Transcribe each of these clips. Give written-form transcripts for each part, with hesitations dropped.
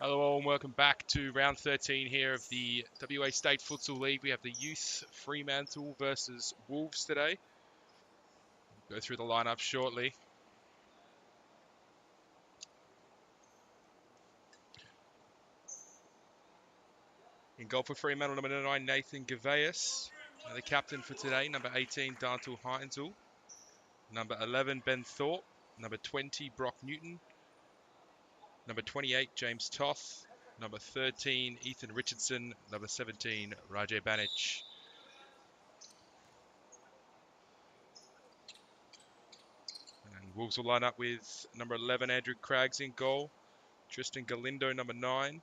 Hello all and welcome back to round 13 here of the WA State Futsal League. We have the Youth Fremantle versus Wolves today. We'll go through the lineup shortly. In goal for Fremantle, number 9, Nathan Gaveas. And the captain for today, number 18, Dantel Heinzel. Number 11, Ben Thorpe. Number 20, Brock Newton. Number 28, James Toth. Number 13, Ethan Richardson. Number 17, Rajay Banic. And Wolves will line up with number 11, Andrew Craggs in goal. Tristan Galindo, number 9.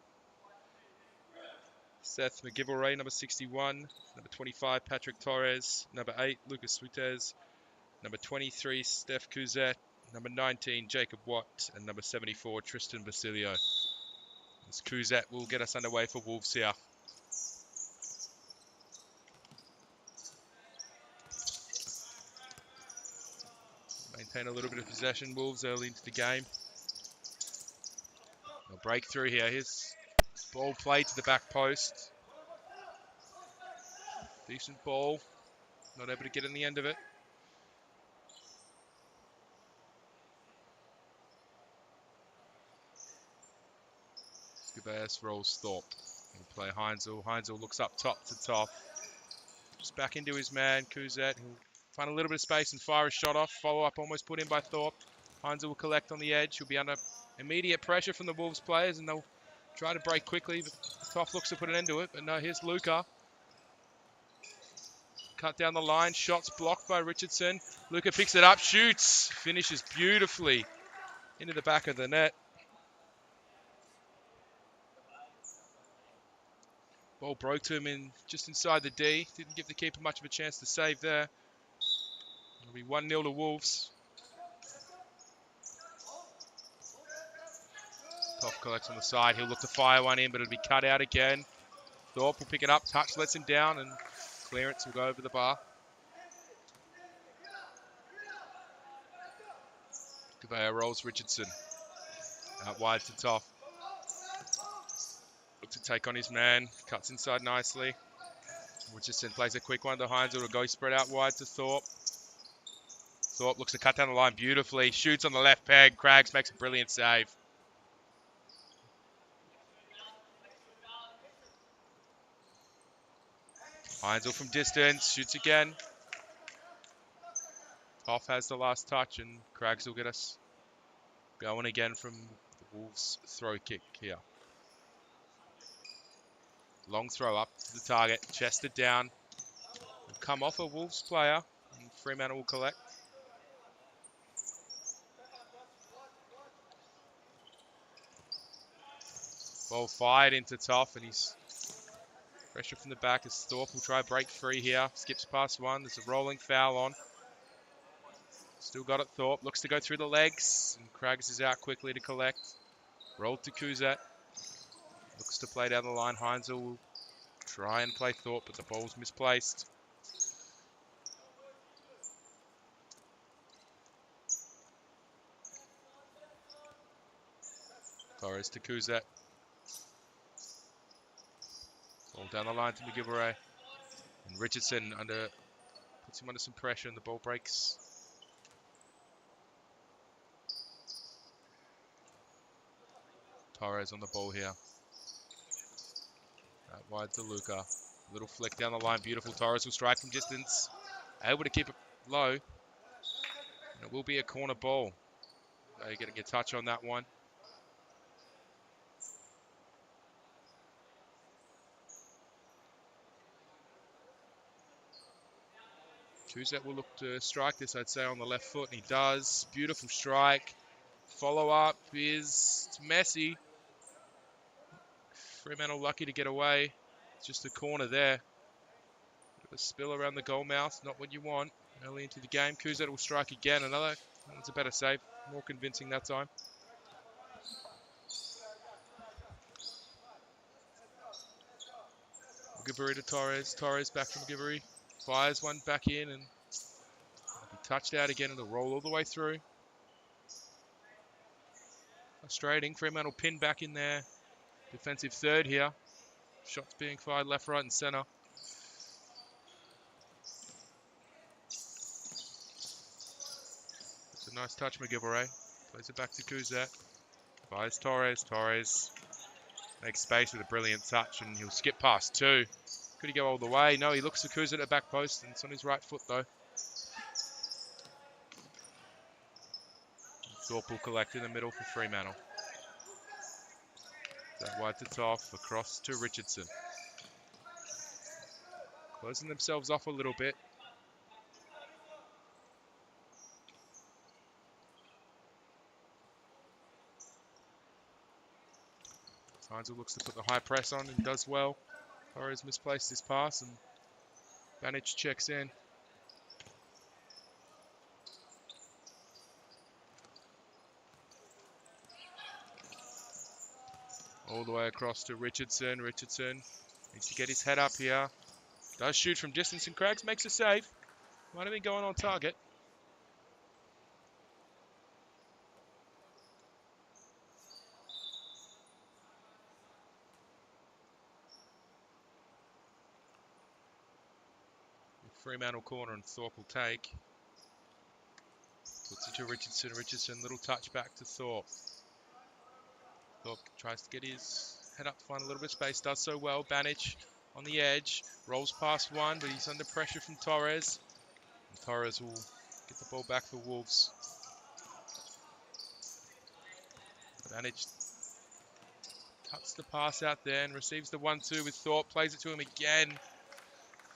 Seth McGivoray, number 61. Number 25, Patrick Torres. Number 8, Lucas Suitez. Number 23, Steph Couzet. Number 19, Jacob Watt. And number 74, Tristan Basilio. As Couzet will get us underway for Wolves here. Maintain a little bit of possession, Wolves, early into the game. They'll break through here. Here's ball played to the back post. Decent ball. Not able to get in the end of it. Gabeas rolls Thorpe. He'll play Heinzel. Heinzel looks up top to top. Just back into his man, Couzet. He'll find a little bit of space and fire a shot off. Follow-up almost put in by Thorpe. Heinzel will collect on the edge. He'll be under immediate pressure from the Wolves players, and they'll try to break quickly. But Toff looks to put an end to it, but no, here's Luca. Cut down the line. Shots blocked by Richardson. Luca picks it up, shoots. Finishes beautifully into the back of the net. Ball broke to him just inside the D. Didn't give the keeper much of a chance to save there. It'll be 1-0 to Wolves. Toff collects on the side. He'll look to fire one in, but it'll be cut out again. Thorpe will pick it up. Touch lets him down, and clearance will go over the bar. Gavea rolls Richardson. Out wide to Toff. Look to take on his man. Cuts inside nicely. Richardson plays a quick one to Heinzel. It'll go spread out wide to Thorpe. Thorpe looks to cut down the line beautifully. Shoots on the left peg. Craggs makes a brilliant save. Heinzel from distance. Shoots again. Toff has the last touch, and Craggs will get us going again from the Wolves' throw kick here. Long throw up to the target. Chested down. Will come off a Wolves player, and Fremantle will collect. Ball fired into Toff, and he's pressure from the back as Thorpe will try break free here. Skips past one. There's a rolling foul on. Still got it, Thorpe. Looks to go through the legs, and Craggs is out quickly to collect. Rolled to Couzet. Looks to play down the line. Heinzel will try and play Thorpe, but the ball's misplaced. Torres to Couzet. Ball down the line to McGivoray. And Richardson puts him under some pressure, and the ball breaks. Torres on the ball here. Out wide to Luca. Little flick down the line. Beautiful. Torres will strike from distance. Able to keep it low. And it will be a corner ball. They're getting a touch on that one. Couzet will look to strike this, I'd say, on the left foot, and he does. Beautiful strike. Follow-up is messy. Fremantle lucky to get away. Just a corner there. Bit of a spill around the goal mouth. Not what you want early into the game. Couzet will strike again. That's a better save. More convincing that time. McGivory to Torres. Torres back from McGivory. Fires one back in and touched out again, and it'll roll all the way through. Frustrating. Fremantle pinned back in there. defensive third here. Shots being fired left, right, and centre. It's a nice touch, McGilvray. Plays it back to Kuzet. Fires Torres. Torres makes space with a brilliant touch, and he'll skip past two. Could he go all the way? No, he looks for Kuzet at the back post, and it's on his right foot, though. Thorpe will collect in the middle for Fremantle. That wide to Toff, across to Richardson. Closing themselves off a little bit. Heinzel looks to put the high press on and does well. Torres misplaced his pass and Banich checks in. All the way across to Richardson. Richardson needs to get his head up here. Does shoot from distance and Craggs makes a save. Might have been going on target. Fremantle corner and Thorpe will take. Puts it to Richardson. Richardson, little touch back to Thorpe. Thorpe tries to get his head up to find a little bit of space. Does so well. Banich on the edge. Rolls past one, but he's under pressure from Torres. And Torres will get the ball back for Wolves. Banich cuts the pass out there and receives the 1-2 with Thorpe. Plays it to him again.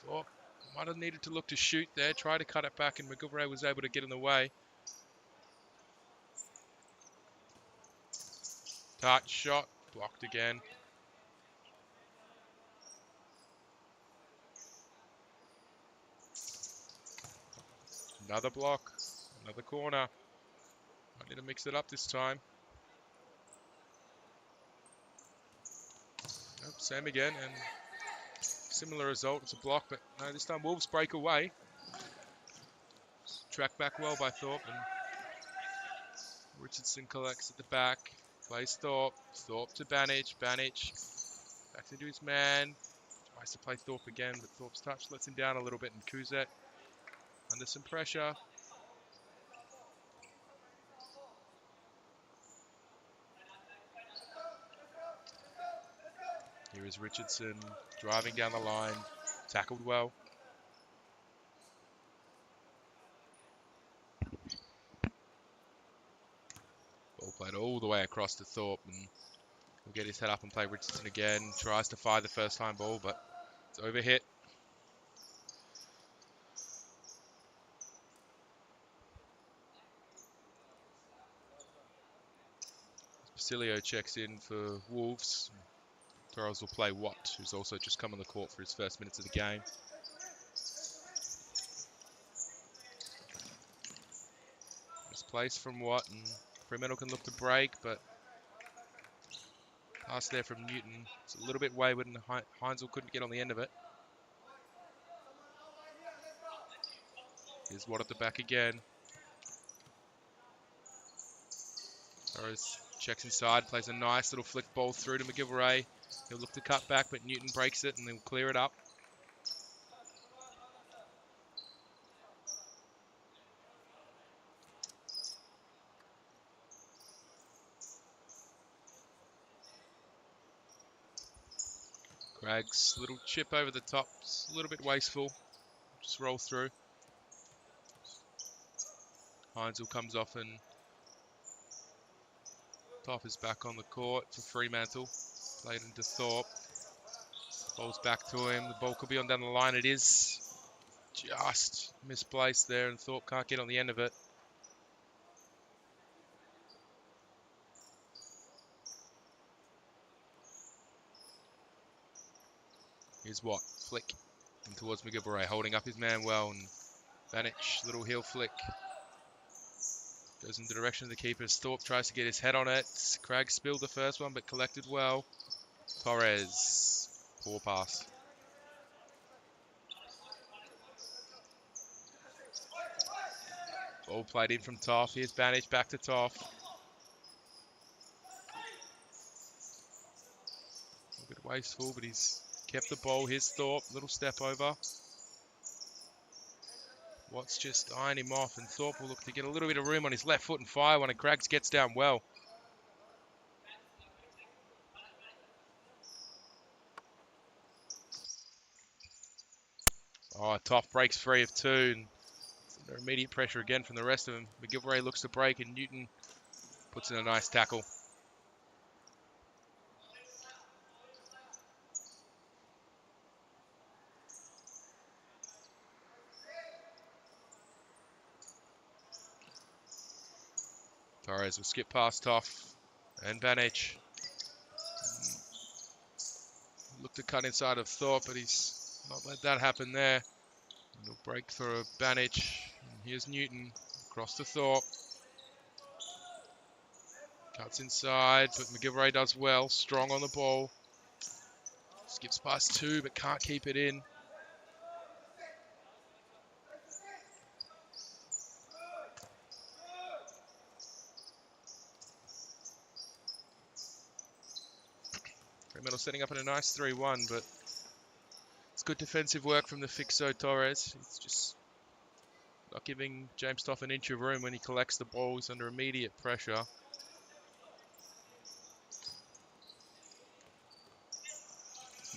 Thorpe might have needed to look to shoot there. Tried to cut it back and McGilvray was able to get in the way. Touch shot. Blocked again. Another block. Another corner. I need to mix it up this time. Nope, same again. And similar result. It's a block, but no, this time Wolves break away. Tracked back well by Thorpe. And Richardson collects at the back. Plays Thorpe. Thorpe to Banich. Banich back into his man. Tries to play Thorpe again, but Thorpe's touch lets him down a little bit. And Kuzet under some pressure. Here is Richardson driving down the line. Tackled well. Ball played all the way across to Thorpe. And he'll get his head up and play Richardson again. Tries to fire the first time ball, but it's overhit. Basilio checks in for Wolves. Torres will play Watt, who's also just come on the court for his first minutes of the game. Misplaced from Watt, and Fremantle can look to break, but pass there from Newton. It's a little bit wayward, and Heinzel couldn't get on the end of it. Here's Watt at the back again. Torres checks inside, plays a nice little flick ball through to McGilvray. He'll look to cut back, but Newton breaks it and they'll clear it up. Craggs, little chip over the top. It's a little bit wasteful. Just roll through. Heinzel comes off and Toff is back on the court for Fremantle. Played into Thorpe. Ball's back to him. The ball could be on down the line. It is just misplaced there and Thorpe can't get on the end of it. Here's Watt. Flick in towards McGilvray. Holding up his man well. And Banich, little heel flick. Goes in the direction of the keepers. Thorpe tries to get his head on it. Craggs spilled the first one, but collected well. Torres. Poor pass. Ball played in from Toff. Here's Banich back to Toff. wasteful, but he's kept the ball. Here's Thorpe, little step over. Watts just eyeing him off, and Thorpe will look to get a little bit of room on his left foot and fire one, and Craggs gets down well. Oh, Toff breaks free of two, and under immediate pressure again from the rest of them. McGilvray looks to break, and Newton puts in a nice tackle. Torres will skip past Toff and Banich. Look to cut inside of Thorpe, but he's not let that happen there. And he'll break for a Banich. And here's Newton across to Thorpe. Cuts inside, but McGilvray does well. Strong on the ball. Skips past two, but can't keep it in. Fremantle setting up in a nice 3-1, but it's good defensive work from the Fixo Torres. He's just not giving James Toff an inch of room when he collects the ball. He's under immediate pressure.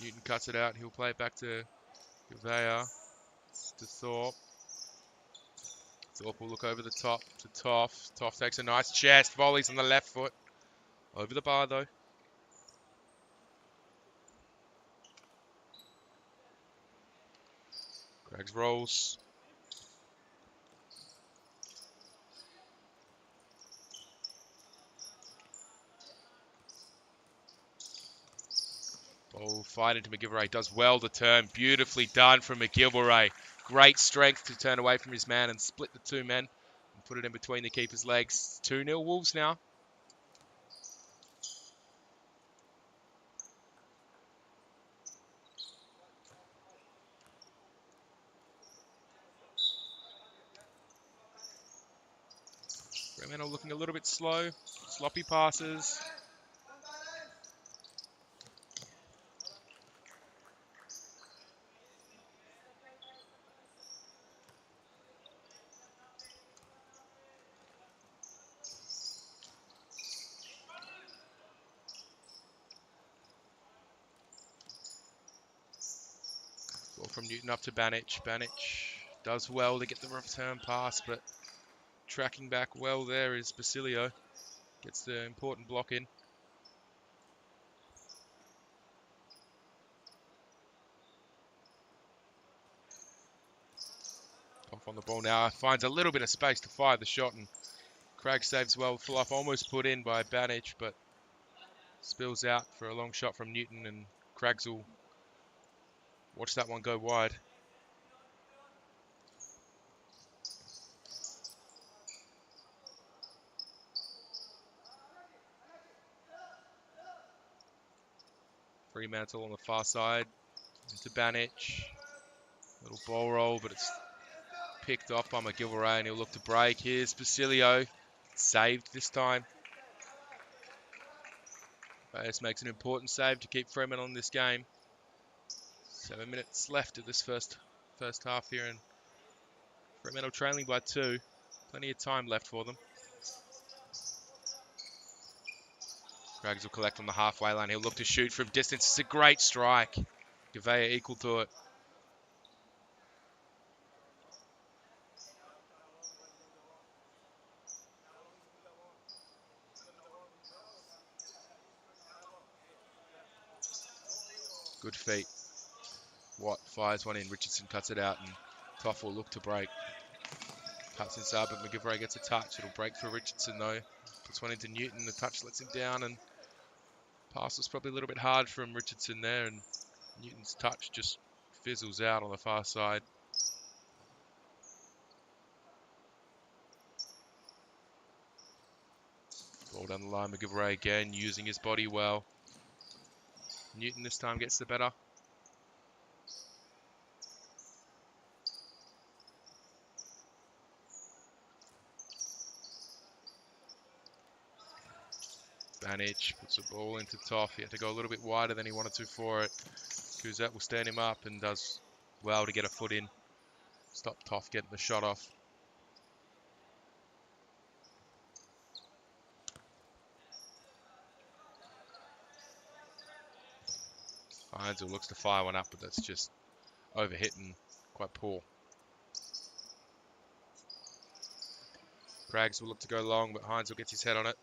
Newton cuts it out. He'll play it back to Gouveia. To Thorpe. Thorpe will look over the top to Toff. Toff takes a nice chest. Volleys on the left foot. Over the bar, though. Craggs rolls. Ball fight into McGilvray. Does well to turn. Beautifully done from McGilvray. Great strength to turn away from his man and split the two men. And put it in between the keeper's legs. 2-0 Wolves now. Fremantle looking a little bit slow. Sloppy passes. Ball from Newton up to Banich. Banich does well to get the return pass, but tracking back well there is Basilio. Gets the important block in. Off on the ball now. Finds a little bit of space to fire the shot, and Cragg saves well. Fluff almost put in by Banich, but spills out for a long shot from Newton, and Craggs will watch that one go wide. Fremantle on the far side into Banich. Little ball roll, but it's picked off by McGilvray, and he'll look to break. Here's Basilio. Saved this time. Bayes makes an important save to keep Fremantle in this game. 7 minutes left of this first half here, and Fremantle trailing by 2. Plenty of time left for them. Craggs will collect on the halfway line. He'll look to shoot from distance. It's a great strike. Gouveia equal to it. Good feet. Watt fires one in. Richardson cuts it out, and Toff will look to break. Cuts inside, but McGilvray gets a touch. It'll break for Richardson, though. Puts one into Newton. The touch lets him down, and pass was probably a little bit hard from Richardson there, and Newton's touch just fizzles out on the far side. Ball down the line. McGilvray again, using his body well. Newton this time gets the better. Banic puts the ball into Toff. He had to go a little bit wider than he wanted to for it. Kuzet will stand him up and does well to get a foot in. Stop Toff getting the shot off. Heinzel looks to fire one up, but that's just overhit and quite poor. Craggs will look to go long, but Heinzel gets his head on it.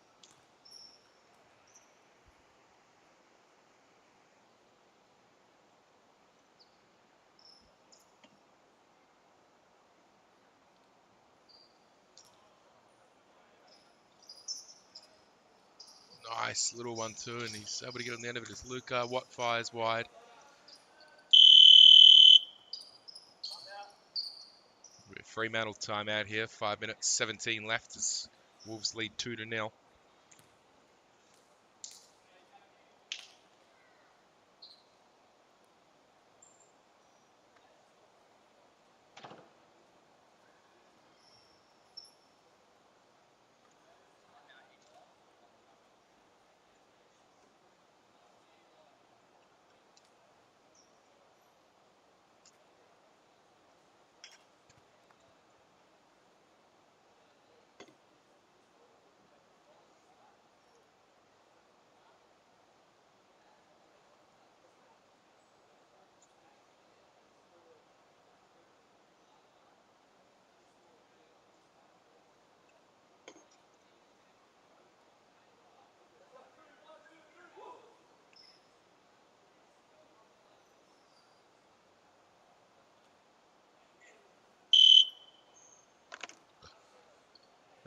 Nice little one too, and he's able to get on the end of it as Luca. Watt fires wide. Fremantle timeout here. 5 minutes, 17 left as Wolves lead 2-0.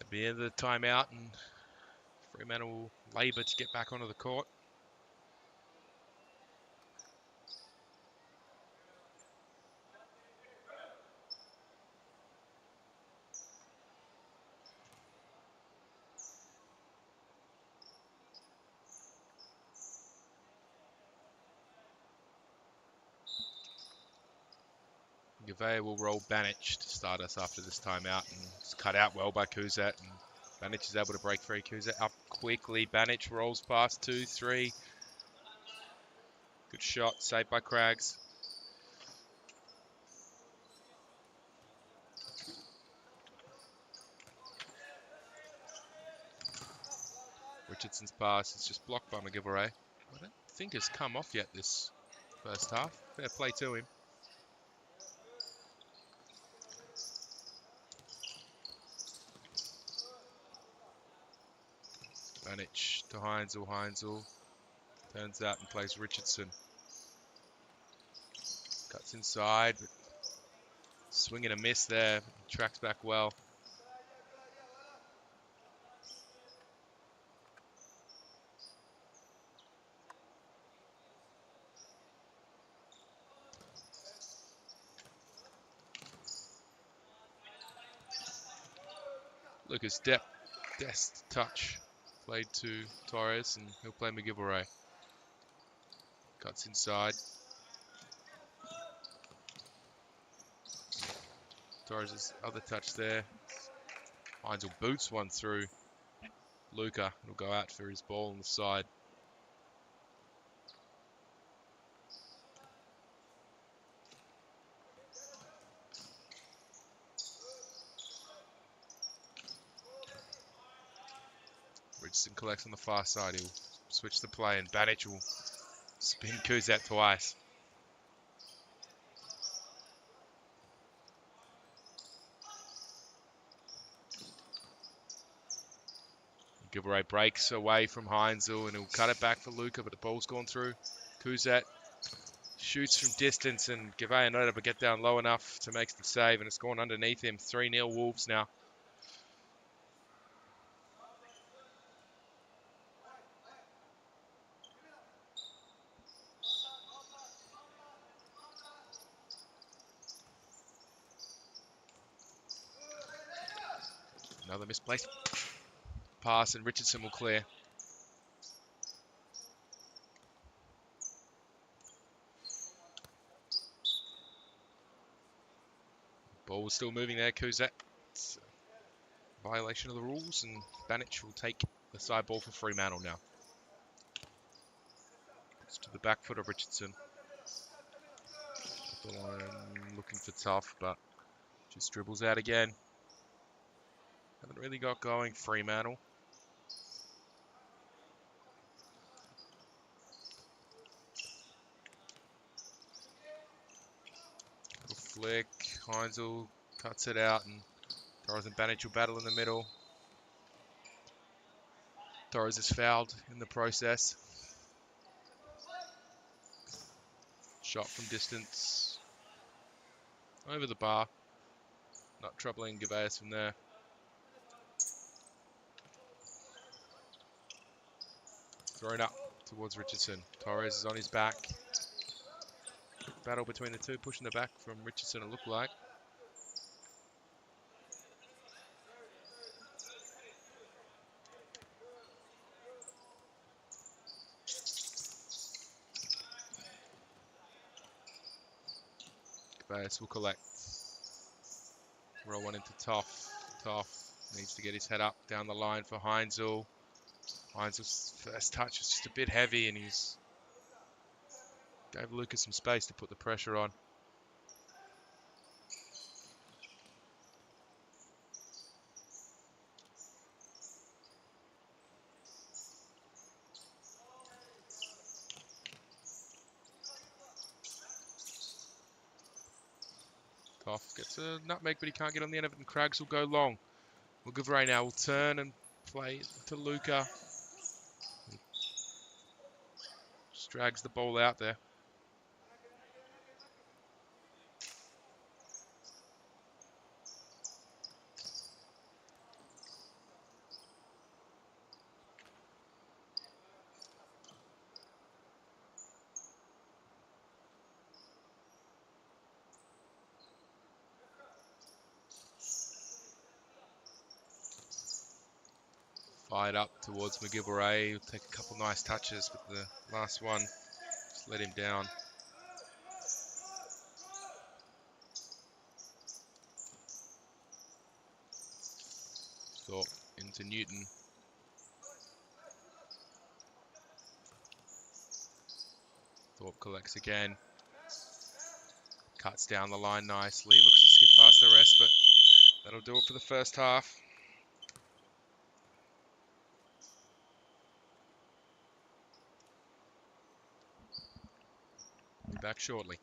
At the end of the timeout, and Fremantle will labour to get back onto the court. Gavea will roll Banic to start us after this timeout, and it's cut out well by Kuzet, and Banic is able to break free. Kuzet up quickly. Banic rolls past 2-3. Good shot, saved by Craggs. Richardson's pass is just blocked by McGilvray. I don't think has come off yet this first half. Fair play to him. Banic to Heinzel. Heinzel turns out and plays Richardson. Cuts inside, but swing and a miss there. Tracks back well. Lucas Dest touch. Played to Torres, and he'll play McGilvray. Cuts inside. Torres' other touch there. Heinzel boots one through Luca. It'll go out for his ball on the side. Richardson collects on the far side. He'll switch the play, and Banic will spin Kuzet twice. Gilbert breaks away from Heinzel, and he'll cut it back for Luca, but the ball's gone through. Kuzet shoots from distance, and Gavea not able to get down low enough to make the save, and it's gone underneath him. 3-0 Wolves now. Another misplaced pass, and Richardson will clear. Ball was still moving there. Kuzet. It's a violation of the rules, and Banic will take the side ball for Fremantle now. It's to the back foot of Richardson. Up the line, looking for tough, but just dribbles out again. Haven't really got going, Fremantle. Little flick, Heinzel cuts it out, and Torres and Banich will battle in the middle. Torres is fouled in the process. Shot from distance. Over the bar. Not troubling Gervais from there. Thrown up towards Richardson. Torres is on his back. Quick battle between the two, pushing the back from Richardson, it looked like. Gervais will collect. Roll one into Toff. Toff needs to get his head up down the line for Heinzel. Heinzel's first touch was just a bit heavy, and he's gave Lucas some space to put the pressure on. Toff gets a nutmeg, but he can't get on the end of it, and Craggs will go long. McGivray now will turn and play to Luca. Just drags the ball out there. Fired up towards McGillivray. He'll take a couple nice touches, but the last one just let him down. Thorpe into Newton. Thorpe collects again. Cuts down the line nicely. Looks to skip past the rest, but that'll do it for the first half. Be back shortly.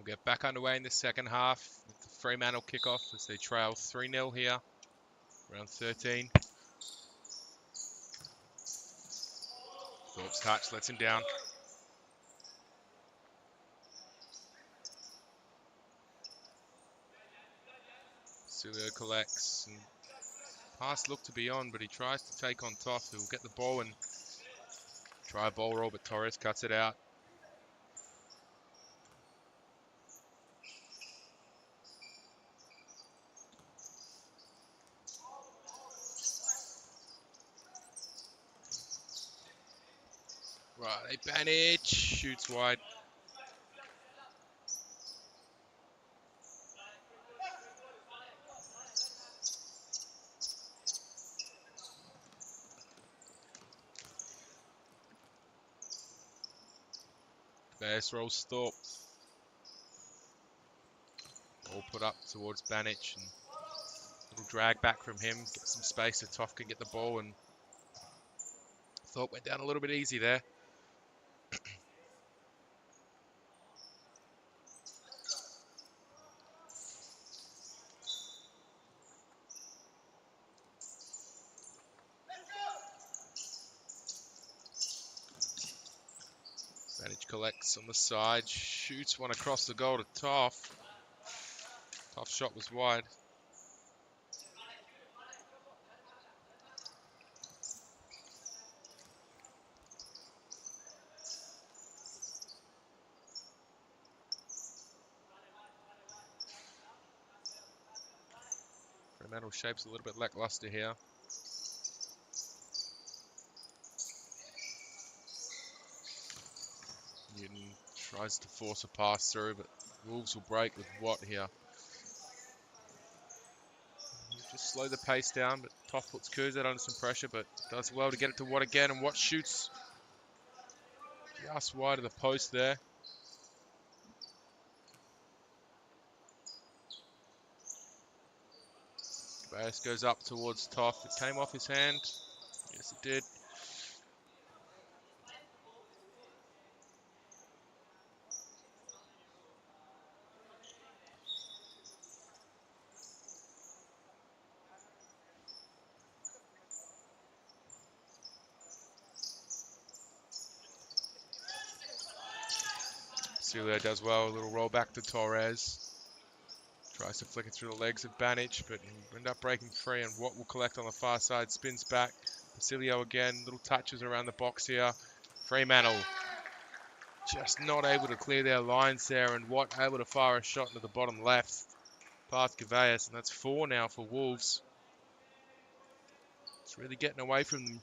We'll get back underway in the second half with the Fremantle kickoff as they trail 3-0 here. Round 13. Thorpe's touch lets him down. Cilio collects. And pass looked to be on, but he tries to take on Toff, who will get the ball and try a ball roll, but Torres cuts it out. Right, Banich shoots wide. Base rolls Thorpe. Ball put up towards Banich, and little drag back from him. Get some space so Toff can get the ball, and Thorpe went down a little bit easy there. Banich collects on the side, shoots one across the goal to Toff. Toff's shot was wide. Fremantle shape's a little bit lackluster here. Newton tries to force a pass through, but Wolves will break with Watt here. Just slow the pace down, but Toff puts Kuzet under some pressure, but does well to get it to Watt again, and Watt shoots just wide of the post there. Bass goes up towards Toff. It came off his hand. Yes, it did. Cilio does well. A little roll back to Torres. Tries to flick it through the legs of Banich, but he end up breaking free, and Watt will collect on the far side. Spins back. Cilio again. Little touches around the box here. Fremantle just not able to clear their lines there, and Watt able to fire a shot into the bottom left past Gaveas, and that's 4 now for Wolves. It's really getting away from them.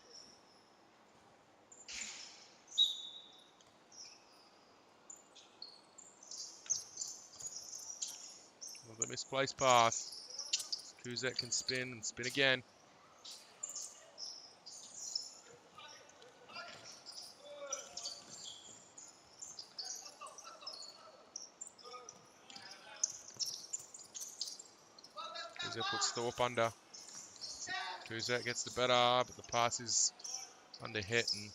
Another misplaced pass. Kuzet can spin and spin again. Kuzet puts Thorpe under. Kuzet gets the better, but the pass is under hit, and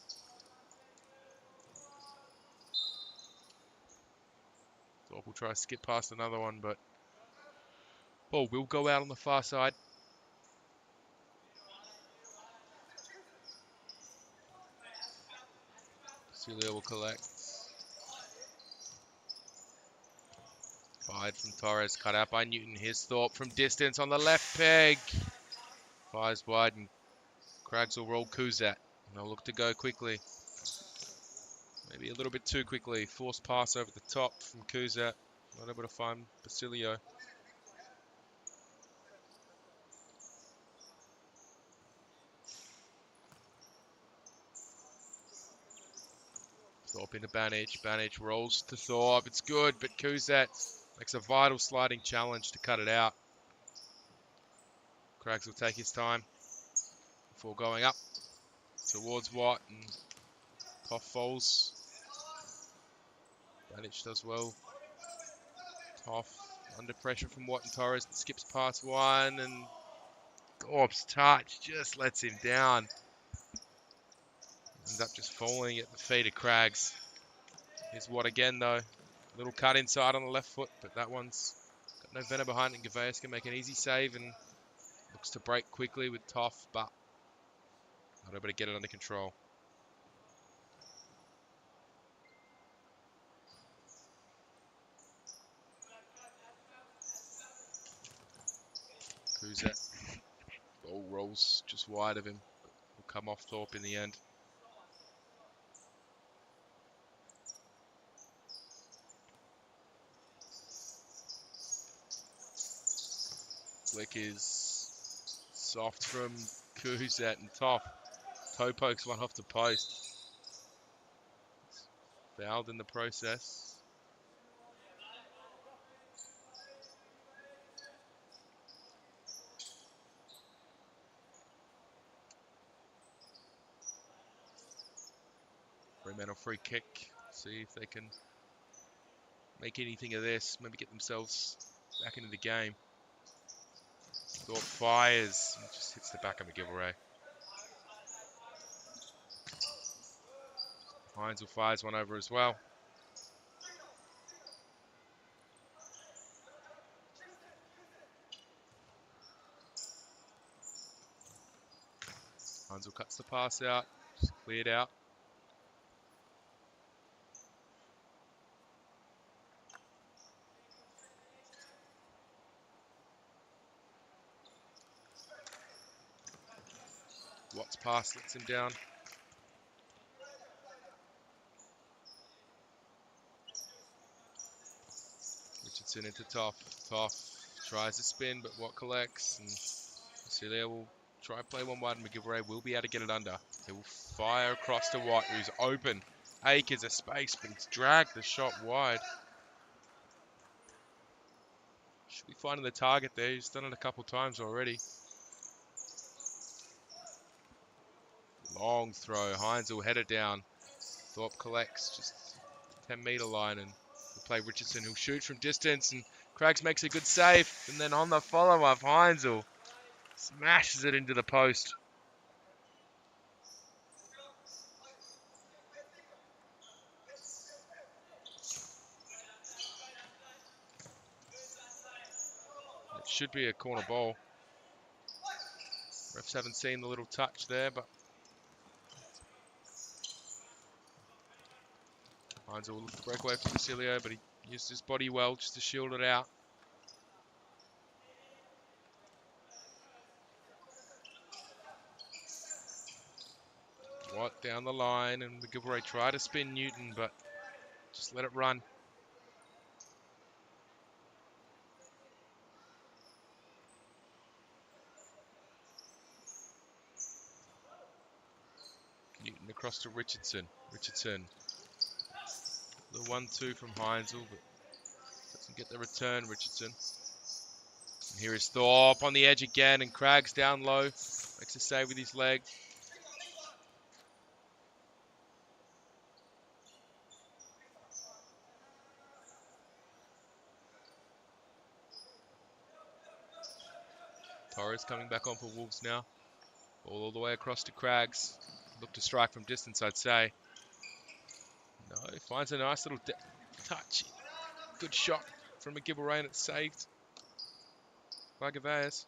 Thorpe will try to skip past another one, but ball will go out on the far side. Cilio will collect. Fired from Torres, cut out by Newton. Here's Thorpe from distance on the left peg. Fires wide, and Craggs will roll Kuzet. And they'll look to go quickly. Maybe a little bit too quickly. Forced pass over the top from Kuzet. Not able to find Basilio. Thorpe into Banich. Banich rolls to Thorpe. It's good, but Kuzet makes a vital sliding challenge to cut it out. Craggs will take his time before going up towards Watt, and Toff falls. Banich does well. Toff under pressure from Watt and Torres, skips past one, and Thorpe's touch just lets him down. Ends up just falling at the feet of Craggs. Here's Watt again though. Little cut inside on the left foot, but that one's got no venom behind it. And Gaveas can make an easy save and looks to break quickly with Toff, but not able to get it under control. Kuzet. Ball rolls just wide of him. Will come off Thorpe in the end. Flick is soft from Kuzet and Toff. Toe pokes one off the post. Fouled in the process. Fremantle free kick. See if they can make anything of this. Maybe get themselves back into the game. Thorpe fires. And just hits the back of McGilvray. Heinzel fires one over as well. Heinzel cuts the pass out. Just cleared out. Watts pass lets him down. Richardson into Toff. Toff tries to spin, but Watt collects. And Celia will try and play one wide. McGilvray will be able to get it under. He will fire across to Watt, who's open. Acres of space, but he's dragged the shot wide. Should be finding the target there. He's done it a couple times already. Long throw. Hines will head it down. Thorpe collects just 10-metre line and will play Richardson, who'll shoot from distance. And Craggs makes a good save. And then on the follow-up, Heinzel smashes it into the post. It should be a corner ball. Refs haven't seen the little touch there, but Heinzel will look to break away from Basilio, but he used his body well just to shield it out. Watt down the line, and McGilvray tried to spin Newton, but just let it run. Newton across to Richardson. Richardson. The 1-2 from Heinzel, but doesn't get the return, Richardson. And here is Thorpe on the edge again, and Craggs down low. Makes a save with his leg. Torres coming back on for Wolves now. Ball all the way across to Craggs. Look to strike from distance, I'd say. No, finds a nice little touch. Good shot from McGilvray, and it's saved by Gaveas.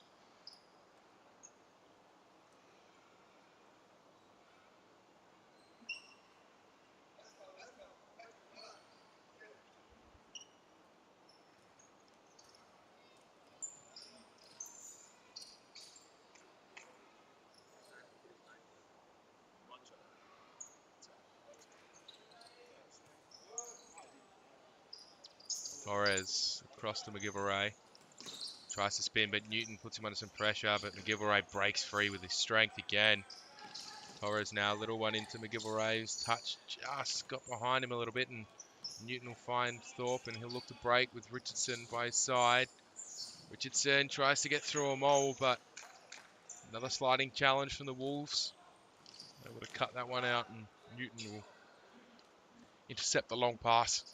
Torres across to McGilvray. Tries to spin, but Newton puts him under some pressure, but McGilvray breaks free with his strength again. Torres now a little one into McGilvray's touch. Just got behind him a little bit, and Newton will find Thorpe, and he'll look to break with Richardson by his side. Richardson tries to get through a mole, but another sliding challenge from the Wolves. Able to cut that one out, and Newton will intercept the long pass.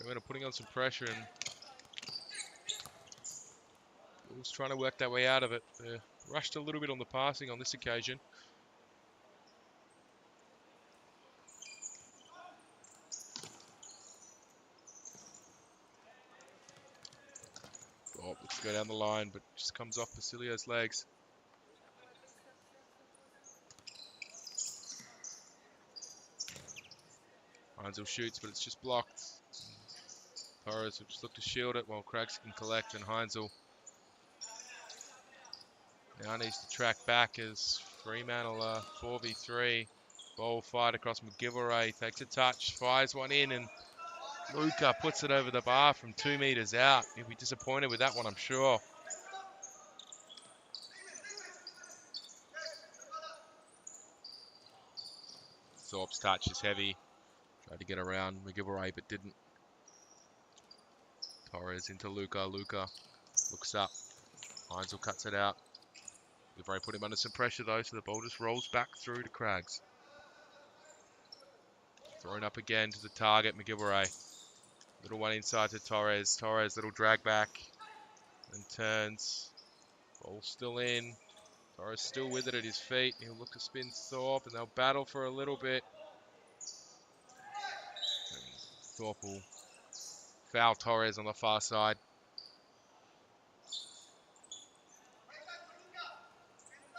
We're putting on some pressure, and Thorpe's trying to work their way out of it. They're rushed a little bit on the passing on this occasion. Thorpe looks to go down the line, but just comes off Basilio's legs. Heinzel shoots, but it's just blocked. Torres will just look to shield it while Craigs can collect, and Heinzel now needs to track back as Fremantle 4v3. Ball fired across McGilvray, takes a touch, fires one in, and Luca puts it over the bar from 2 metres out. He'll be disappointed with that one, I'm sure. Thorpe's touch is heavy. Tried to get around McGilvray, but didn't. Torres into Luca. Luca looks up. Heinzel cuts it out. McGilvray put him under some pressure, though, so the ball just rolls back through to Craigs. Thrown up again to the target, McGilvray. Little one inside to Torres. Torres, little drag back. And turns. Ball still in. Torres still with it at his feet. He'll look to spin Thorpe, and they'll battle for a little bit. And Thorpe will foul Torres on the far side.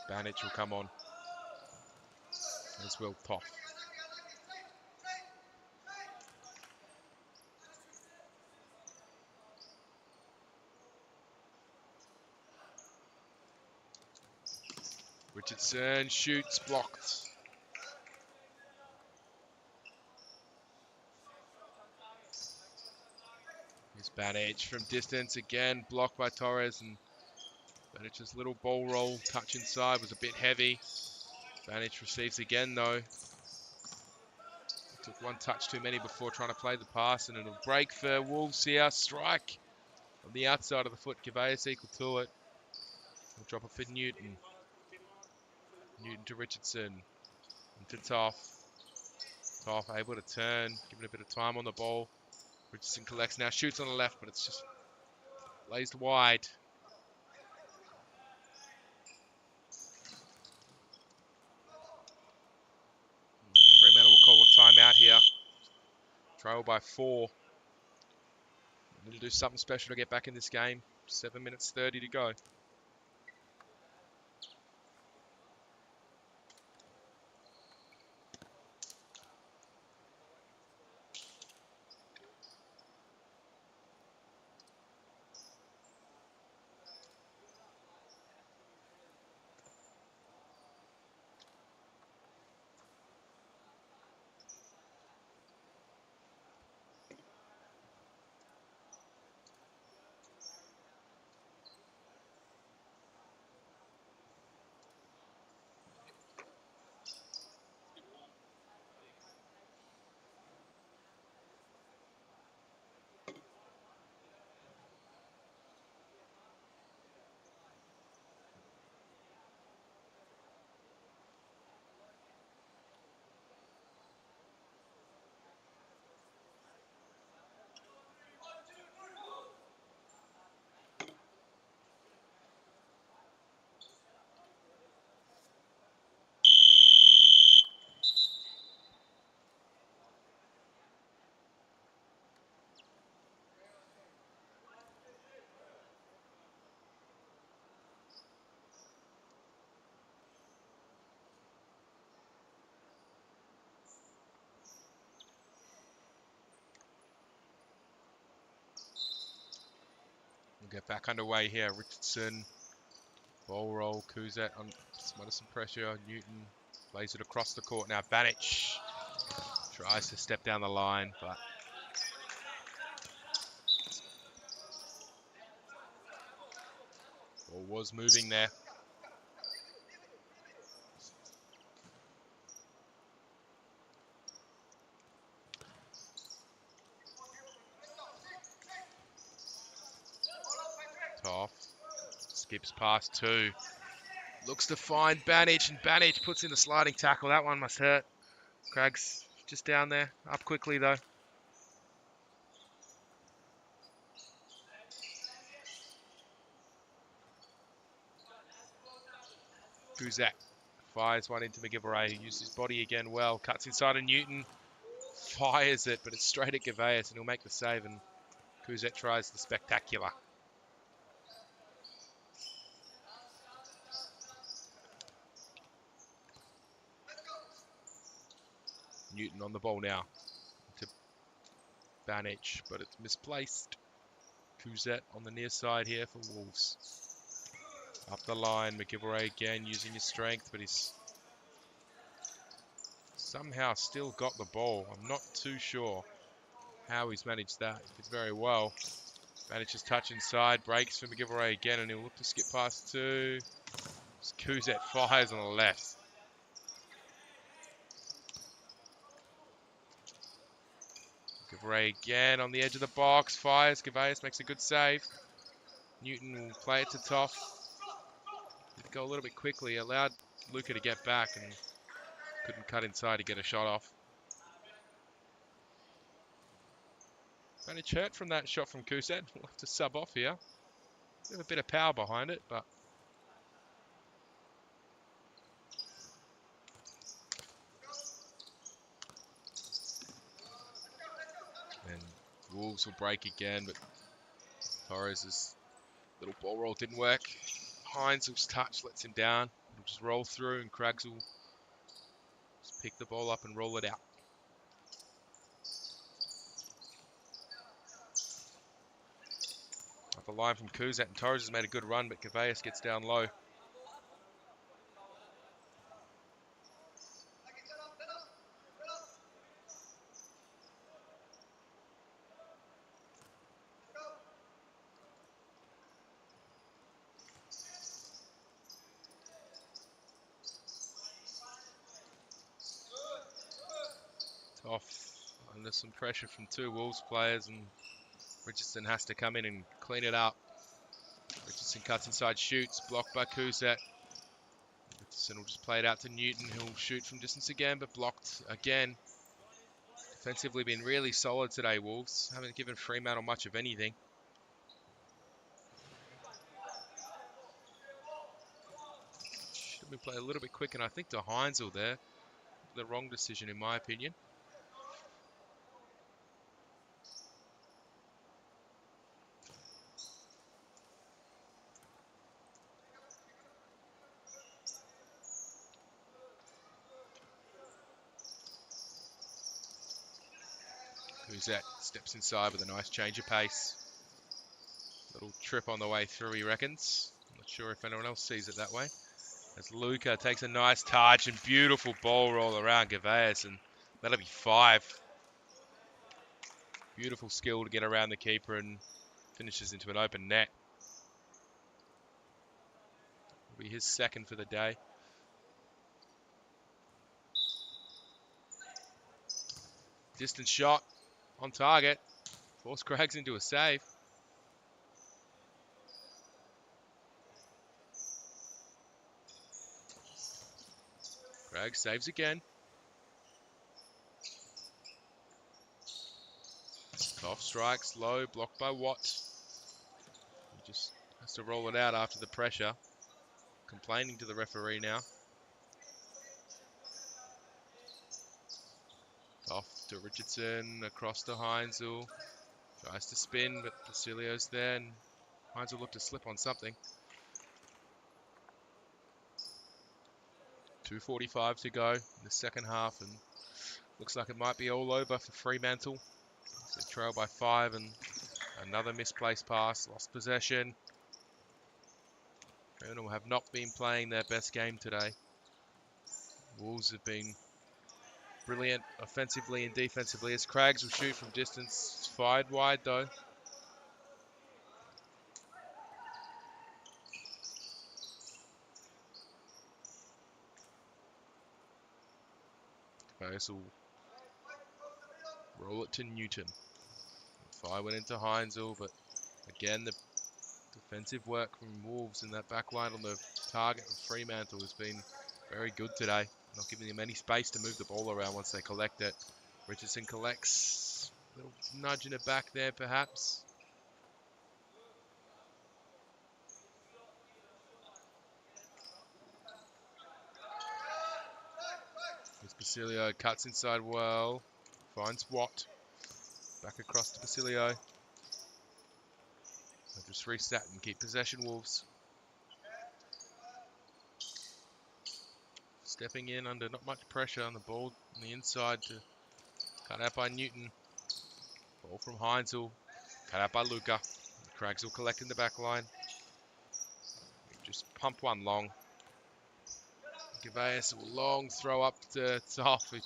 Banich will come on, as will Toff. Richardson shoots, blocked. Here's Banich from distance again, blocked by Torres, and Banich's little ball roll touch inside was a bit heavy. Banich receives again though. Took one touch too many before trying to play the pass, and it'll break for Wolves here. Strike on the outside of the foot. Cabeas equal to it. We'll drop it for Newton. Newton to Richardson. Into Toff. Toff able to turn, giving a bit of time on the ball. Richardson collects now, shoots on the left, but it's just blazed wide. Fremantle will call a timeout here. Trail by 4. Need to do something special to get back in this game. 7 minutes 30 to go. We'll get back underway here. Richardson, ball roll, Kuzet under some pressure. Newton plays it across the court now. Banich tries to step down the line, but ball was moving there. Toff skips past 2. Looks to find Banich, and Banich puts in the sliding tackle. That one must hurt. Craigs just down there. Up quickly, though. Kuzak fires one into McGivray, who used his body again well. Cuts inside of Newton, fires it, but it's straight at Gervais, and he'll make the save, and Kuzak tries the spectacular. Newton on the ball now to Banich, but it's misplaced. Kuzet on the near side here for Wolves. Up the line, McGivray again using his strength, but he's somehow still got the ball. I'm not too sure how he's managed that. He did very well. Banich's touch inside, breaks for McGivray again, and he'll look to skip past two. Kuzet fires on the left. McGivray again on the edge of the box, fires. Gervais makes a good save. Newton will play it to Toff. Did go a little bit quickly, allowed Luca to get back and couldn't cut inside to get a shot off. Banich hurt from that shot from Kuzet. We'll have to sub off here. We have a bit of power behind it, but and Wolves will break again, but Torres' little ball roll didn't work. Heinzel's touch lets him down. He'll just roll through, and Craggs will just pick the ball up and roll it out. Up the line from Kuzet, and Torres has made a good run, but Gervais gets down low. Toff under some pressure from two Wolves players, and Richardson has to come in and clean it up. Richardson cuts inside, shoots, blocked by Kuzet. Richardson will just play it out to Newton, who'll shoot from distance again, but blocked again. Defensively been really solid today, Wolves. Haven't given Fremantle much of anything. Should have been played a little bit quick, and I think to Heinzel there. The wrong decision, in my opinion. Kuzet steps inside with a nice change of pace. Little trip on the way through, he reckons. I'm not sure if anyone else sees it that way. As Luca takes a nice touch and beautiful ball roll around Gervais, and that'll be 5. Beautiful skill to get around the keeper and finishes into an open net. Will be his second for the day. Distance shot on target. Force Craggs into a save. Craggs saves again. Toff strikes low, blocked by Watt. He just has to roll it out after the pressure. Complaining to the referee now. Off to Richardson, across to Heinzel. Tries to spin, but Basilio's there, and Heinzel looked to slip on something. 2:45 to go in the second half, and looks like it might be all over for Fremantle. They trail by 5, and another misplaced pass, lost possession. Fremantle have not been playing their best game today. Wolves have been brilliant offensively and defensively, as Craggs will shoot from distance. It's fired wide though. Gervais will roll it to Newton. Fire went into Heinzel, but again the defensive work from Wolves in that back line on the target of Fremantle has been very good today. Not giving them any space to move the ball around once they collect it. Richardson collects. A little nudge in it back there, perhaps. Basilio cuts inside well. Finds Watt. Back across to Basilio. They'll just reset and keep possession, Wolves. Stepping in under not much pressure on the ball on the inside to cut out by Newton. Ball from Heinzel. Cut out by Luca. Craigs will collect in the back line. Just pump one long. Gervais will long throw up to Toff. He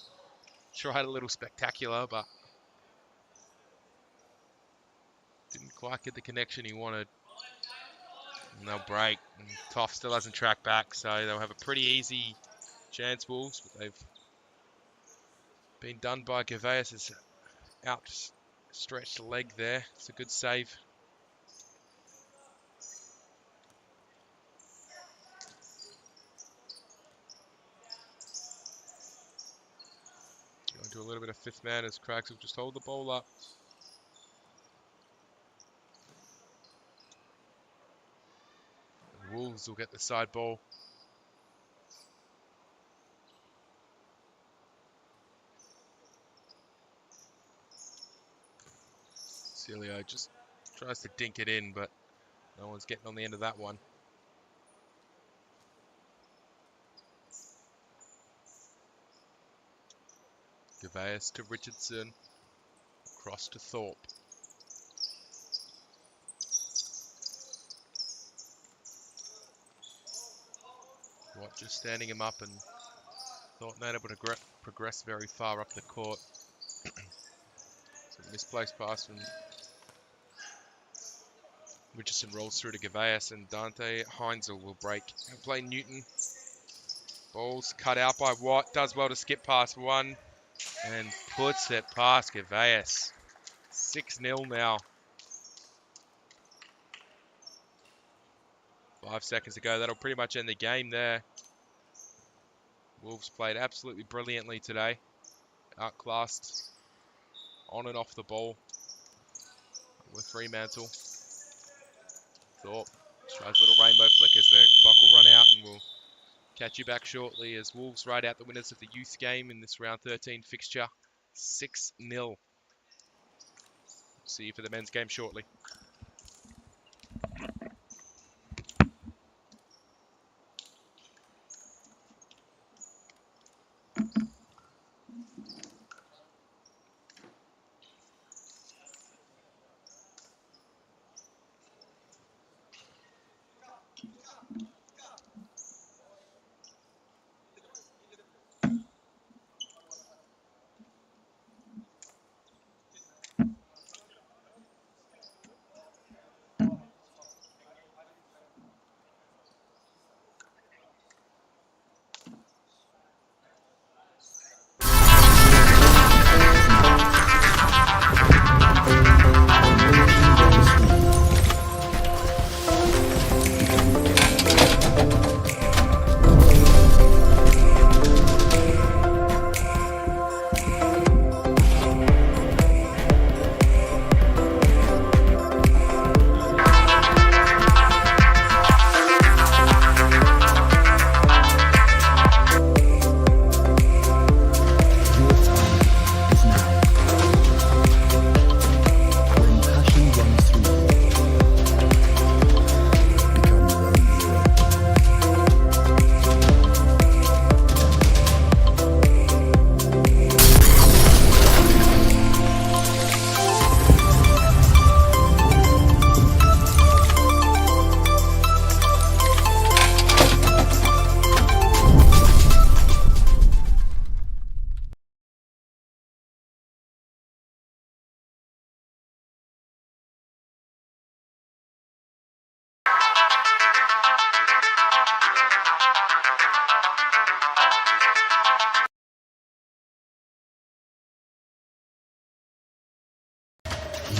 tried a little spectacular, but didn't quite get the connection he wanted. And they'll break. And Toff still hasn't tracked back, so they'll have a pretty easy chance, Wolves. But they've been done by Gervais' outstretched leg there. It's a good save. Going to a little bit of fifth man as Craigs will just hold the ball up. And Wolves will get the side ball. Celio just tries to dink it in, but no one's getting on the end of that one. Gervais to Richardson. Across to Thorpe. Watt just standing him up and Thorpe not able to progress very far up the court. So misplaced pass from Richardson rolls through to Gervais and Dante Heinzel will break and play Newton. Ball's cut out by Watt. Does well to skip past one and puts it past Gervais. 6-0 now. 5 seconds to go. That'll pretty much end the game there. Wolves played absolutely brilliantly today. Outclassed on and off the ball with Fremantle. Thorpe tries a little rainbow flick as the clock will run out, and we'll catch you back shortly as Wolves ride out the winners of the youth game in this round 13 fixture. 6-0. See you for the men's game shortly.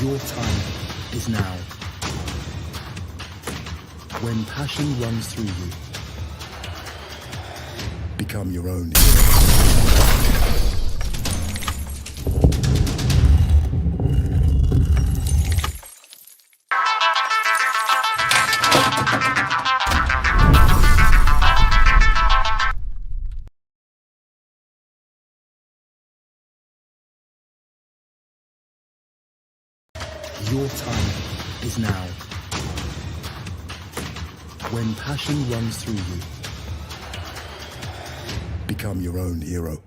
Your time is now. When passion runs through you, become your own hero. Your time is now. When passion runs through you, become your own hero.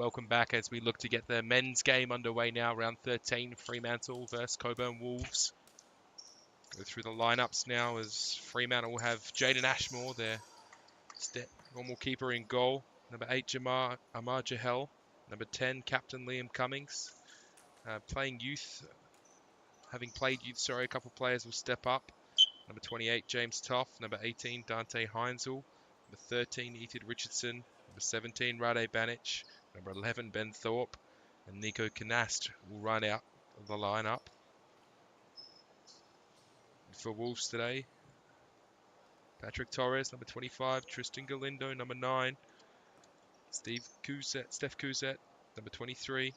welcome back as we look to get the men's game underway now. Round 13, Fremantle versus Coburn Wolves. Go through the lineups now as Fremantle will have Jaden Ashmore, their normal keeper in goal. Number 8, Amar Jahel. Number 10, Captain Liam Cummings. Having played youth, a couple players will step up. Number 28, James Toff. Number 18, Dante Heinzel. Number 13, Ethan Richardson. Number 17, Rade Banic. Number 11, Ben Thorpe. And Nico Canast will run out of the lineup. For Wolves today, Patrick Torres, number 25. Tristan Galindo, number 9. Steph Cousette, number 23.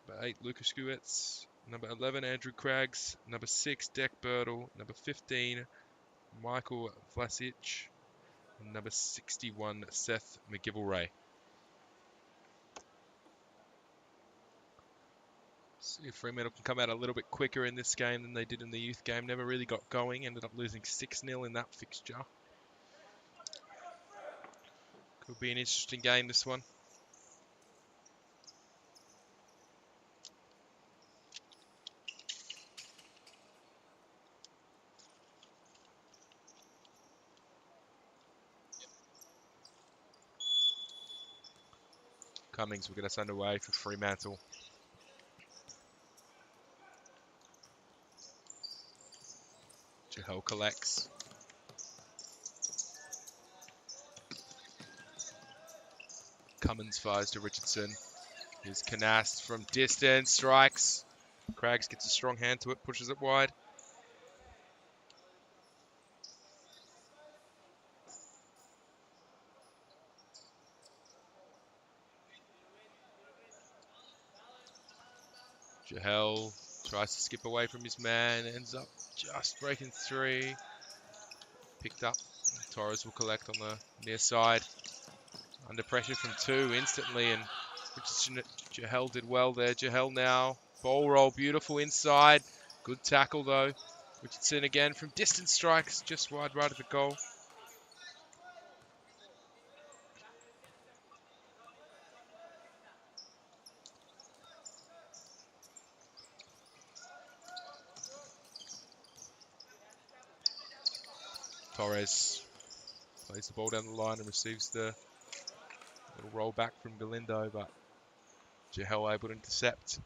Number 8, Lucas Guetz. Number 11, Andrew Craggs. Number 6, Deck Birtle. Number 15, Michael Vlasic. And number 61, Seth McGill-Ray. See if Fremantle can come out a little bit quicker in this game than they did in the youth game. Never really got going. Ended up losing 6-0 in that fixture. Could be an interesting game, this one. Cummings will get us underway for Fremantle. Jahel collects. Cummins fires to Richardson. Here's Canast from distance, strikes. Craggs gets a strong hand to it, pushes it wide. Jahel tries to skip away from his man, ends up just breaking three. Picked up. Torres will collect on the near side. Under pressure from 2 instantly, and Jahel did well there. Jahel now, ball roll, beautiful inside. Good tackle though. Richardson again from distance strikes, just wide right of the goal. Torres plays the ball down the line and receives the little roll back from Galindo, but Jahel able to intercept.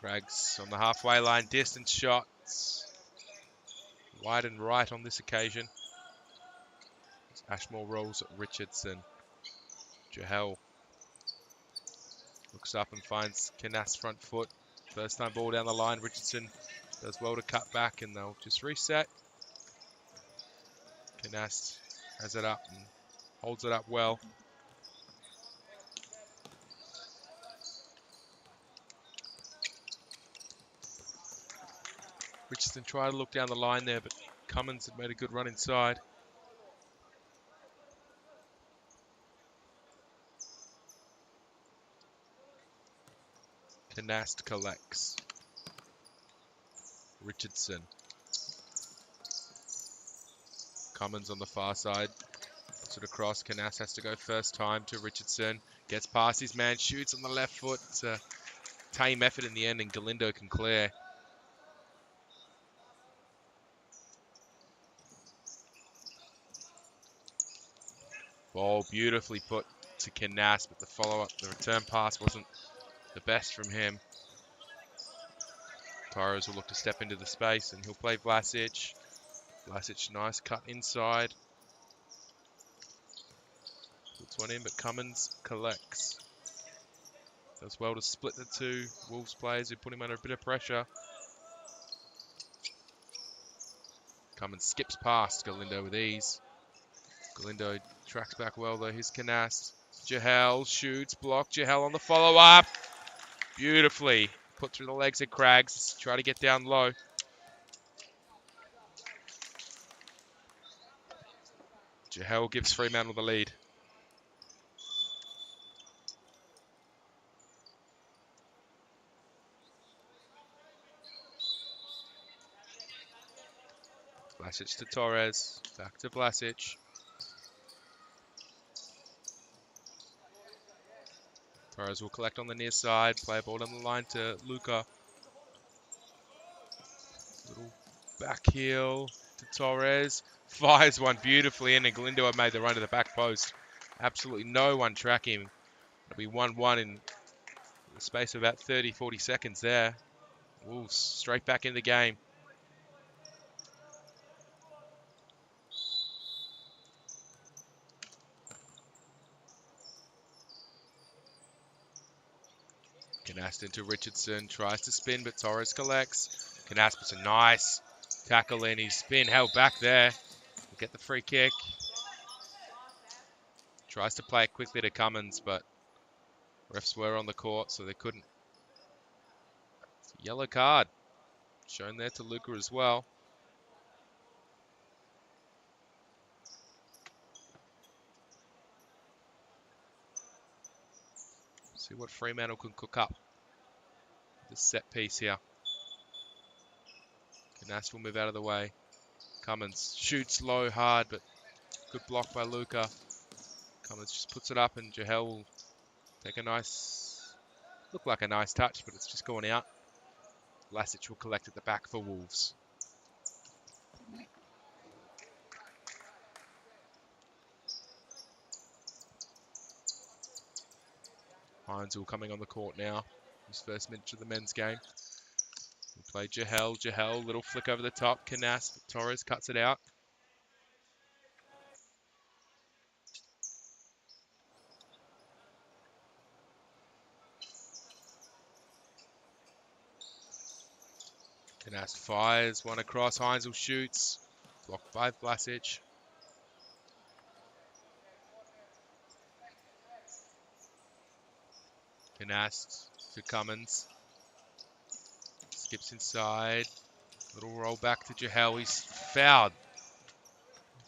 Craggs on the halfway line, distance shots. Wide and right on this occasion. Ashmore rolls at Richardson. Jahel looks up and finds Canast front foot. First time ball down the line. Richardson does well to cut back and they'll just reset. Canast has it up and holds it up well. Richardson tried to look down the line there, but Cummins had made a good run inside. Canast collects. Richardson. Cummins on the far side. Puts it across. Canast has to go first time to Richardson. Gets past his man, shoots on the left foot. It's a tame effort in the end, and Galindo can clear. Ball beautifully put to Canast, but the follow-up, the return pass wasn't the best from him. Torres will look to step into the space, and he'll play Vlasic. Vlasic, nice cut inside. Puts one in, but Cummins collects. Does well to split the 2 Wolves players who put him under a bit of pressure. Cummins skips past Galindo with ease. Galindo tracks back well though. Here's Canast. Jahel shoots, blocked. Jahel on the follow-up. Beautifully put through the legs of Craggs. Try to get down low. Jahel gives Fremantle the lead. Vlasic to Torres. Back to Vlasic. Torres will collect on the near side. Play a ball down the line to Luka. Little back heel to Torres. Fires one beautifully in, and Galindo have made the run to the back post. Absolutely no one tracking him. It'll be 1-1 in the space of about 30, 40 seconds there. Wolves straight back in the game. Canaston to Richardson. Tries to spin, but Torres collects. Canaston puts a nice tackle in. His spin held back there. We'll get the free kick. Tries to play it quickly to Cummins, but refs were on the court, so they couldn't. Yellow card shown there to Luka as well. See what Fremantle can cook up. This set piece here. Canaston will move out of the way. Cummins shoots low, hard, but good block by Luka. Cummins just puts it up, and Jahel will take a nice, look like a nice touch, but it's just going out. Vlasic will collect at the back for Wolves. Heinzel coming on the court now. His first minute of the men's game. We'll play Jahel. Jahel, little flick over the top. Canas, but Torres cuts it out. Canas fires one across. Heinzel shoots. Blocked by Vlasic. Canas to Cummins. Skips inside. Little roll back to Jahel. He's fouled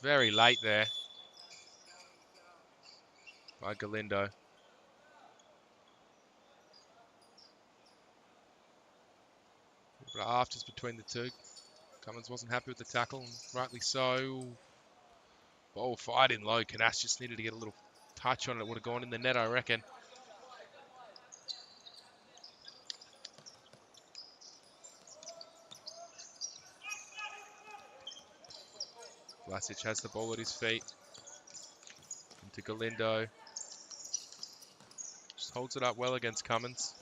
very late there by Galindo. But afters between the two. Cummins wasn't happy with the tackle, and rightly so. Ball fired in low. Canas just needed to get a little touch on it. It would have gone in the net, I reckon. Vlasic has the ball at his feet. Into Galindo. Just holds it up well against Cummins.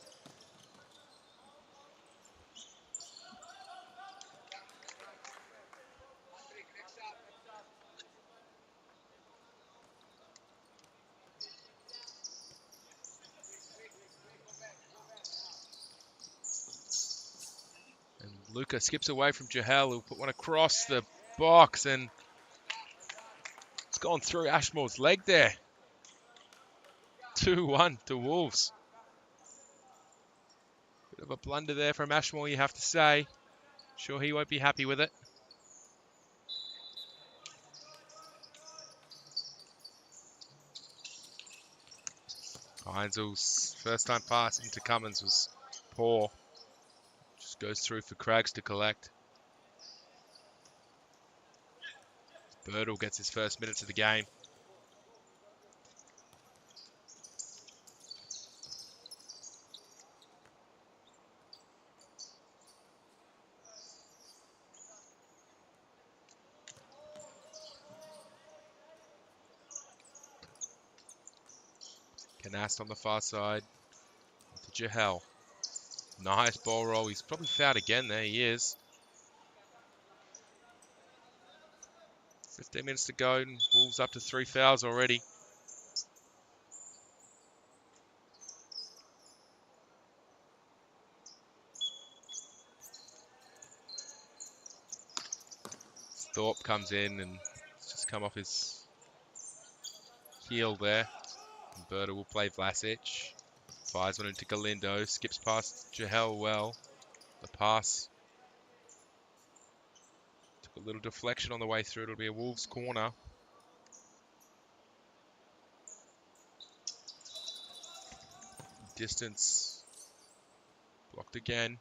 And Luka skips away from Jahel, who'll put one across the box, and it's gone through Ashmore's leg there. 2-1 to Wolves. Bit of a blunder there from Ashmore, you have to say. Sure, he won't be happy with it. Heinzel's first time pass into Cummins was poor. Just goes through for Craggs to collect. Birdle gets his first minutes of the game. Canast on the far side to Jahel. Nice ball roll. He's probably fouled again. There he is. 15 minutes to go, and Wolves up to 3 fouls already. Thorpe comes in and it's just come off his heel there. And Berta will play Vlasic. Fires one into Galindo. Skips past Jahel well. The pass took a little deflection on the way through. It'll be a Wolves corner. Distance blocked again.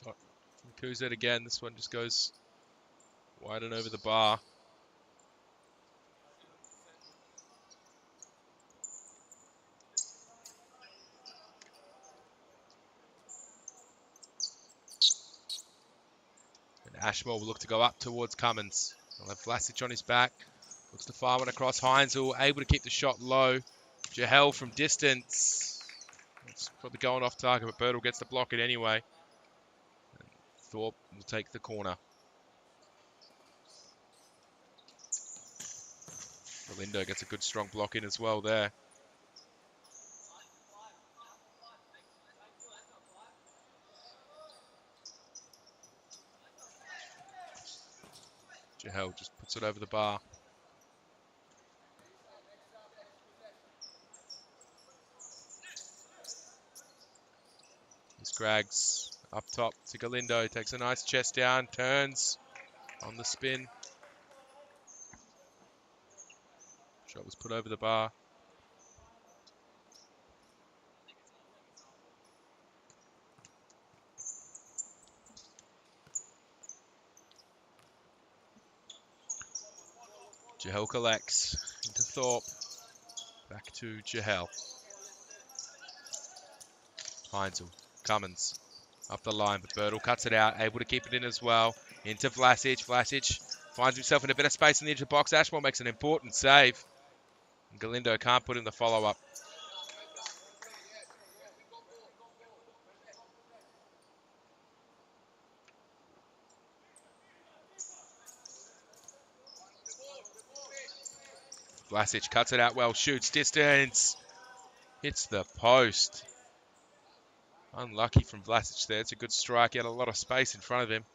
Shot from Kuzet again. This one just goes wide and over the bar. And Ashmore will look to go up towards Cummins. He'll have Vlasic on his back. Looks to fire one across. Heinzel able to keep the shot low. Jahel from distance. It's probably going off target, but Birtle gets to block it anyway. And Thorpe will take the corner. Galindo gets a good strong block in as well there. Jahel just puts it over the bar. Scraggs up top to Galindo. Takes a nice chest down. Turns on the spin. Shot was put over the bar. Jahel collects into Thorpe. Back to Jahel. Heinzel. Cummins. Up the line, but Birtle cuts it out. Able to keep it in as well. Into Vlasic. Vlasic finds himself in a bit of space in the edge of the box. Ashmore makes an important save. And Galindo can't put in the follow-up. Vlasic cuts it out well. Shoots distance. Hits the post. Unlucky from Vlasic there. It's a good strike. He had a lot of space in front of him.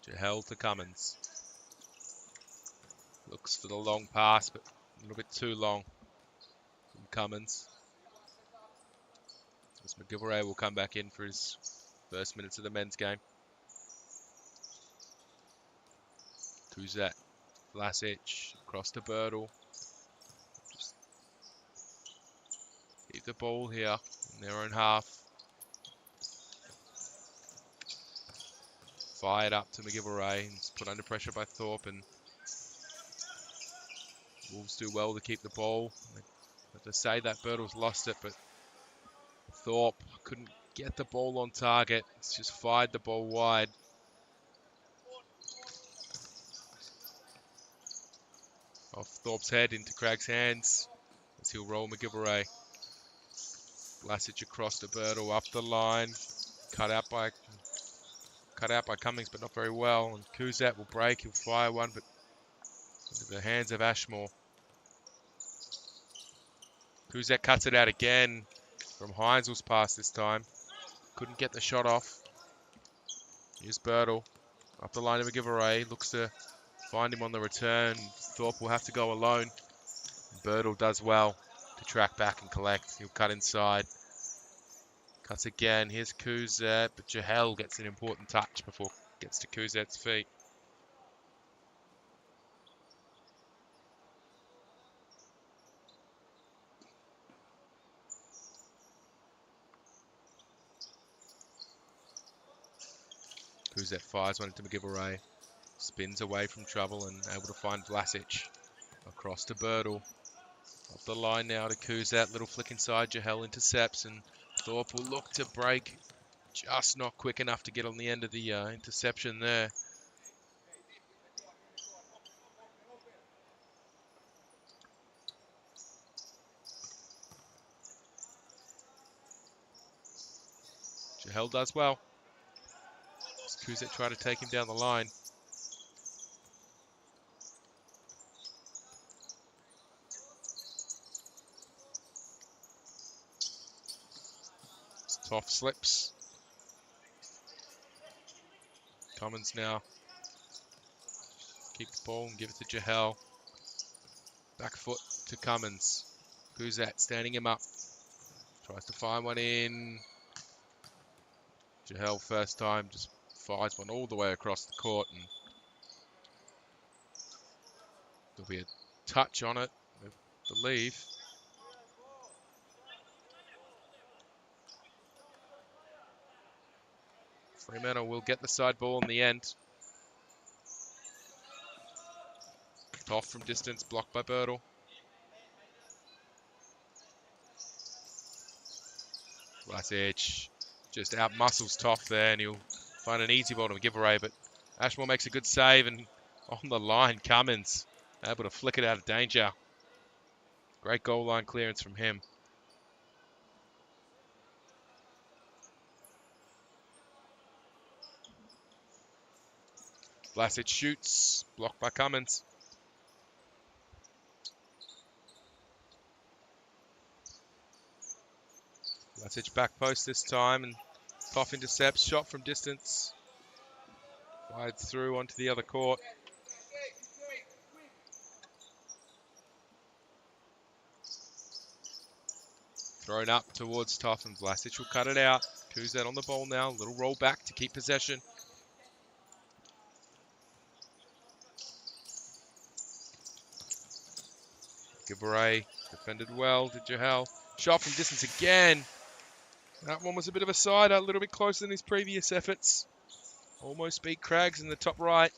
Jahel to Cummins. Looks for the long pass, but a little bit too long from Cummins. As McGilvray will come back in for his first minutes of the men's game. Kuzet, Vlasic, across to Birtle. Just keep the ball here in their own half. Fired up to McGilvray and put under pressure by Thorpe, and Wolves do well to keep the ball. Have to say that Birtle's lost it, but Thorpe couldn't get the ball on target. It's just fired the ball wide. Off Thorpe's head into Craig's hands as he'll roll McGilvray. Vlasic across to Birtle, up the line. Cut out by Cummings, but not very well. And Kuzet will break. He'll fire one, but into the hands of Ashmore. Kuzet cuts it out again from Heinzel's pass this time. Couldn't get the shot off. Here's Birtle. Up the line to McGilvray. Looks to find him on the return. Thorpe will have to go alone. Birtle does well to track back and collect. He'll cut inside. Cuts again. Here's Kuzet, but Jahel gets an important touch before it gets to Kuzet's feet. Kuzet fires one into McGilvray. Spins away from trouble and able to find Vlasic. Across to Birtle. Up the line now to Kuzet. Little flick inside. Jahel intercepts, and Thorpe will look to break. Just not quick enough to get on the end of the interception there. Jahel does well. Kuzet try to take him down the line. Toff slips. Cummins now Keep the ball and give it to Jahel. Back foot to Cummins. Kuzat standing him up. Tries to find one in. Jahel first time just fires one all the way across the court, and there'll be a touch on it, I believe. Fremantle will get the side ball in the end. Off from distance, blocked by Birtle. Vlasic just out muscles Toff there, and he'll find an easy ball to giveaway, but Ashmore makes a good save, and on the line, Cummins able to flick it out of danger. Great goal line clearance from him. Vlasic shoots, blocked by Cummins. Vlasic back post this time, and Toff intercepts, shot from distance. Fired through onto the other court. Thrown up towards Toff, and Vlasic will cut it out. Kuzat on the ball now, little roll back to keep possession. Giveaway defended well to Jahel. Shot from distance again. That one was a bit of a sider, a little bit closer than his previous efforts. Almost beat Craggs in the top right.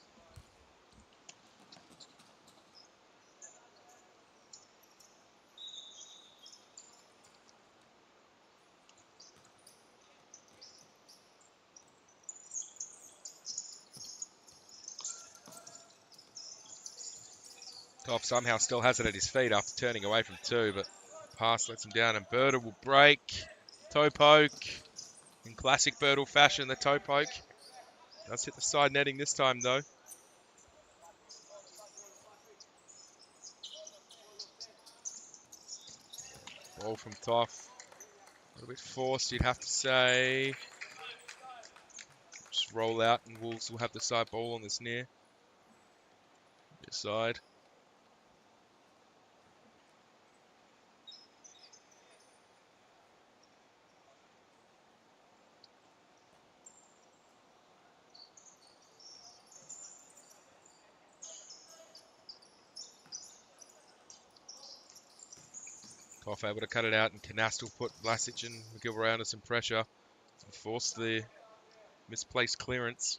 Toff somehow still has it at his feet after turning away from two, but pass lets him down, and Birtle will break. Toe poke. In classic Birtle fashion, the toe poke does hit the side netting this time, though. Ball from Toff. A little bit forced, you'd have to say. Just roll out, and Wolves will have the side ball on this near side. Toff able to cut it out, and Canastel put Vlasic and McGilvray under some pressure and force the misplaced clearance.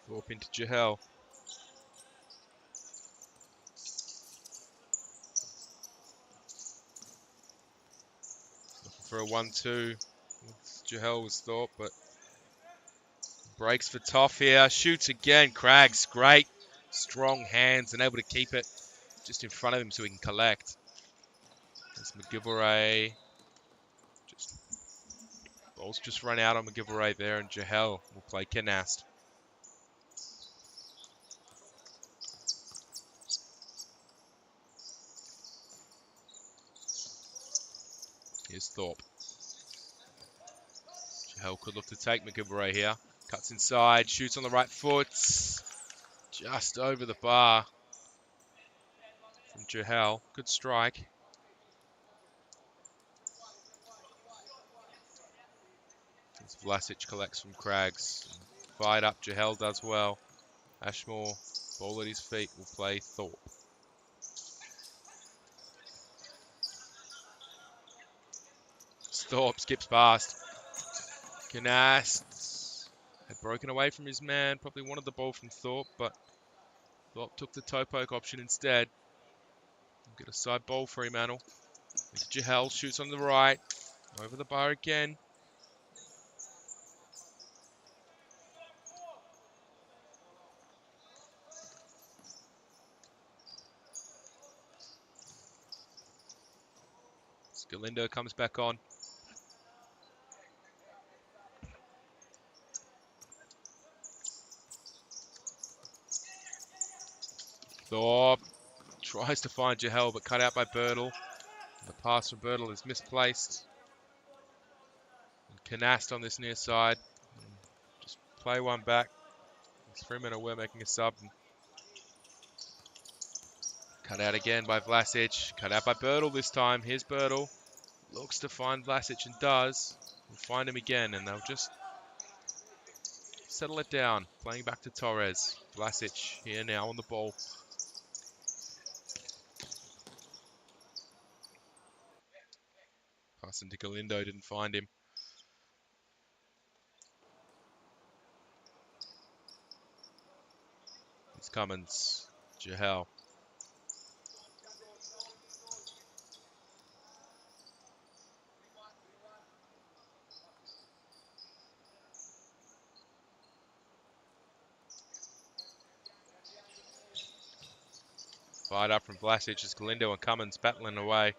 Thorpe into Jahel. Looking for a 1-2. Jahel was Thorpe, but breaks for Toff here. Shoots again. Craggs, great. Strong hands and able to keep it just in front of him so he can collect. There's McGilvray. Ball's just run out on McGilvray there, and Jahel will play Canast. Here's Thorpe. Jahel could look to take McGilvray here. Cuts inside, shoots on the right foot. Just over the bar from Jahel. Good strike. As Vlasic collects from Craggs. Fired up, Jahel does well. Ashmore, ball at his feet, will play Thorpe. Thorpe skips past. Canast had broken away from his man. Probably wanted the ball from Thorpe, but Thorpe took the toe poke option instead. Get a side ball for Fremantle. Jahel shoots on the right. Over the bar again. Galindo comes back on. Thorpe tries to find Jahel, but cut out by Birtle. The pass from Bertel is misplaced. And Canast on this near side. Just play one back. It's 3 minutes away, making a sub. Cut out again by Vlasic. Cut out by Bertel this time. Here's Bertel. Looks to find Vlasic and does. We'll find him again and they'll just settle it down. Playing back to Torres. Vlasic here now on the ball. Passing to Galindo, didn't find him. It's Cummins. Jahel. Fired up from Vlasic as Galindo and Cummins battling away.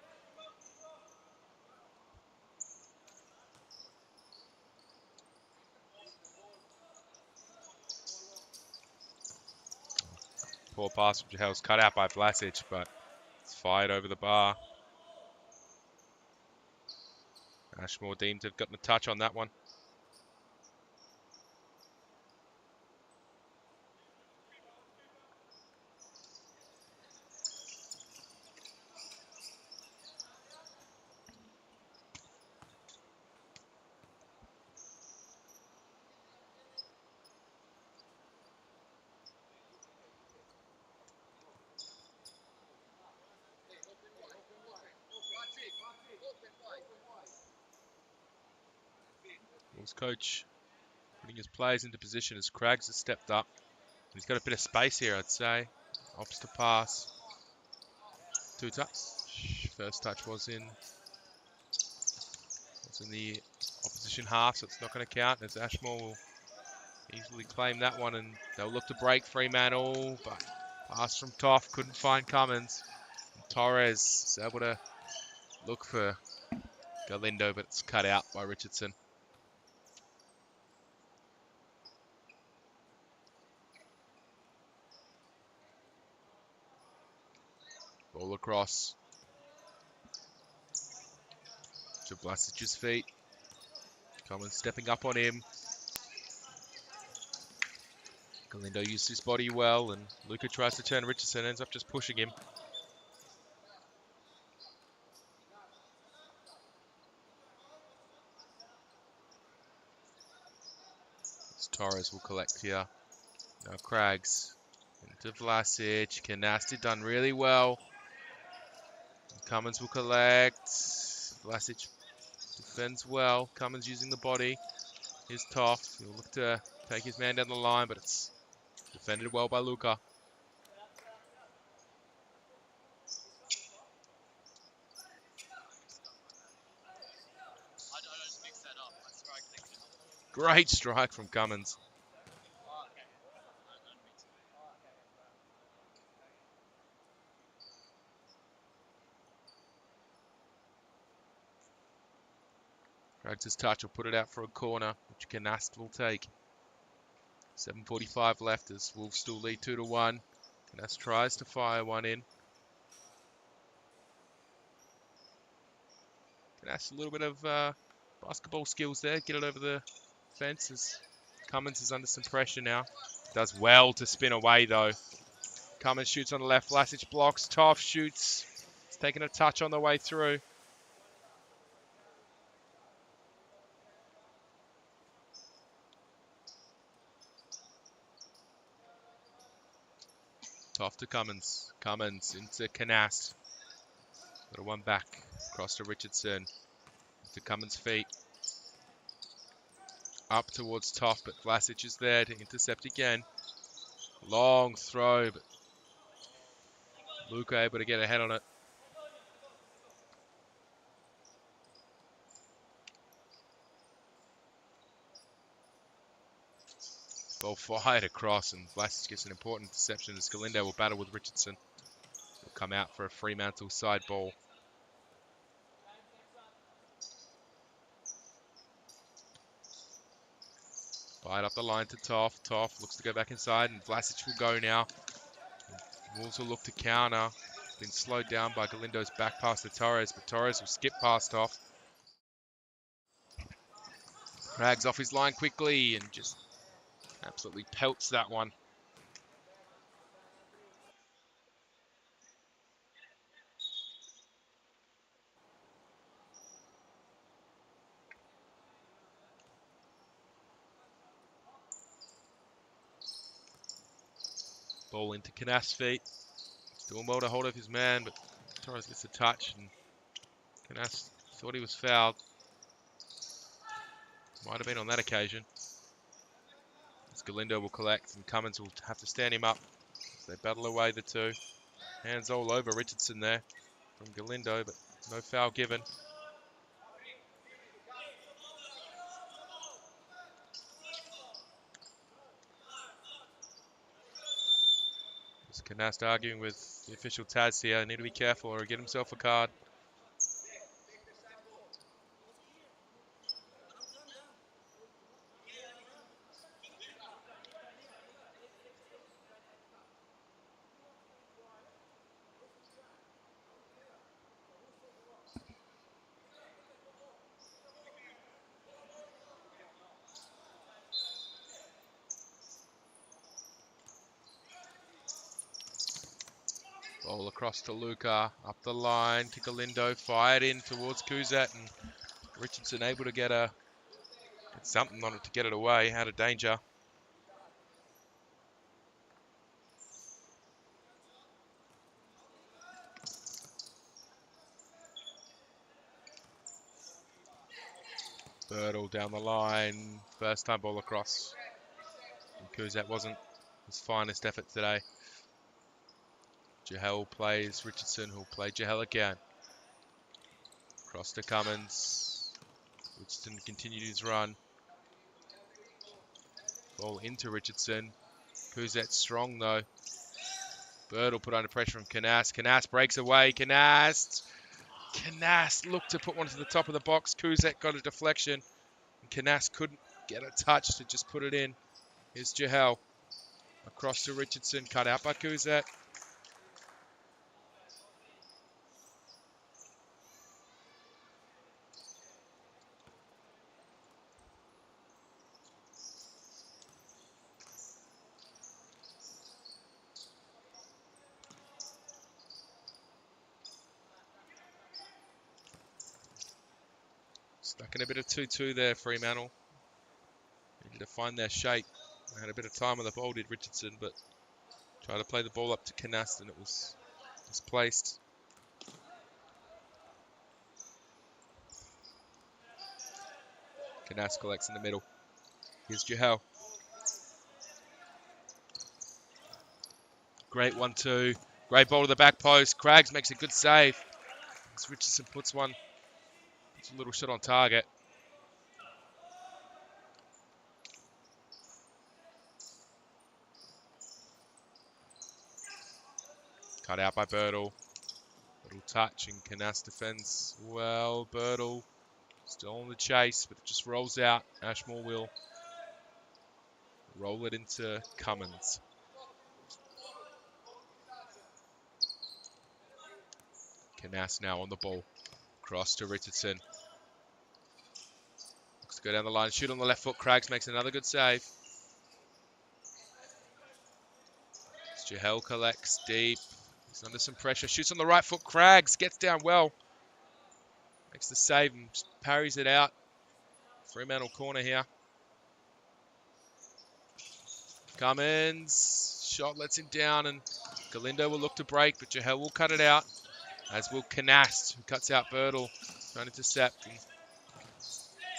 Poor pass from Jahel's cut out by Vlasic, but it's fired over the bar. Ashmore deemed to have gotten a touch on that one. Wolves coach putting his players into position as Craggs has stepped up. He's got a bit of space here, I'd say. Opts to pass. 2 touch. First touch was in the opposition half, so it's not going to count as Ashmore will easily claim that one and they'll look to break Fremantle, but pass from Toff, couldn't find Cummins. And Torres is able to look for Galindo, but it's cut out by Richardson. Ball across to Vlasic's feet. Cummins stepping up on him. Galindo used his body well, and Luca tries to turn Richardson, ends up just pushing him. Torres will collect here. Now Craggs into Vlasic. Canasti done really well. Cummins will collect. Vlasic defends well. Cummins using the body. Here's Toff. He'll look to take his man down the line, but it's defended well by Luca. Great strike from Cummins. Craggs' touch will put it out for a corner, which Canast will take. 7:45 left as Wolves still lead 2-1. Canast tries to fire one in. Canast a little bit of basketball skills there. Get it over the fence as Cummins is under some pressure now. Does well to spin away though. Cummins shoots on the left. Vlasic blocks. Toff shoots. He's taking a touch on the way through. Toff to Cummins. Cummins into Canast. Got a one back. Across to Richardson. To Cummins' feet. Up towards Toff, but Vlasic is there to intercept again. Long throw, but Luca able to get ahead on it. Ball fired across, and Vlasic gets an important interception as Galindo will battle with Richardson. Will come out for a Fremantle side ball. Fired up the line to Toff. Toff looks to go back inside, and Vlasic will go now. Wolves will look to counter. Been slowed down by Galindo's back pass to Torres, but Torres will skip past off. Craggs off his line quickly and just absolutely pelts that one. Ball into Canast's feet. Doing well to hold up his man, but Torres gets a touch and Canast thought he was fouled. Might have been on that occasion. As Galindo will collect and Cummins will have to stand him up. They battle away the two. Hands all over Richardson there from Galindo, but no foul given. As Canast arguing with the official Taz here. Need to be careful or he'll get himself a card. Ball across to Luca, up the line to Galindo, fired in towards Kuzat, and Richardson able to get something on it to get it away, out of danger. Birtle down the line, first time ball across. And Kuzat wasn't his finest effort today. Jahel plays Richardson, who'll play Jahel again. Cross to Cummins. Richardson continued his run. Ball into Richardson. Kuzat's strong though. Birtle put under pressure from Canast. Canast breaks away. Canast looked to put one to the top of the box. Kuzat got a deflection. And Canast couldn't get a touch to just put it in. Here's Jahel. Across to Richardson. Cut out by Kuzat. Stuck in a bit of 2-2 there, Fremantle. Needed to find their shape. They had a bit of time on the ball, did Richardson, but tried to play the ball up to Canast and it was misplaced. Canast collects in the middle. Here's Jahel. Great 1-2. Great ball to the back post. Craggs makes a good save. As Richardson puts a little shot on target. Cut out by Birtle. Little touch and Canast defends well. Birtle still on the chase, but it just rolls out. Ashmore will roll it into Cummins. Canast now on the ball. Cross to Richardson. Looks to go down the line. Shoot on the left foot. Craggs makes another good save. Jahel collects deep. He's under some pressure. Shoots on the right foot. Craggs gets down well. Makes the save and parries it out. Fremantle corner here. Cummins. Shot lets him down and Galindo will look to break, but Jahel will cut it out. As will Canast, who cuts out Birtle. Trying to intercept and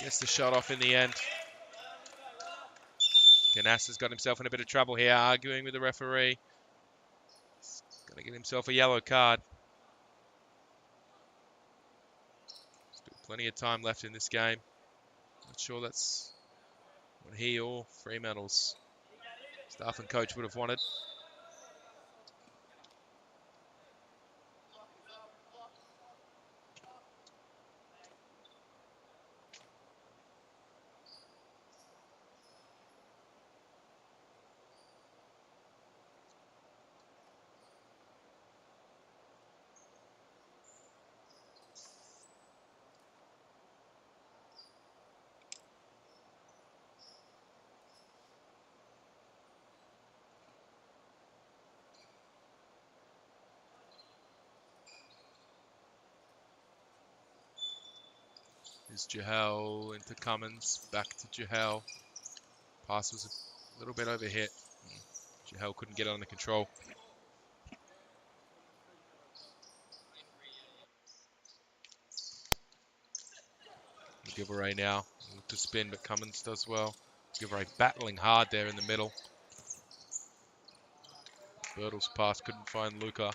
gets the shot off in the end. Canast has got himself in a bit of trouble here, arguing with the referee. He's going to get himself a yellow card. Still plenty of time left in this game. Not sure that's what he or Fremantle's staff and coach would have wanted. is Jahel into Cummins. Back to Jahel. Pass was a little bit overhit. Jahel couldn't get it under control. McGilvray now. Look to spin, but Cummins does well. McGilvray battling hard there in the middle. Birtle's pass couldn't find Luca.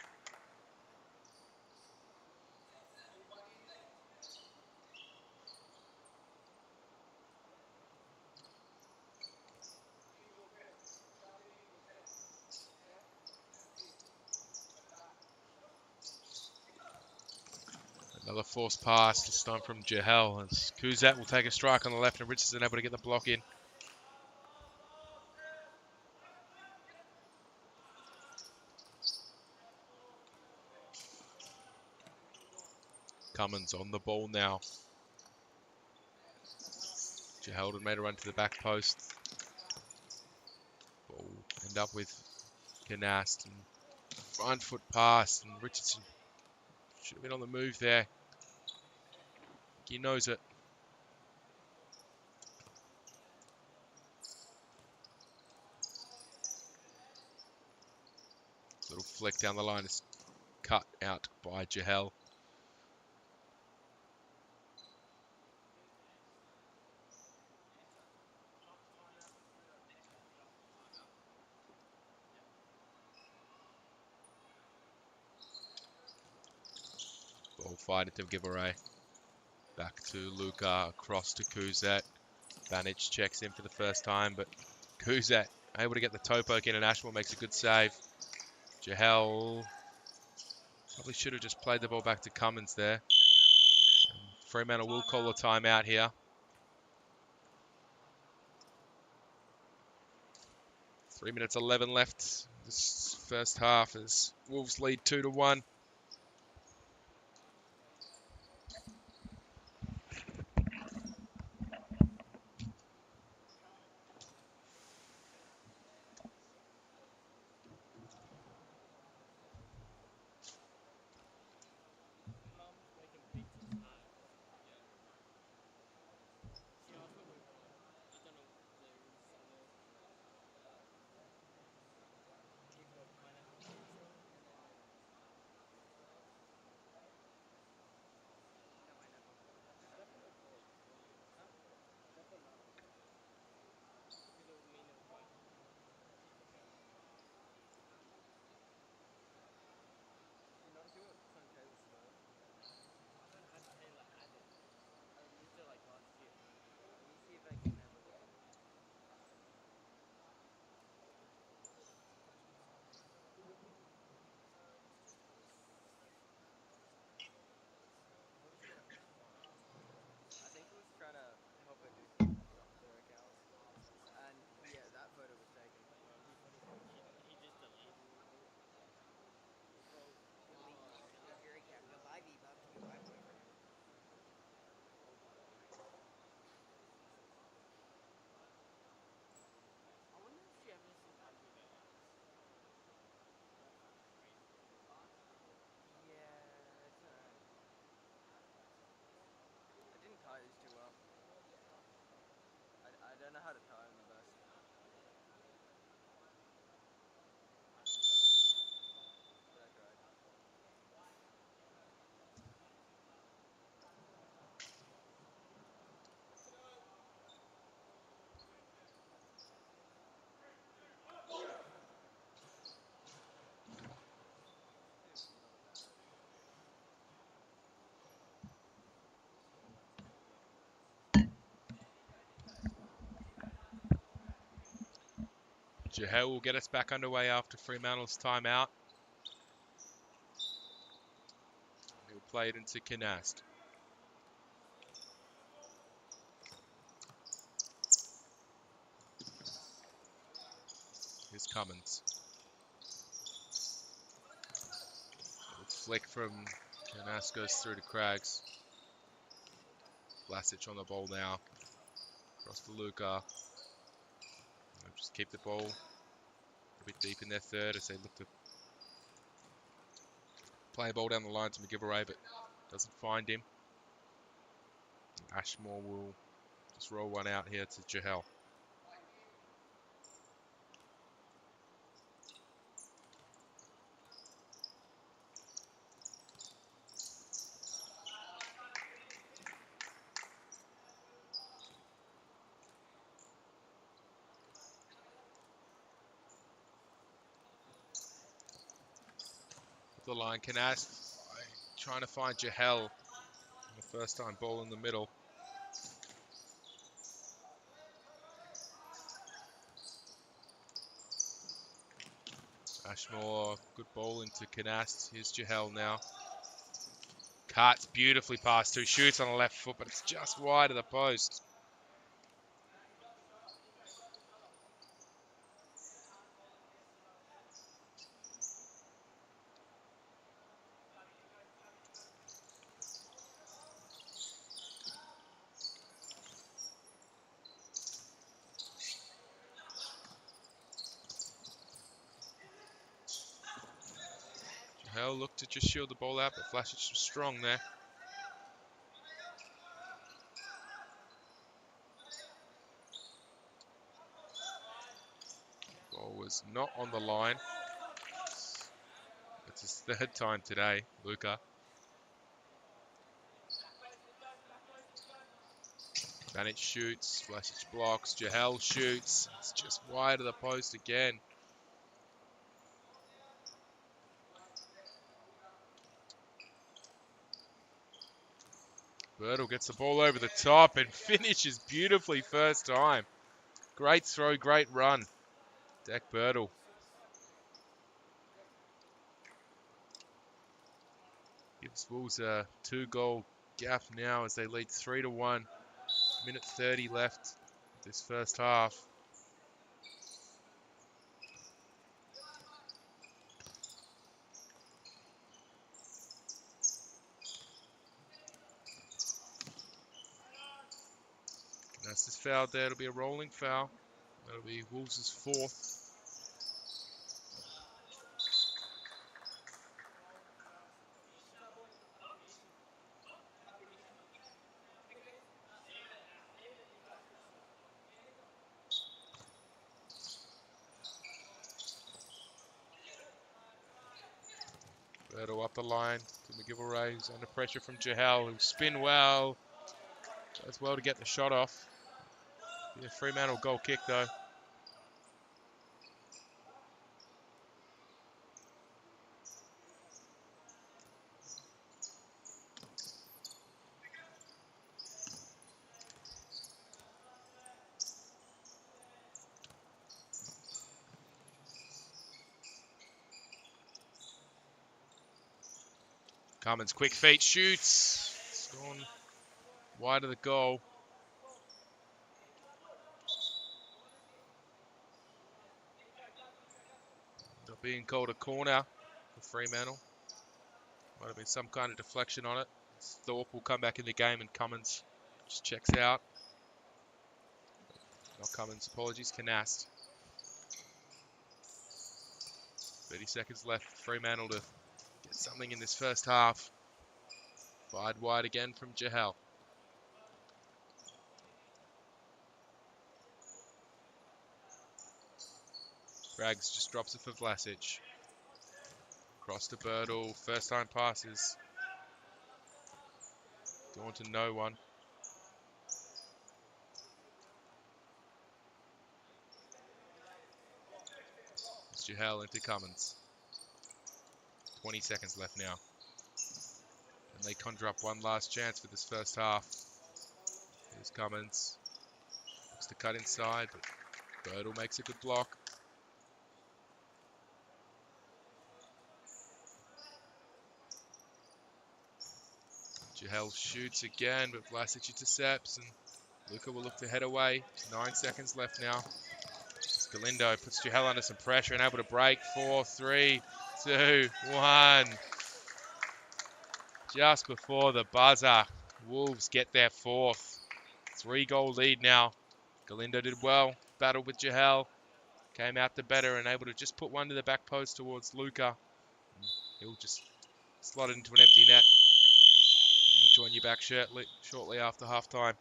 Another forced pass, this time from Jahel. As Kuzat will take a strike on the left, and Richardson able to get the block in. Cummins on the ball now. Jahel had made a run to the back post. Ball end up with Canast, and front foot pass, and Richardson should have been on the move there. He knows it. Little flick down the line is cut out by Jahel. Ball fight to Giveaway. Back to Luca, across to Kuzat. Banic checks in for the first time, but Kuzat able to get the toe poke in, and Ashmore makes a good save. Jahel probably should have just played the ball back to Cummins there. Fremantle will call a timeout here. 3 minutes 11 left this first half as Wolves lead 2-1. Jahel will get us back underway after Fremantle's timeout. He'll play it into Canast. Here's Cummins. Good flick from Canast, goes through to Craggs. Vlasic on the ball now. Across to Luca. They'll just keep the ball a bit deep in their third as they look to play a ball down the line to McGilvray, but doesn't find him. Ashmore will just roll one out here to Jahel. The line Canast trying to find Jahel. The first time ball in the middle. Ashmore, good ball into Canast. Here's Jahel now. Cuts beautifully past two, shoots on the left foot, but it's just wide of the post. Jahel looked to just shield the ball out, but Vlasic was strong there. Ball was not on the line. It's his third time today, Luca. Banic shoots, Vlasic blocks, Jahel shoots. It's just wide of the post again. Birtle gets the ball over the top and finishes beautifully first time. Great throw, great run. Deck Birtle. Gives Wolves a 2-goal gap now as they lead 3-1. Minute 30 left this first half. That's this foul there. It'll be a rolling foul. That'll be Wolves' fourth. Birtle up the line to McGillivray, who's under pressure from Jahel, who'll spin well. Does well to get the shot off. Be a Fremantle goal kick though. Cummins, quick feet, shoots. It's gone wide of the goal. Not being called a corner for Fremantle. Might have been some kind of deflection on it. Thorpe will come back in the game and Cummins just checks out. Not Cummins, apologies, Canast. 30 seconds left for Fremantle to get something in this first half. Fired wide again from Jahel. Braggs just drops it for Vlasic. Cross to Birtle. First time passes. Going to no one. It's Jahel into Cummins. 20 seconds left now. And they conjure up one last chance for this first half. Here's Cummins. Looks to cut inside, but Birtle makes a good block. Jahel shoots again, but Vlasic intercepts, and Luca will look to head away. 9 seconds left now. Galindo puts Jahel under some pressure and able to break. 4, 3, 2, 1. Just before the buzzer, Wolves get their fourth. 3-goal lead now. Galindo did well, battled with Jahel, came out the better and able to just put one to the back post towards Luca. He'll just slot it into an empty net. join you back shortly after half time.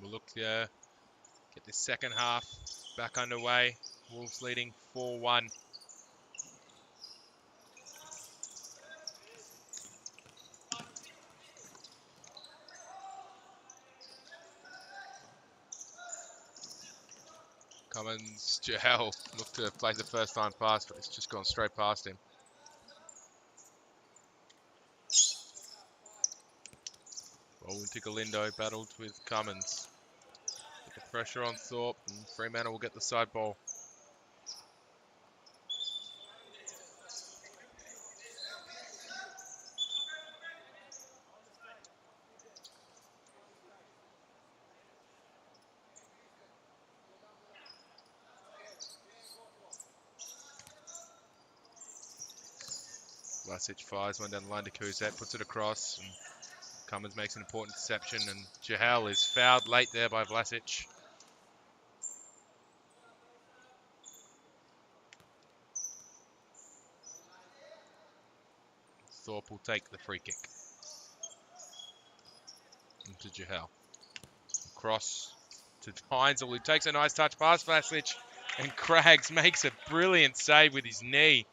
We'll look to get the second half back underway. Wolves leading 4-1. Cummins, Jahel looked to play the first time pass, but it's just gone straight past him. Ball into Galindo, battled with Cummins. Put the pressure on Thorpe, and Fremantle will get the side ball. Vlasic fires one down the line to Kuzet, puts it across, and Cummins makes an important interception, and Jahel is fouled late there by Vlasic. Thorpe will take the free kick. Into Jahel. Cross to Heinzel, who takes a nice touch past Vlasic, and Craggs makes a brilliant save with his knee.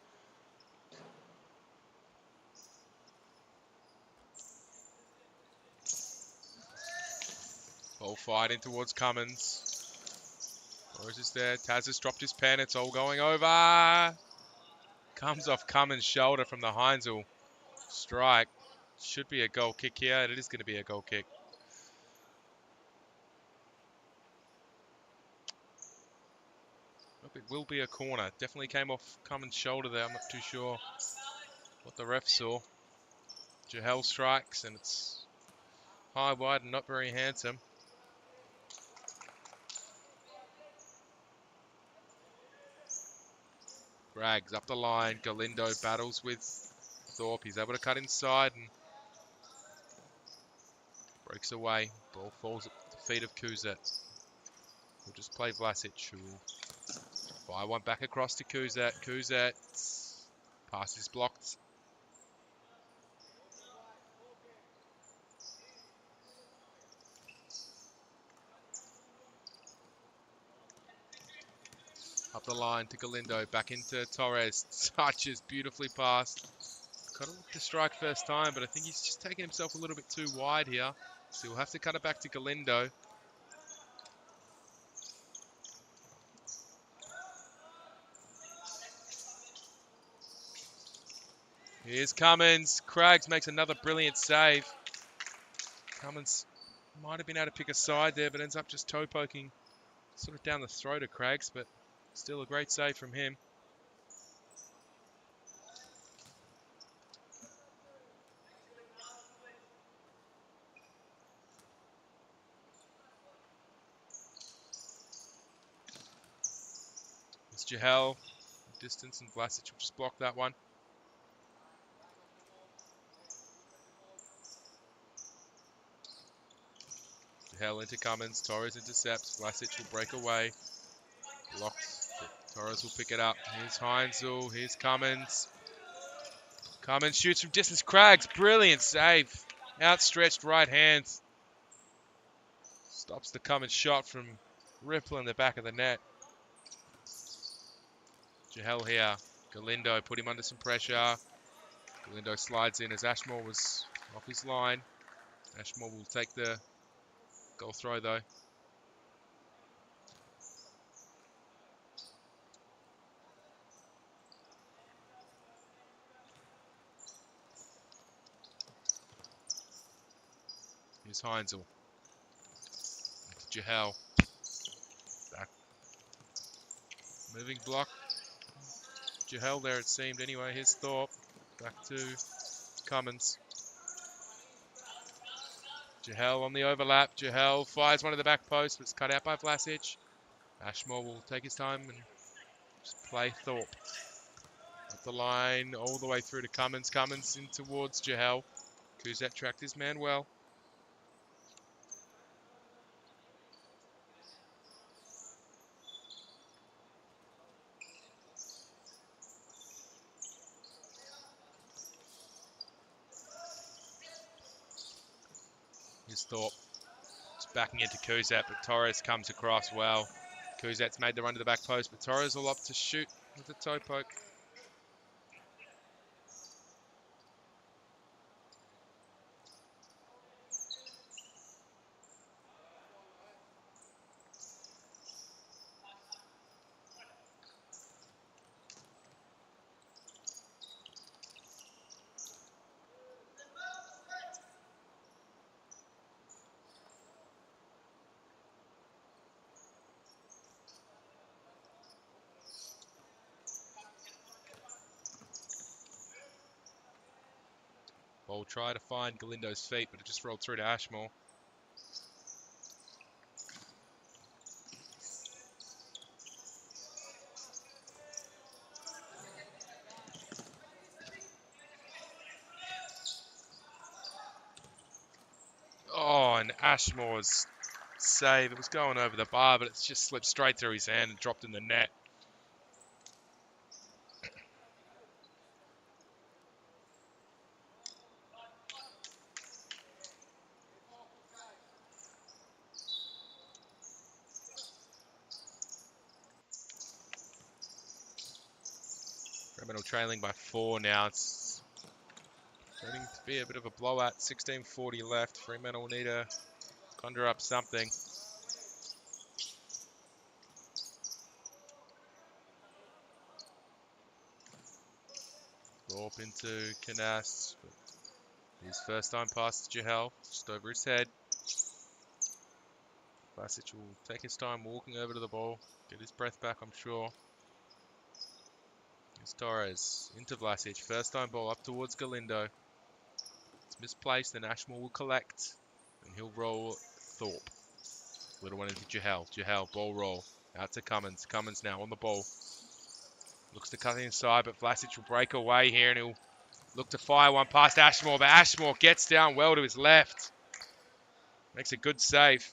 Ball fired in towards Cummins. Torres is there. Taz has dropped his pen. It's all going over. Comes off Cummins' shoulder from the Heinzel strike. Should be a goal kick here. It is going to be a goal kick. It will be a corner. Definitely came off Cummins' shoulder there. I'm not too sure what the ref saw. Jahel strikes, and it's high, wide, and not very handsome. Braggs up the line. Galindo battles with Thorpe. He's able to cut inside and breaks away. Ball falls at the feet of Kuzet. We'll just play Vlasic, who will fire one back across to Kuzet. Kuzet, pass is blocked. Up the line to Galindo, back into Torres. Touches beautifully past. Got to look to strike first time, but I think he's just taking himself a little bit too wide here. So we'll have to cut it back to Galindo. Here's Cummins. Craggs makes another brilliant save. Cummins might have been able to pick a side there, but ends up just toe poking sort of down the throat of Craggs, but still a great save from him. It's Jahel. Distance, and Vlasic will just block that one. Jahel into Cummins. Torres intercepts. Vlasic will break away. Blocked. Torres will pick it up. Here's Heinzel. Here's Cummins. Cummins shoots from distance. Craggs, brilliant save. Outstretched right hand. Stops the Cummins shot from rippling the back of the net. Jahel here. Galindo put him under some pressure. Galindo slides in as Ashmore was off his line. Ashmore will take the goal throw though. Here's Heinzel. Jahel. Back. Moving block. Jahel there it seemed anyway. Here's Thorpe. Back to Cummins. Jahel on the overlap. Jahel fires one of the back posts, but it's cut out by Vlasic. Ashmore will take his time and just play Thorpe. Up the line all the way through to Cummins. Cummins in towards Jahel. Kuzet tracked his man well. Here's Thorpe. Just backing into Kuzet, but Torres comes across well. Kuzet's made the run to the back post, but Torres will opt to shoot with a toe poke. Ball try to find Galindo's feet, but it just rolled through to Ashmore. Ashmore's save. It was going over the bar, but it's just slipped straight through his hand and dropped in the net. Fremantle trailing by 4 now. It's turning to be a bit of a blowout. 16:40 left. Fremantle will need to conjure up something. Thorpe into Canas. His first time past Jahel, just over his head. Vlasic will take his time walking over to the ball. Get his breath back, I'm sure. Here's Torres into Vlasic. First time ball up towards Galindo. It's misplaced, and Ashmore will collect. And he'll roll Thorpe. Little one into Jahel. Jahel, ball roll. Out to Cummins. Cummins now on the ball. Looks to cut inside, but Vlasic will break away here, and he'll look to fire one past Ashmore. But Ashmore gets down well to his left. Makes a good save.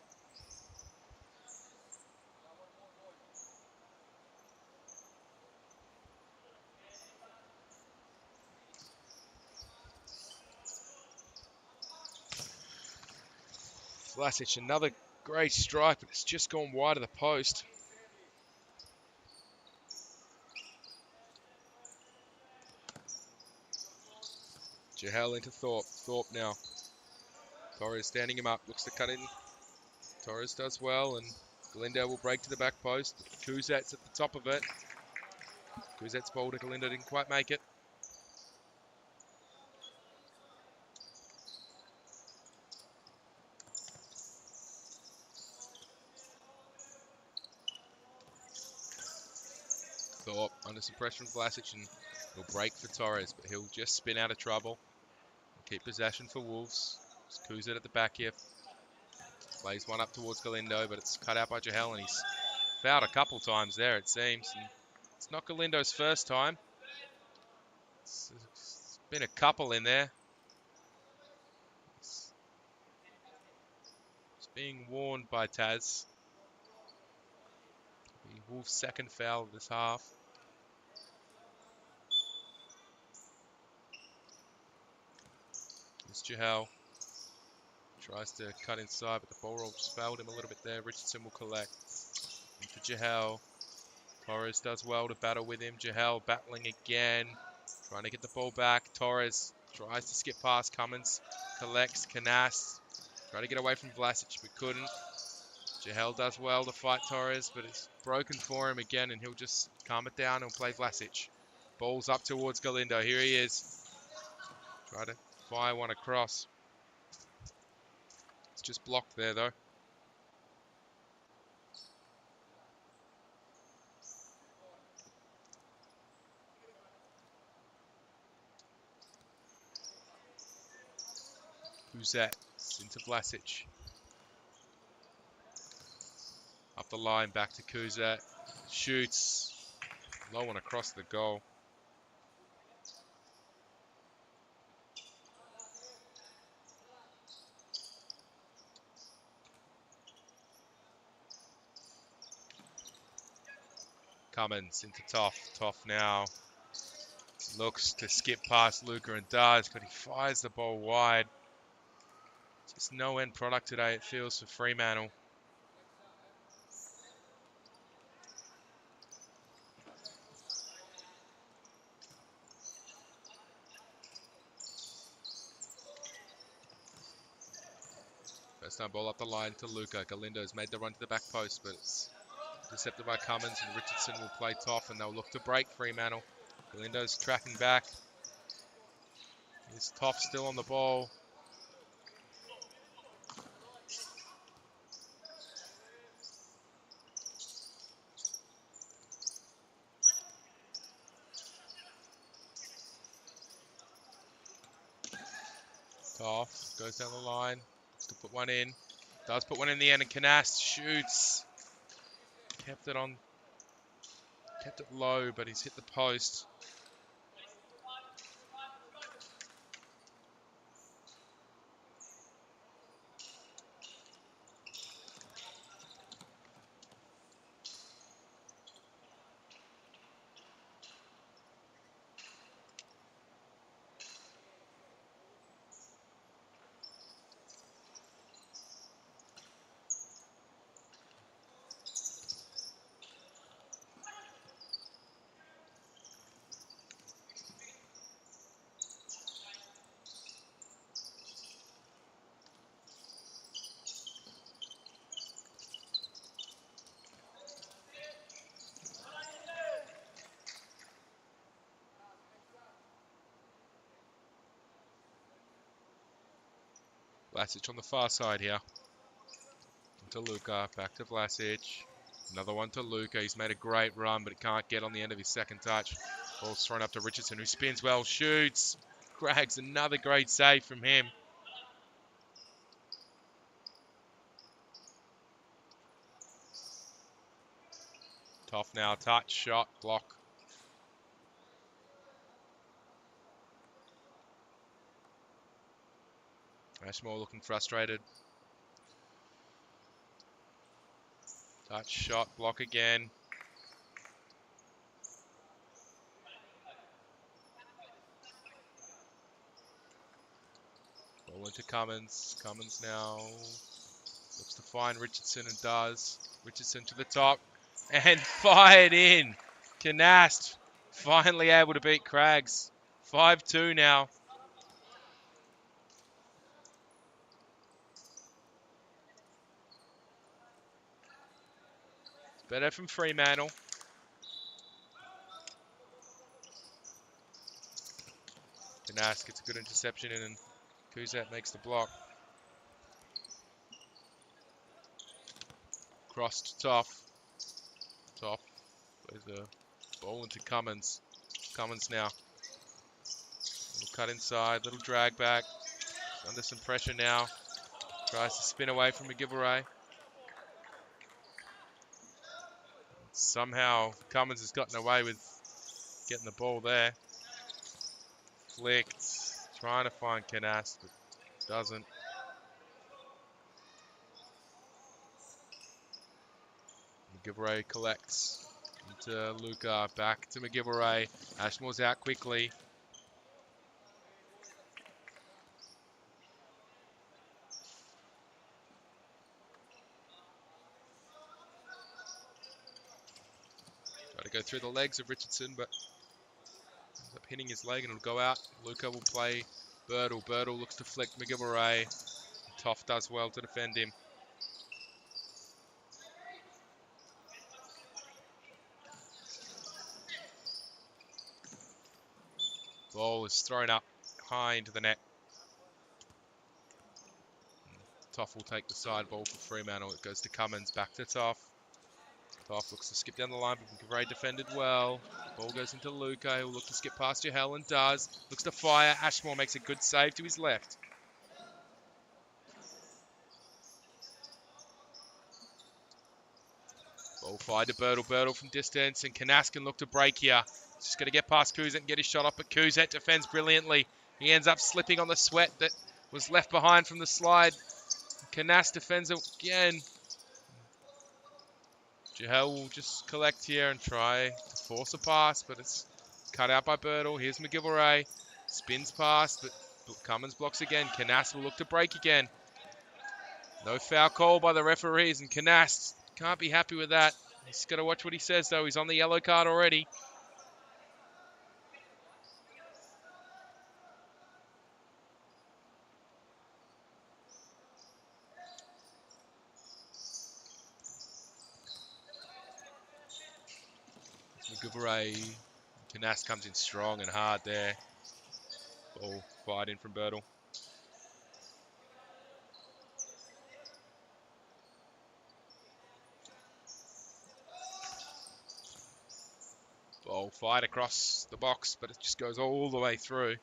Vlasic, another great strike, but it's just gone wide of the post. Jahel into Thorpe. Thorpe now. Torres standing him up. Looks to cut in. Torres does well, and Galindo will break to the back post. Kuzet's at the top of it. Kuzet's ball to Galindo, didn't quite make it. Thorpe under some pressure from Vlasic, and he'll break for Torres, but he'll just spin out of trouble. Keep possession for Wolves. It's Kuzet at the back here. Plays one up towards Galindo, but it's cut out by Jahel, and he's fouled a couple times there, it seems. And it's not Galindo's first time. It's been a couple in there. It's being warned by Taz. The Wolves' second foul of this half. It's Jahel. Tries to cut inside, but the ball roll just failed him a little bit there. Richardson will collect. Into Jahel. Torres does well to battle with him. Jahel battling again. Trying to get the ball back. Torres tries to skip past Cummins. Collects. Canas. Trying to get away from Vlasic, but couldn't. Jahel does well to fight Torres, but it's broken for him again, and he'll just calm it down and play Vlasic. Ball's up towards Galindo. Here he is. Try to fire one across. It's just blocked there, though. Kuzet into Vlasic. Up the line, back to Kuzet. Shoots. Low one across the goal. Cummins into Toff. Toff now looks to skip past Luca and does, but he fires the ball wide. Just no end product today, it feels, for Fremantle. First time ball up the line to Luca. Galindo's made the run to the back post, but it's intercepted by Cummins, and Richardson will play Toff, and they'll look to break Fremantle. Galindo's tracking back. Is Toff still on the ball? Toff goes down the line. Has to put one in. Does put one in the end, and Canas shoots. Kept it low, but he's hit the post. Vlasic on the far side here. To Luka, back to Vlasic. Another one to Luka. He's made a great run, but it can't get on the end of his second touch. Ball's thrown up to Richardson, who spins well, shoots. Craggs, another great save from him. Tough now, touch, shot, block. Ashmore looking frustrated. Touch, shot, block again. Ball into Cummins. Cummins now looks to find Richardson and does. Richardson to the top and fired in. Canast finally able to beat Craggs. 5-2 now. It's better from Fremantle. Canast gets a good interception in and Kuzat makes the block. Cross to Toff. Toff plays the ball into Cummins. Cummins now. Little cut inside, little drag back. Under some pressure now. Tries to spin away from McGilvray. Somehow Cummins has gotten away with getting the ball there. Flicked. Trying to find Canast, but doesn't. McGilvray collects into Luka. Back to McGilvray. Ashmore's out quickly. Try to go through the legs of Richardson, but ends up hitting his leg and it'll go out. Luka will play Birtle. Birtle looks to flick McGilvray. Toff does well to defend him. Ball is thrown up high into the net. Toff will take the side ball for Fremantle. It goes to Cummins, back to Toff. Toff looks to skip down the line, but McGilvray defended well. Ball goes into Luka, who'll look to skip past Johel and does. Looks to fire. Ashmore makes a good save to his left. Ball fired to Birtle. Birtle from distance, and Canast can look to break here. He's just going to get past Kuzet and get his shot off, but Kuzet defends brilliantly. He ends up slipping on the sweat that was left behind from the slide. Canast defends again. Johel will just collect here and try to force a pass, but it's cut out by Birtle. Here's McGilvray. Spins past, but Cummins blocks again. Canast will look to break again. No foul call by the referees, and Canast can't be happy with that. He's got to watch what he says, though. He's on the yellow card already. McGilvray. Canast comes in strong and hard there. Ball fired in from Birtle. Ball fired across the box, but it just goes all the way through.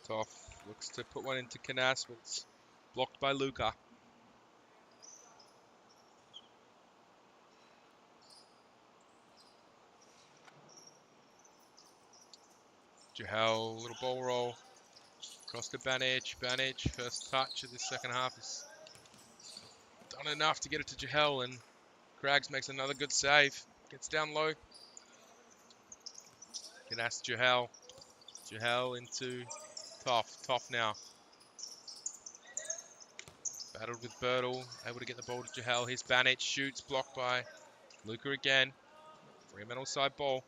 Toff looks to put one into Canast, but it's blocked by Luka. Johel, little ball roll. Across to Banic. Banic, first touch of this second half is done enough to get it to Johel, and Craggs makes another good save. Gets down low. Canast Johel. Johel into Toff. Toff now. Battled with Birtle. Able to get the ball to Johel. Here's Banic. Shoots. Blocked by Luka again. Fremantle side ball.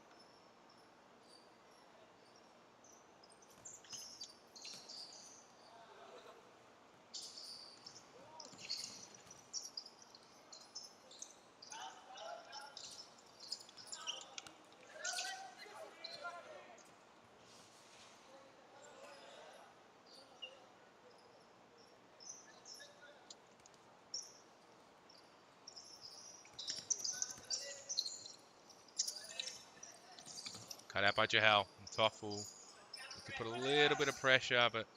Cut out by Jahel. And Toff will look to put a little bit of pressure, but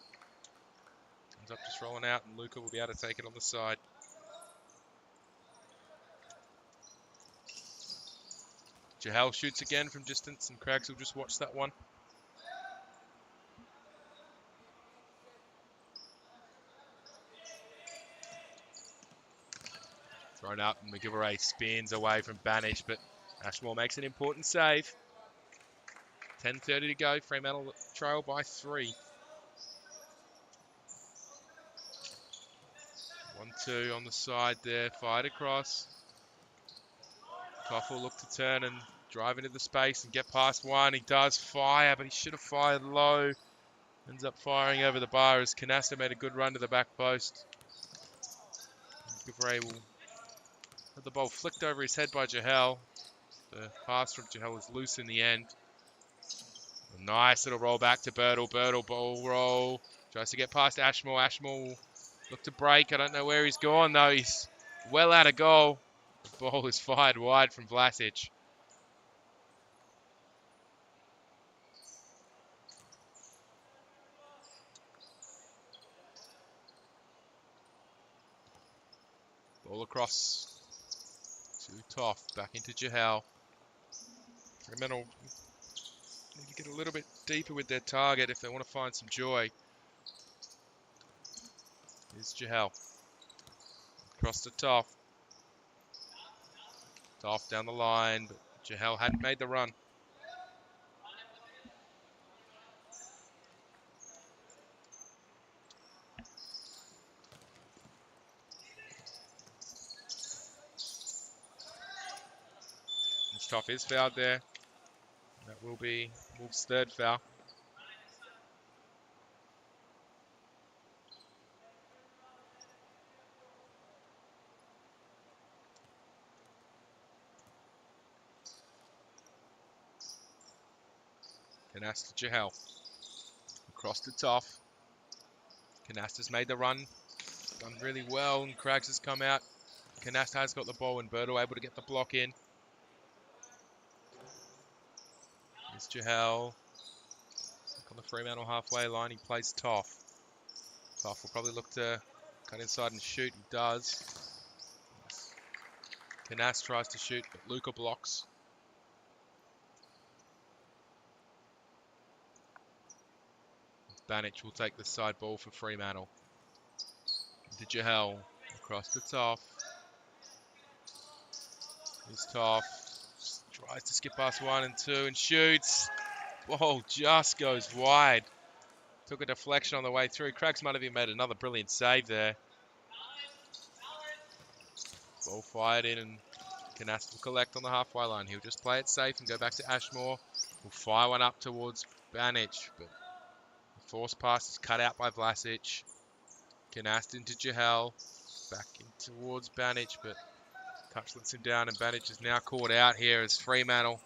ends up just rolling out, and Luca will be able to take it on the side. Jahel shoots again from distance, and Craigs will just watch that one. Thrown up, and McGillivray spins away from Banish, but Ashmore makes an important save. 10:30 to go. Fremantle trail by 3. 1-2 on the side there. Fired across. Toff will look to turn and drive into the space and get past one. He does fire, but he should have fired low. Ends up firing over the bar as Canasta made a good run to the back post. McGillivray will have the ball flicked over his head by Jahel. The pass from Jahel was loose in the end. A nice little roll back to Birtle. Birtle ball roll. Tries to get past Ashmore. Ashmore will look to break. I don't know where he's gone though. He's well out of goal. The ball is fired wide from Vlasic. Ball across to Toff. Back into Jahel. Fremantle need to get a little bit deeper with their target if they want to find some joy. Here's Jahel. Across to Toff. Toff down the line, but Jahel hadn't made the run. Toff is fouled there. That will be Wolves' 3rd foul. Canasta Jahel. Across to Toff. Canasta's made the run. Done really well, and Craigs has come out. Canasta has got the ball, and Birtle able to get the block in. Here's Jahel. On the Fremantle halfway line, he plays Toff. Toff will probably look to cut inside and shoot. He does. Canasta tries to shoot, but Luca blocks. Banic will take the side ball for Fremantle. To Jahel. Across to Toff. Here's Toff. Tries to skip past 1 and 2 and shoots. Ball just goes wide. Took a deflection on the way through. Craigs might have even made another brilliant save there. Ball fired in, and Canasta will collect on the halfway line. He'll just play it safe and go back to Ashmore. Will fire one up towards Banic, but the force pass is cut out by Vlasic. Canasta into Jahel. Back in towards Banic, but touch lets him down, and Banic is now caught out here as Fremantle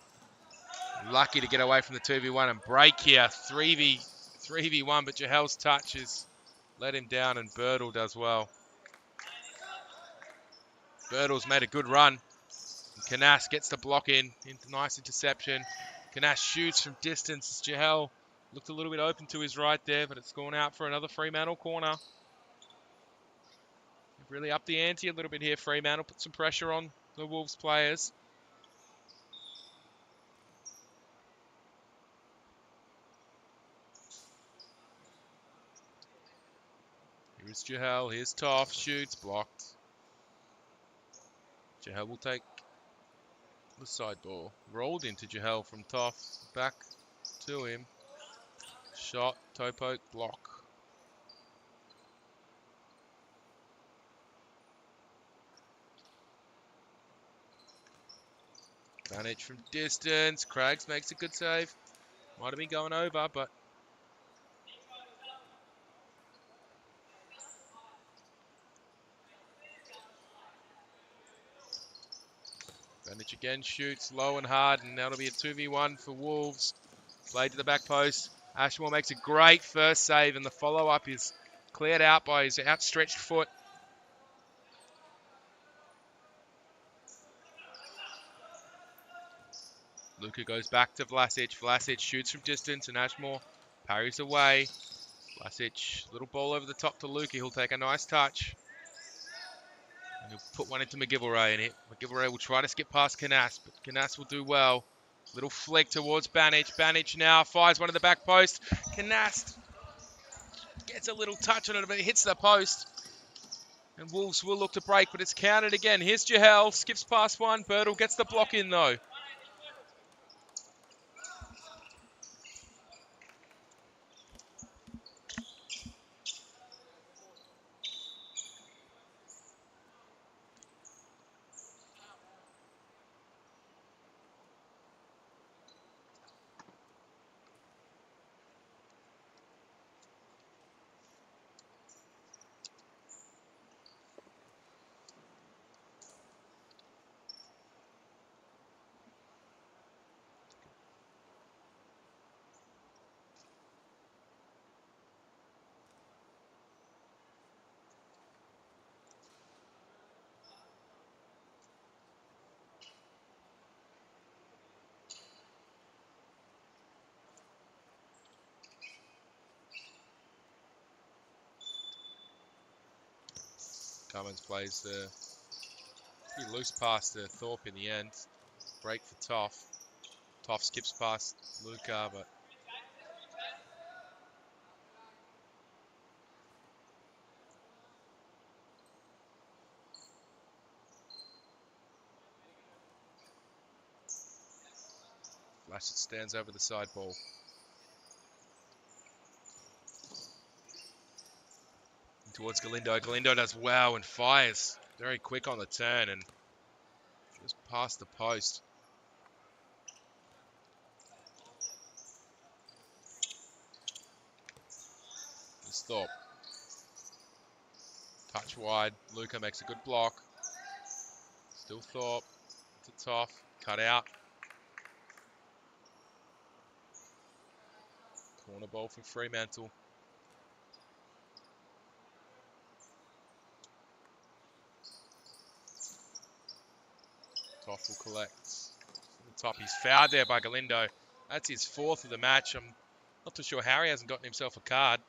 lucky to get away from the 2v1 and break here. 3v1, but Jahel's touch has let him down, and Birtle does well. Birtle's made a good run. Canasta gets the block in. Nice interception. Canasta shoots from distance. Jahel looked a little bit open to his right there, but it's gone out for another Fremantle corner. They've really upped the ante a little bit here, Fremantle. Put some pressure on the Wolves players. Here's Jahel. Here's Toff. Shoots. Blocked. Jahel will take the side ball. Rolled into Jahel from Toff. Back to him. Shot. Toe poke. Block. Banic from distance. Craigs makes a good save. Might have been going over, but Banic again shoots low and hard, and that'll be a 2v1 for Wolves. Played to the back post. Ashmore makes a great first save, and the follow-up is cleared out by his outstretched foot. Luka goes back to Vlasic. Vlasic shoots from distance and Ashmore parries away. Vlasic, little ball over the top to Luka. He'll take a nice touch. And he'll put one into McGilvray in it. McGilvray will try to skip past Canas, but Canas will do well. Little flick towards Banic. Banic now fires one of the back post. Canas gets a little touch on it, but it hits the post. And Wolves will look to break, but it's counted again. Here's Jahel, skips past one. Birtle gets the block in, though. Cummins plays the pretty loose pass to Thorpe in the end. Break for Toff. Toff skips past Luka, but Vlasic stands over the side ball. Towards Galindo. Galindo does well and fires very quick on the turn and just past the post. Just Thorpe. Touch wide. Luka makes a good block. Still Thorpe. To Toff. Cut out. Corner ball for Fremantle. Toff will collect. From the top. He's fouled there by Galindo. That's his fourth of the match. I'm not too sure how he hasn't gotten himself a card.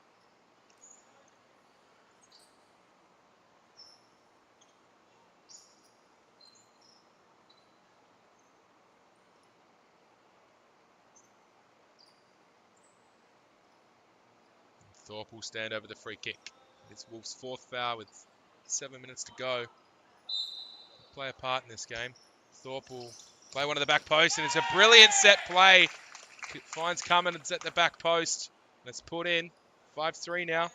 Thorpe will stand over the free kick. It's Wolves' fourth foul with 7 minutes to go. Play a part in this game. Thorpe will play one of the back posts, and it's a brilliant set play. Finds Cummins at the back post. Let's put in 5-3 now.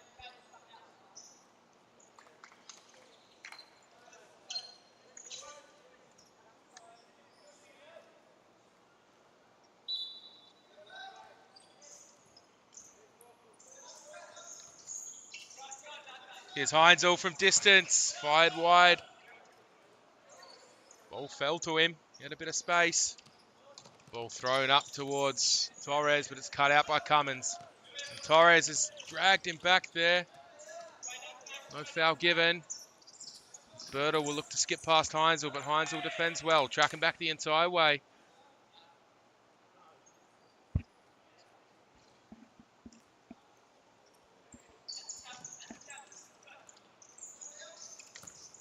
Here's Heinzel from distance. Fired wide. Ball fell to him. He had a bit of space. Ball thrown up towards Torres, but it's cut out by Cummins. And Torres has dragged him back there. No foul given. Birtle will look to skip past Heinzel, but Heinzel defends well, tracking back the entire way.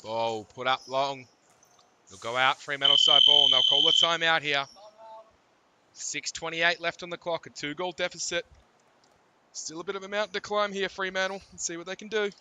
Ball put up long. He'll go out, Fremantle side ball, and they'll call the timeout here. 6:28 left on the clock, a 2-goal deficit. Still a bit of a mountain to climb here, Fremantle. Let's see what they can do.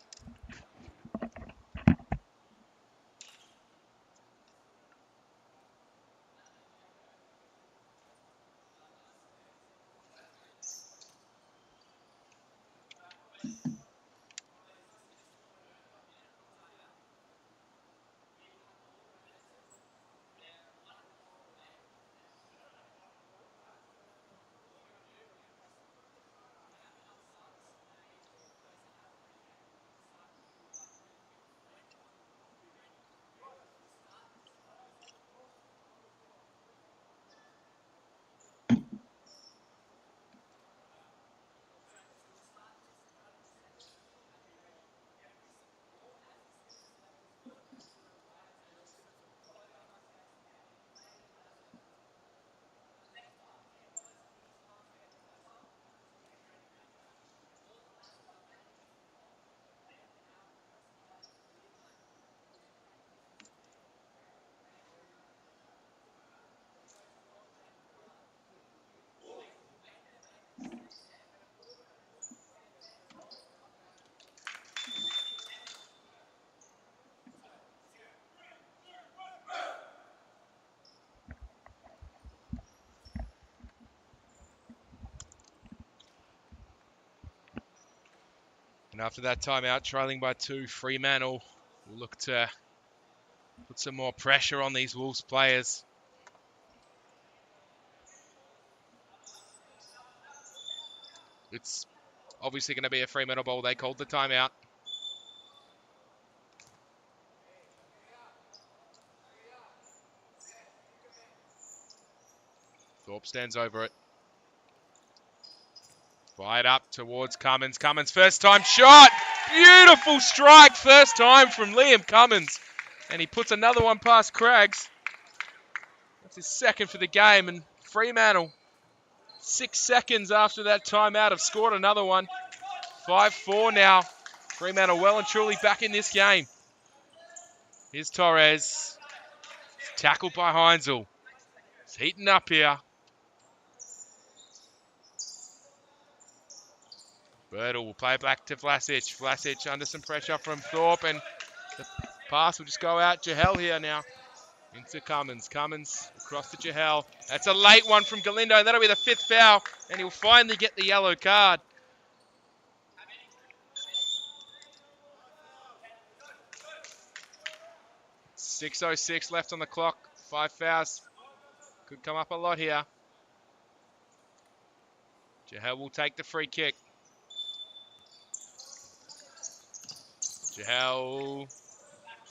And after that timeout, trailing by 2, Fremantle will look to put some more pressure on these Wolves players. It's obviously going to be a Fremantle ball. They called the timeout. Thorpe stands over it. Fired up towards Cummins. Cummins, first time shot. Beautiful strike, first time from Liam Cummins. And he puts another one past Craggs. That's his second for the game. And Fremantle, 6 seconds after that timeout, have scored another one. 5-4 now. Fremantle well and truly back in this game. Here's Torres. Tackled by Heinzel. It's heating up here. Birtle will play back to Vlasic. Vlasic under some pressure from Thorpe, and the pass will just go out. Jahel here now. Into Cummins. Cummins across to Jahel. That's a late one from Galindo, and that'll be the 5th foul, and he'll finally get the yellow card. .6:06 left on the clock. 5 fouls. Could come up a lot here. Jahel will take the free kick. Jahel.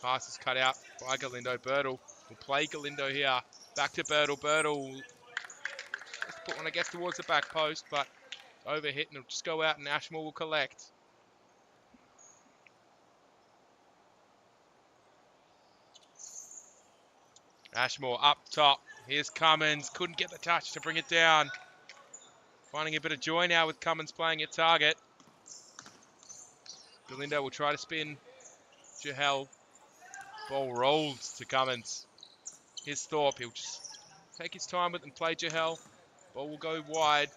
Pass is cut out by Galindo. Birtle will play Galindo here. Back to Birtle. Birtle just put one, I guess, towards the back post, but overhit, and it'll just go out, and Ashmore will collect. Ashmore up top. Here's Cummins. Couldn't get the touch to bring it down. Finding a bit of joy now with Cummins playing at target. Galindo will try to spin Jahel. Ball rolls to Cummins. Here's Thorpe. He'll just take his time with and play Jahel. Ball will go wide.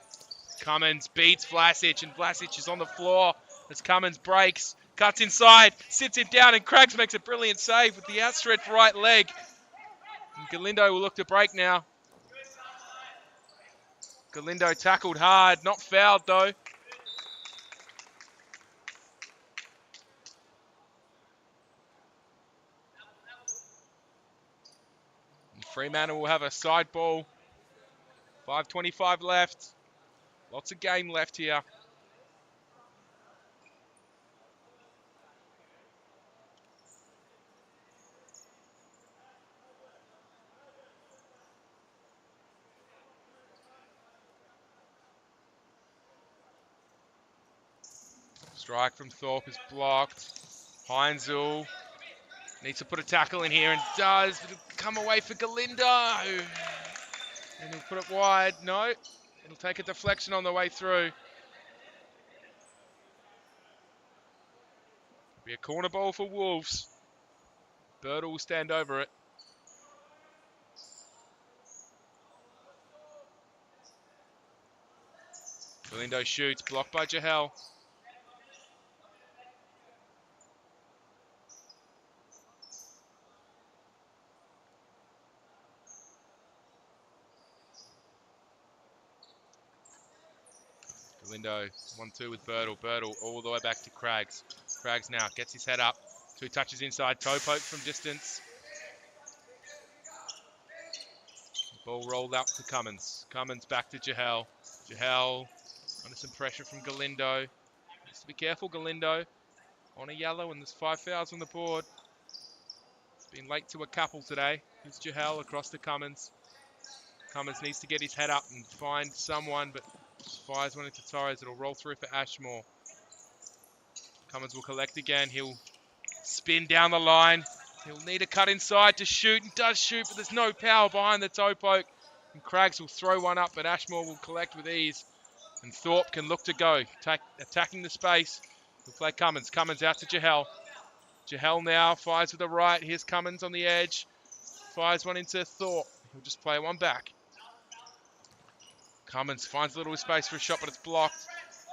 Cummins beats Vlasic, and Vlasic is on the floor as Cummins breaks. Cuts inside, sits it down, and Craggs makes a brilliant save with the outstretched right leg. And Galindo will look to break now. Galindo tackled hard, not fouled though. And Fremantle will have a side ball. 5:25 left. Lots of game left here. Strike from Thorpe is blocked. Heinzel needs to put a tackle in here and does, but it'll come away for Galindo. And he'll put it wide. No, it'll take a deflection on the way through. It'll be a corner ball for Wolves. Birtle will stand over it. Galindo shoots, blocked by Jahel. Galindo, 1-2 with Birtle. Birtle all the way back to Craggs. Craggs now gets his head up. 2 touches inside. Toe poke from distance. Ball rolled out to Cummins. Cummins back to Jahel. Jahel under some pressure from Galindo. Just be careful, Galindo. On a yellow, and there's 5 fouls on the board. It's been late to a couple today. Here's Jahel across to Cummins. Cummins needs to get his head up and find someone, but fires one into Torres. It'll roll through for Ashmore. Cummins will collect again. He'll spin down the line. He'll need a cut inside to shoot, and does shoot, but there's no power behind the toe poke. And Craggs will throw one up, but Ashmore will collect with ease. And Thorpe can look to go, attacking the space. He'll play Cummins. Cummins out to Jahel. Jahel now fires with the right. Here's Cummins on the edge. Fires one into Thorpe. He'll just play one back. Cummins finds a little space for a shot, but it's blocked.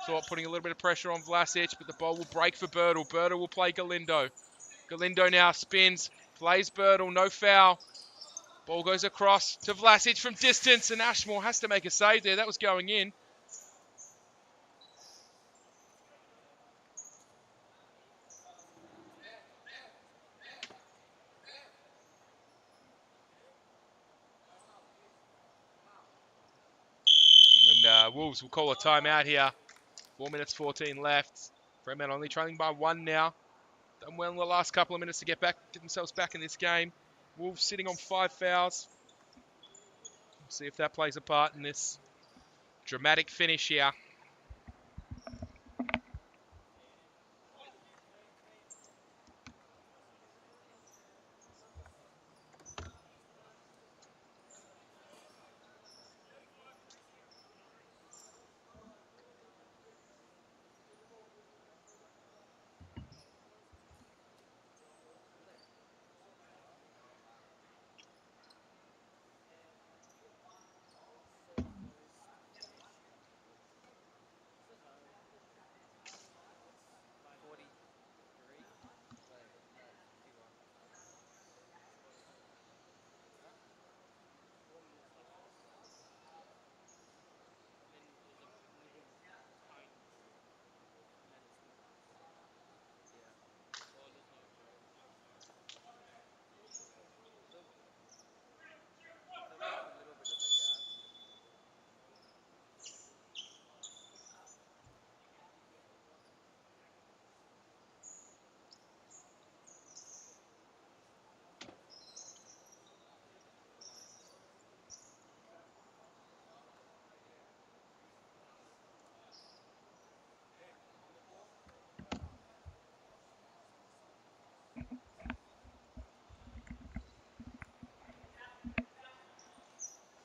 Thorpe putting a little bit of pressure on Vlasic, but the ball will break for Birtle. Birtle will play Galindo. Galindo now spins, plays Birtle, no foul. Ball goes across to Vlasic from distance, and Ashmore has to make a save there. That was going in. Wolves will call a timeout here. 4 minutes 14 left. Fremantle only trailing by 1 now. Done well in the last couple of minutes to get themselves back in this game. Wolves sitting on 5 fouls. We'll see if that plays a part in this dramatic finish here.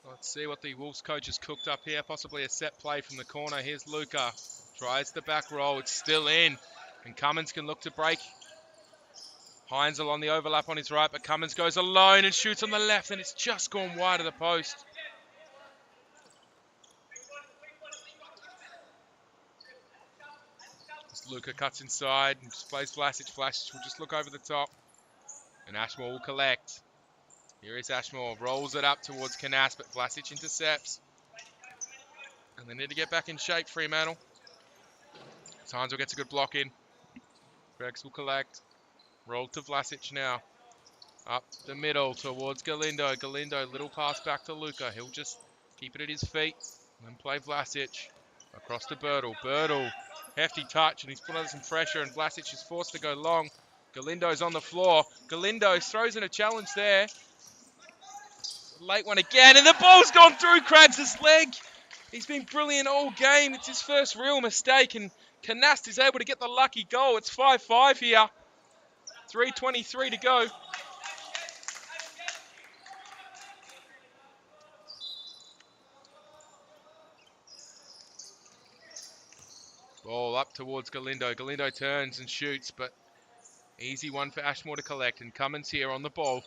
Let's see what the Wolves coach has cooked up here. Possibly a set play from the corner. Here's Luca. Tries the back roll. It's still in. And Cummins can look to break. Hines along the overlap on his right, but Cummins goes alone and shoots on the left, and it's just gone wide of the post. As Luca cuts inside and just plays Vlasic. Vlasic will just look over the top. And Ashmore will collect. Here is Ashmore. Rolls it up towards Canas, but Vlasic intercepts. And they need to get back in shape, Fremantle. Hines will get a good block in. Greggs will collect. Roll to Vlasic now. Up the middle towards Galindo. Galindo, little pass back to Luca. He'll just keep it at his feet and then play Vlasic. Across to Birtle. Birtle, hefty touch, and he's put under some pressure, and Vlasic is forced to go long. Galindo's on the floor. Galindo throws in a challenge there. Late one again, and the ball's gone through Craggs' leg. He's been brilliant all game. It's his first real mistake, and Canast is able to get the lucky goal. It's 5-5 here. 3:23 to go. Ball up towards Galindo. Galindo turns and shoots, but easy one for Ashmore to collect, and Cummins here on the ball.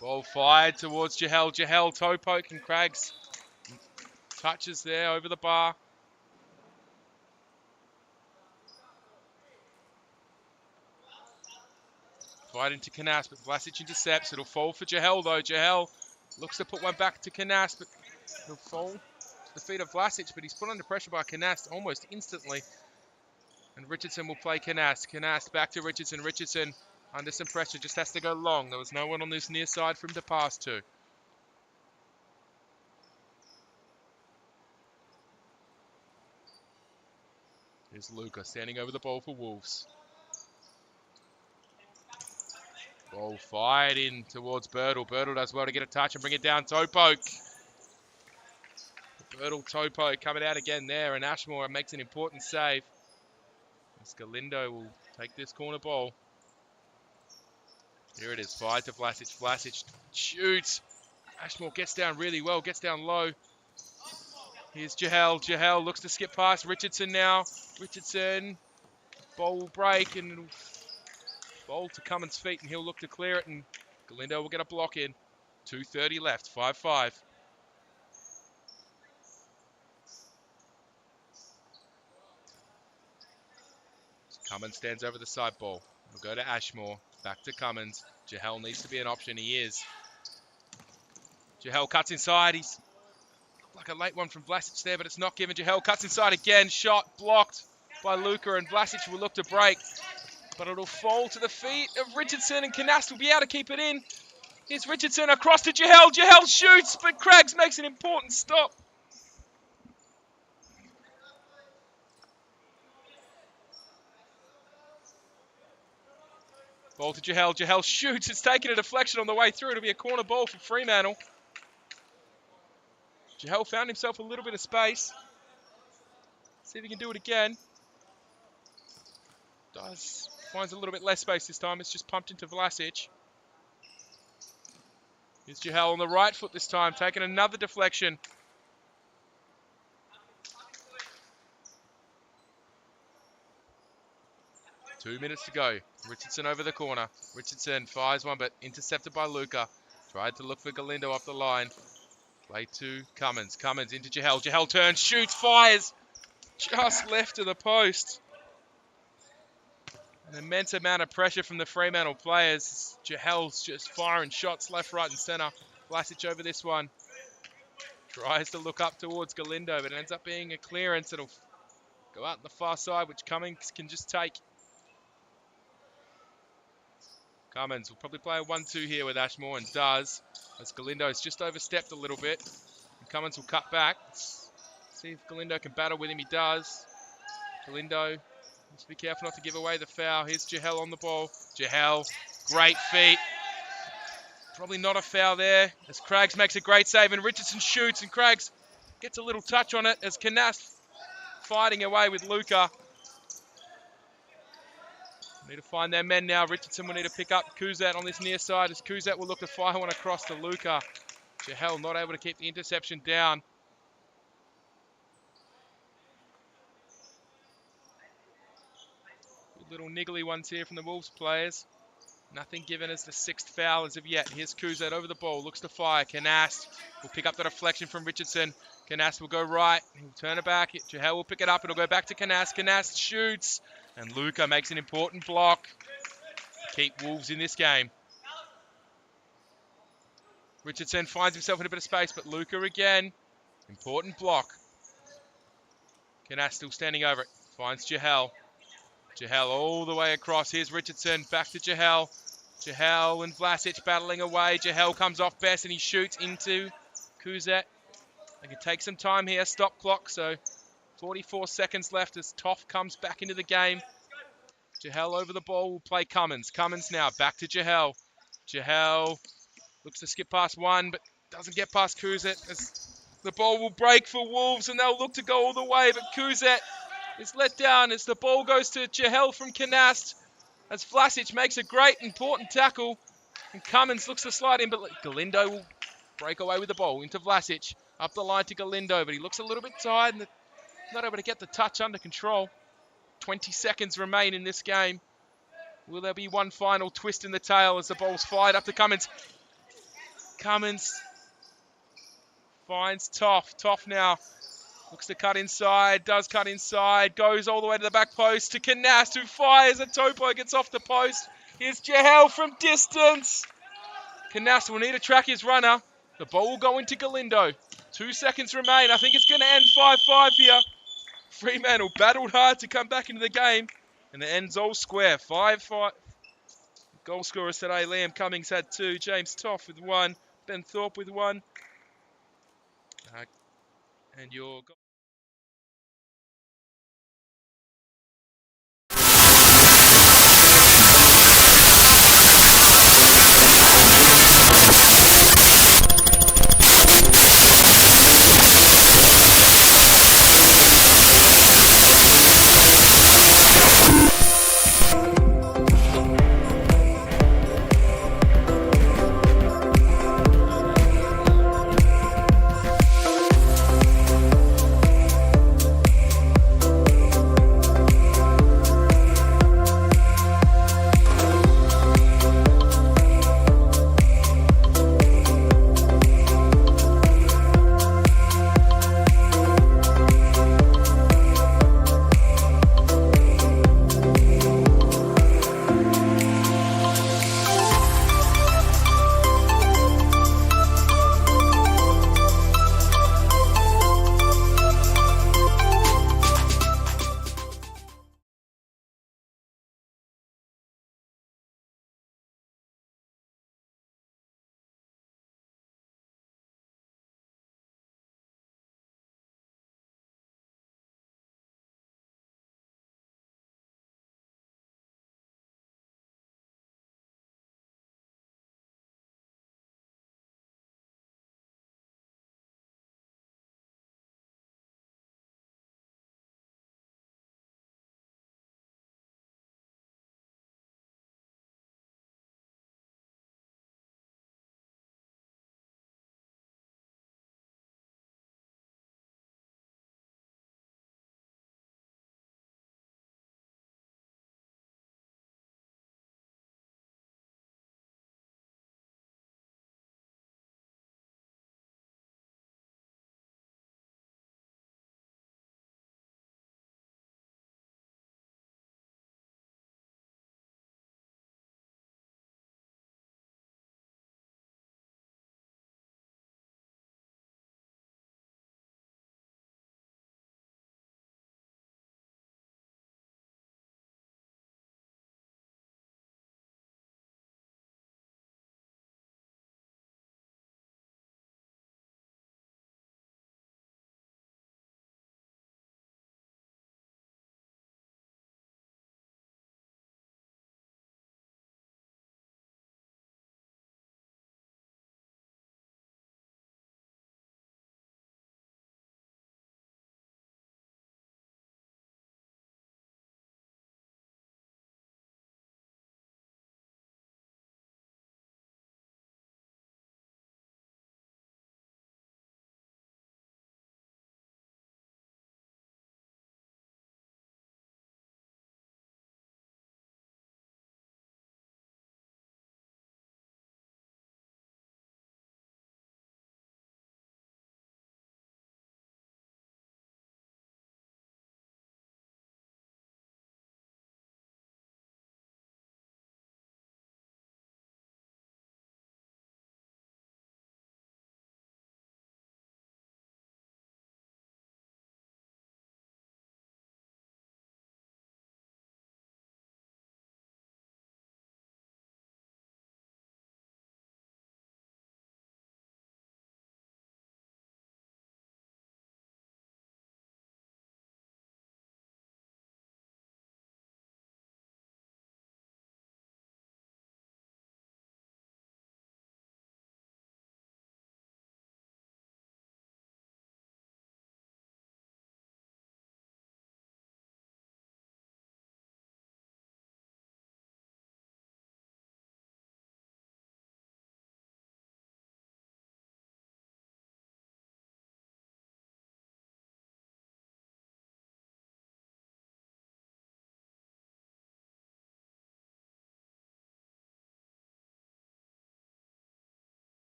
Ball fired towards Jahel. Jahel toe poke, and Craggs touches there over the bar. Fight into Canas, but Vlasic intercepts. It'll fall for Jahel though. Jahel looks to put one back to Canas, but it'll fall to the feet of Vlasic, but he's put under pressure by Canas almost instantly. And Richardson will play Canas. Canas back to Richardson. Richardson under some pressure, just has to go long. There was no one on this near side for him to pass to. Here's Luca standing over the ball for Wolves. Ball fired in towards Birtle. Birtle does well to get a touch and bring it down. Toe poke. Birtle toe poke coming out again there, and Ashmore makes an important save. As Galindo will take this corner ball. Here it is, fired to Vlasic. Vlasic shoots. Ashmore gets down really well, gets down low. Here's Jahel. Jahel looks to skip past Richardson now. Richardson, ball will break, and it'll ball to Cummins' feet, and he'll look to clear it, and Galindo will get a block in. 2:30 left, 5-5. Cummins stands over the side ball. We'll go to Ashmore. Back to Cummins. Jahel needs to be an option. He is. Jahel cuts inside. He's like a late one from Vlasic there, but it's not given. Jahel cuts inside again. Shot blocked by Luca, and Vlasic will look to break. But it'll fall to the feet of Richardson, and Canast will be able to keep it in. Here's Richardson across to Jahel. Jahel shoots, but Craggs makes an important stop. Ball to Jahel. Jahel shoots. It's taken a deflection on the way through. It'll be a corner ball for Fremantle. Jahel found himself a little bit of space. See if he can do it again. Finds a little bit less space this time. It's just pumped into Vlasic. Here's Jahel on the right foot this time, taking another deflection. Two minutes to go. Richardson over the corner. Richardson fires one, but intercepted by Luca. Tried to look for Galindo off the line. Play to Cummins. Cummins into Jahel. Jahel turns, shoots, fires. Just left of the post. An immense amount of pressure from the Fremantle players. Jahel's just firing shots left, right, and centre. Vlasic over this one. Tries to look up towards Galindo, but it ends up being a clearance. It'll go out on the far side, which Cummins can just take. Cummins will probably play a 1-2 here with Ashmore, and does, as Galindo's just overstepped a little bit. And Cummins will cut back. Let's see if Galindo can battle with him. He does. Galindo needs to be careful not to give away the foul. Here's Jahel on the ball. Jahel, great feet. Probably not a foul there, as Craggs makes a great save, and Richardson shoots, and Craggs gets a little touch on it, as Canast fighting away with Luca. Need to find their men now. Richardson will need to pick up Kuzat on this near side, as Kuzat will look to fire one across to Luca. Jahel not able to keep the interception down. Good little niggly ones here from the Wolves players. Nothing given as the sixth foul as of yet. Here's Kuzat over the ball, looks to fire. Canast will pick up the deflection from Richardson. Canast will go right, he'll turn it back. Jahel will pick it up, it'll go back to Canast. Canast shoots, and Luca makes an important block. Keep Wolves in this game. Richardson finds himself in a bit of space, but Luca again. Important block. Canast still standing over it. Finds Jahel. Jahel all the way across. Here's Richardson. Back to Jahel. Jahel and Vlasic battling away. Jahel comes off best and he shoots into Kuzat. They can take some time here. Stop clock. So 44 seconds left as Toff comes back into the game. Jahel over the ball will play Cummins. Cummins now back to Jahel. Jahel looks to skip past one, but doesn't get past Kuzat. As the ball will break for Wolves and they'll look to go all the way, but Kuzat is let down as the ball goes to Jahel from Canast. As Vlasic makes a great important tackle. And Cummins looks to slide in, but Galindo will break away with the ball into Vlasic. Up the line to Galindo, but he looks a little bit tired and not able to get the touch under control. 20 seconds remain in this game. Will there be one final twist in the tail as the ball's fired up to Cummins? Cummins finds Toff. Toff now looks to cut inside, does cut inside, goes all the way to the back post to Canast, who fires a topo, gets off the post. Here's Jahel from distance. Canast will need to track his runner. The ball will go into Galindo. 2 seconds remain. I think it's going to end 5-5 here. Fremantle battled hard to come back into the game, and it ends all square. 5-5. Goal scorers today, Liam Cummings had 2, James Toff with 1, Ben Thorpe with 1. And your goal.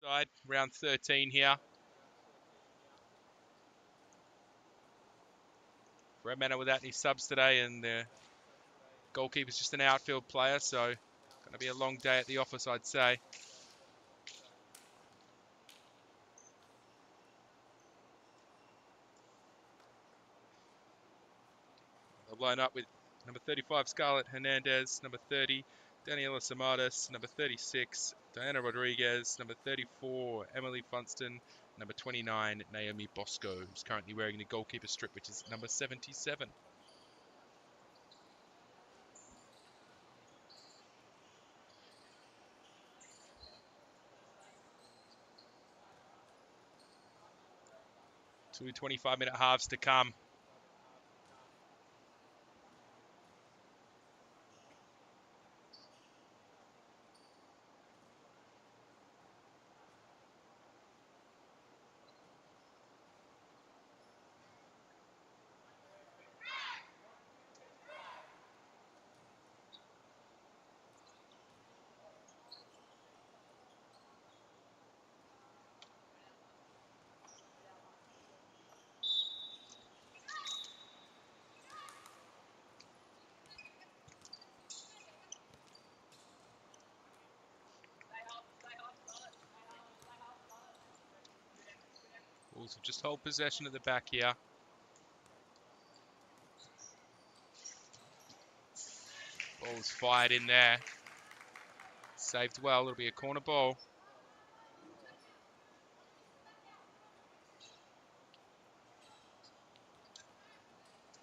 Side, round 13 here. Fremantle without any subs today, and the goalkeeper's just an outfield player, so going to be a long day at the office, I'd say. They'll line up with number 35, Scarlett Hernandez, number 30, Daniela Samadas, number 36, Diana Rodriguez, number 34, Emily Funston, number 29, Naomi Bosco, who's currently wearing the goalkeeper strip, which is number 77. Two 25-minute halves to come. Wolves will just hold possession at the back here. Ball's fired in there. Saved well. It'll be a corner ball.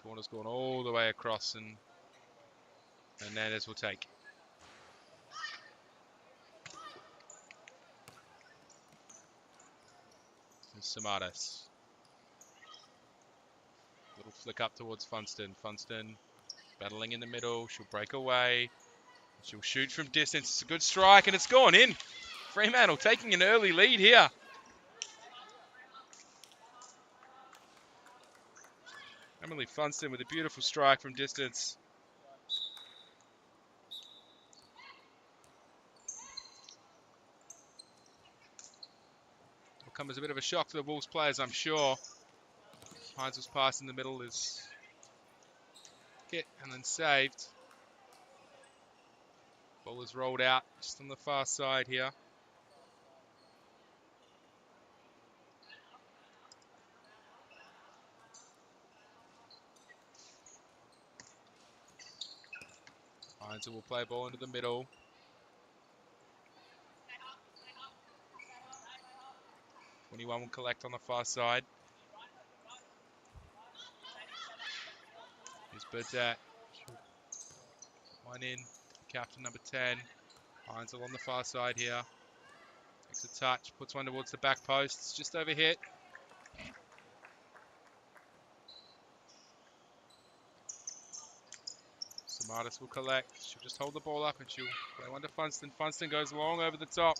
Corner's gone all the way across, and Hernandez will take. And Samadas. Little flick up towards Funston. Funston battling in the middle. She'll break away. She'll shoot from distance. It's a good strike, and it's gone in. Fremantle taking an early lead here. Emily Funston with a beautiful strike from distance. Will come as a bit of a shock to the Wolves players, I'm sure. Hines' pass in the middle is hit and then saved. Ball is rolled out just on the far side here. Hines will play ball into the middle. Anyone will collect on the far side. Here's Burdett. One in. Captain number 10. Hines on the far side here. Takes a touch. Puts one towards the back post. It's just over hit. Samadas will collect. She'll just hold the ball up and she'll play one to Funston. Funston goes long over the top.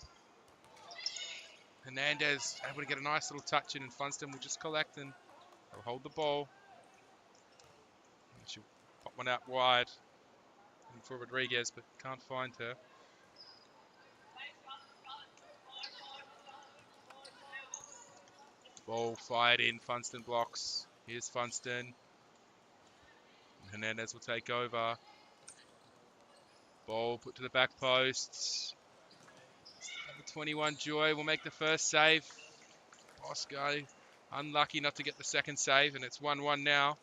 Hernandez able to get a nice little touch in, and Funston will just collect and they'll hold the ball. And she'll pop one out wide. Looking for Rodriguez, but can't find her. Ball fired in. Funston blocks. Here's Funston. Hernandez will take over. Ball put to the back post. Number 21, Joy, will make the first save. Bosco unlucky not to get the second save, and it's 1-1 now.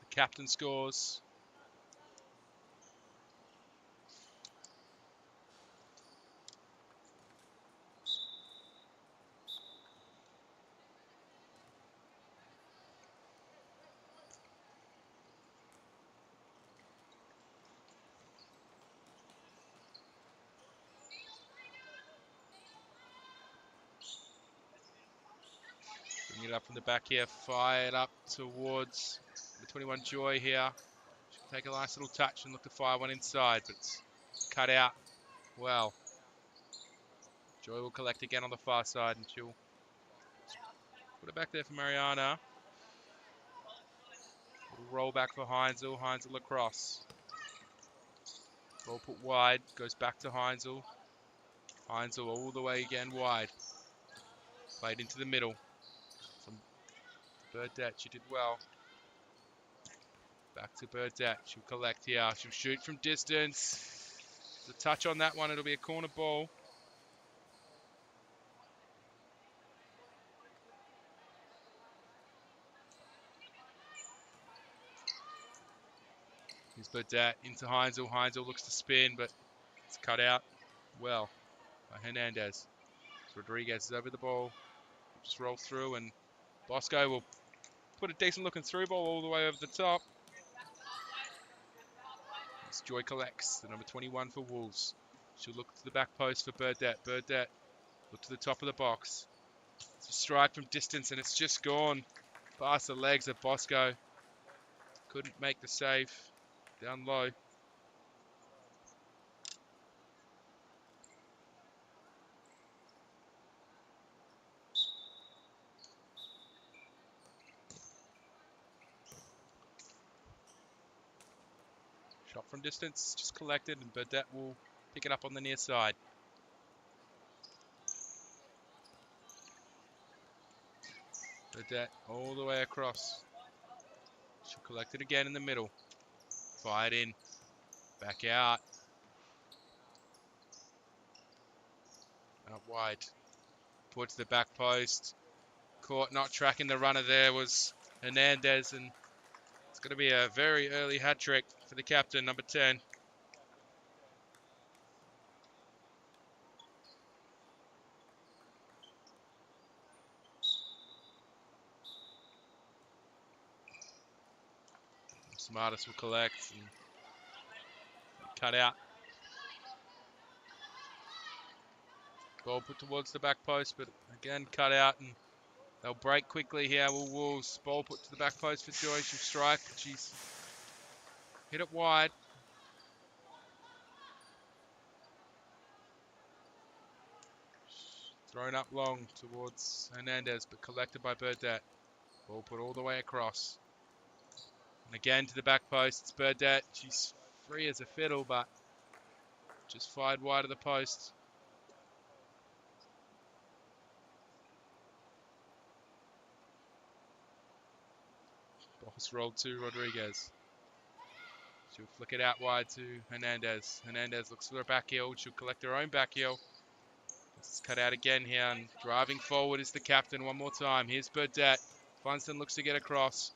The captain scores. Bring it up from the back here, fired up towards the 21 Joy here. She'll take a nice little touch and look to fire one inside, but it's cut out well. Joy will collect again on the far side, and she'll put it back there for Mariana. Little roll back for Heinzel. Heinzel across. Ball put wide. Goes back to Heinzel. Heinzel all the way again wide. Played into the middle. From Burdette. She did well. Back to Burdette. She'll collect here. She'll shoot from distance. The touch on that one. It'll be a corner ball. Here's Burdette into Heinzel. Heinzel looks to spin, but it's cut out well by Hernandez. Rodriguez is over the ball. Just roll through, and Bosco will put a decent looking through ball all the way over the top. As Joy collects, the number 21 for Wolves. She'll look to the back post for Burdette. Burdette, look to the top of the box. It's a strike from distance, and it's just gone past the legs of Bosco. Couldn't make the save. Down low. Shot from distance, just collected, and Burdette will pick it up on the near side. Burdette all the way across. She'll collect it again in the middle. Fired in. Back out. Out wide. Put to the back post. Caught not tracking the runner there was Hernandez, and it's going to be a very early hat trick for the captain, number 10. Smartest will collect and cut out. Ball put towards the back post, but again cut out, and they'll break quickly here. Will Wolves. Ball put to the back post for Joy. She'll strike, but she's hit it wide. Thrown up long towards Hernandez, but collected by Burdette. Ball put all the way across. And again to the back post. It's Burdette. She's free as a fiddle, but just fired wide of the post. Ball's rolled to Rodriguez. She'll flick it out wide to Hernandez. Hernandez looks for her back heel. She'll collect her own back heel. This is cut out again here, and driving forward is the captain one more time. Here's Burdette. Funston looks to get across.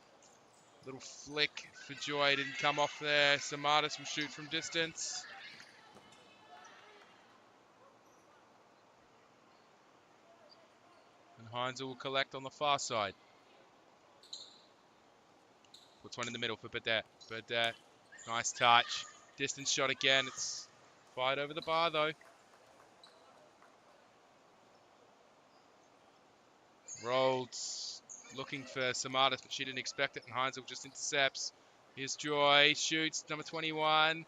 Little flick for Joy. Didn't come off there. Samaras will shoot from distance. And Heinzel will collect on the far side. Puts one in the middle for Burdette. Burdette, nice touch. Distance shot again. It's fired over the bar though. Rolled, looking for Samaras, but she didn't expect it, and Heinzel just intercepts. Here's Joy, shoots, number 21.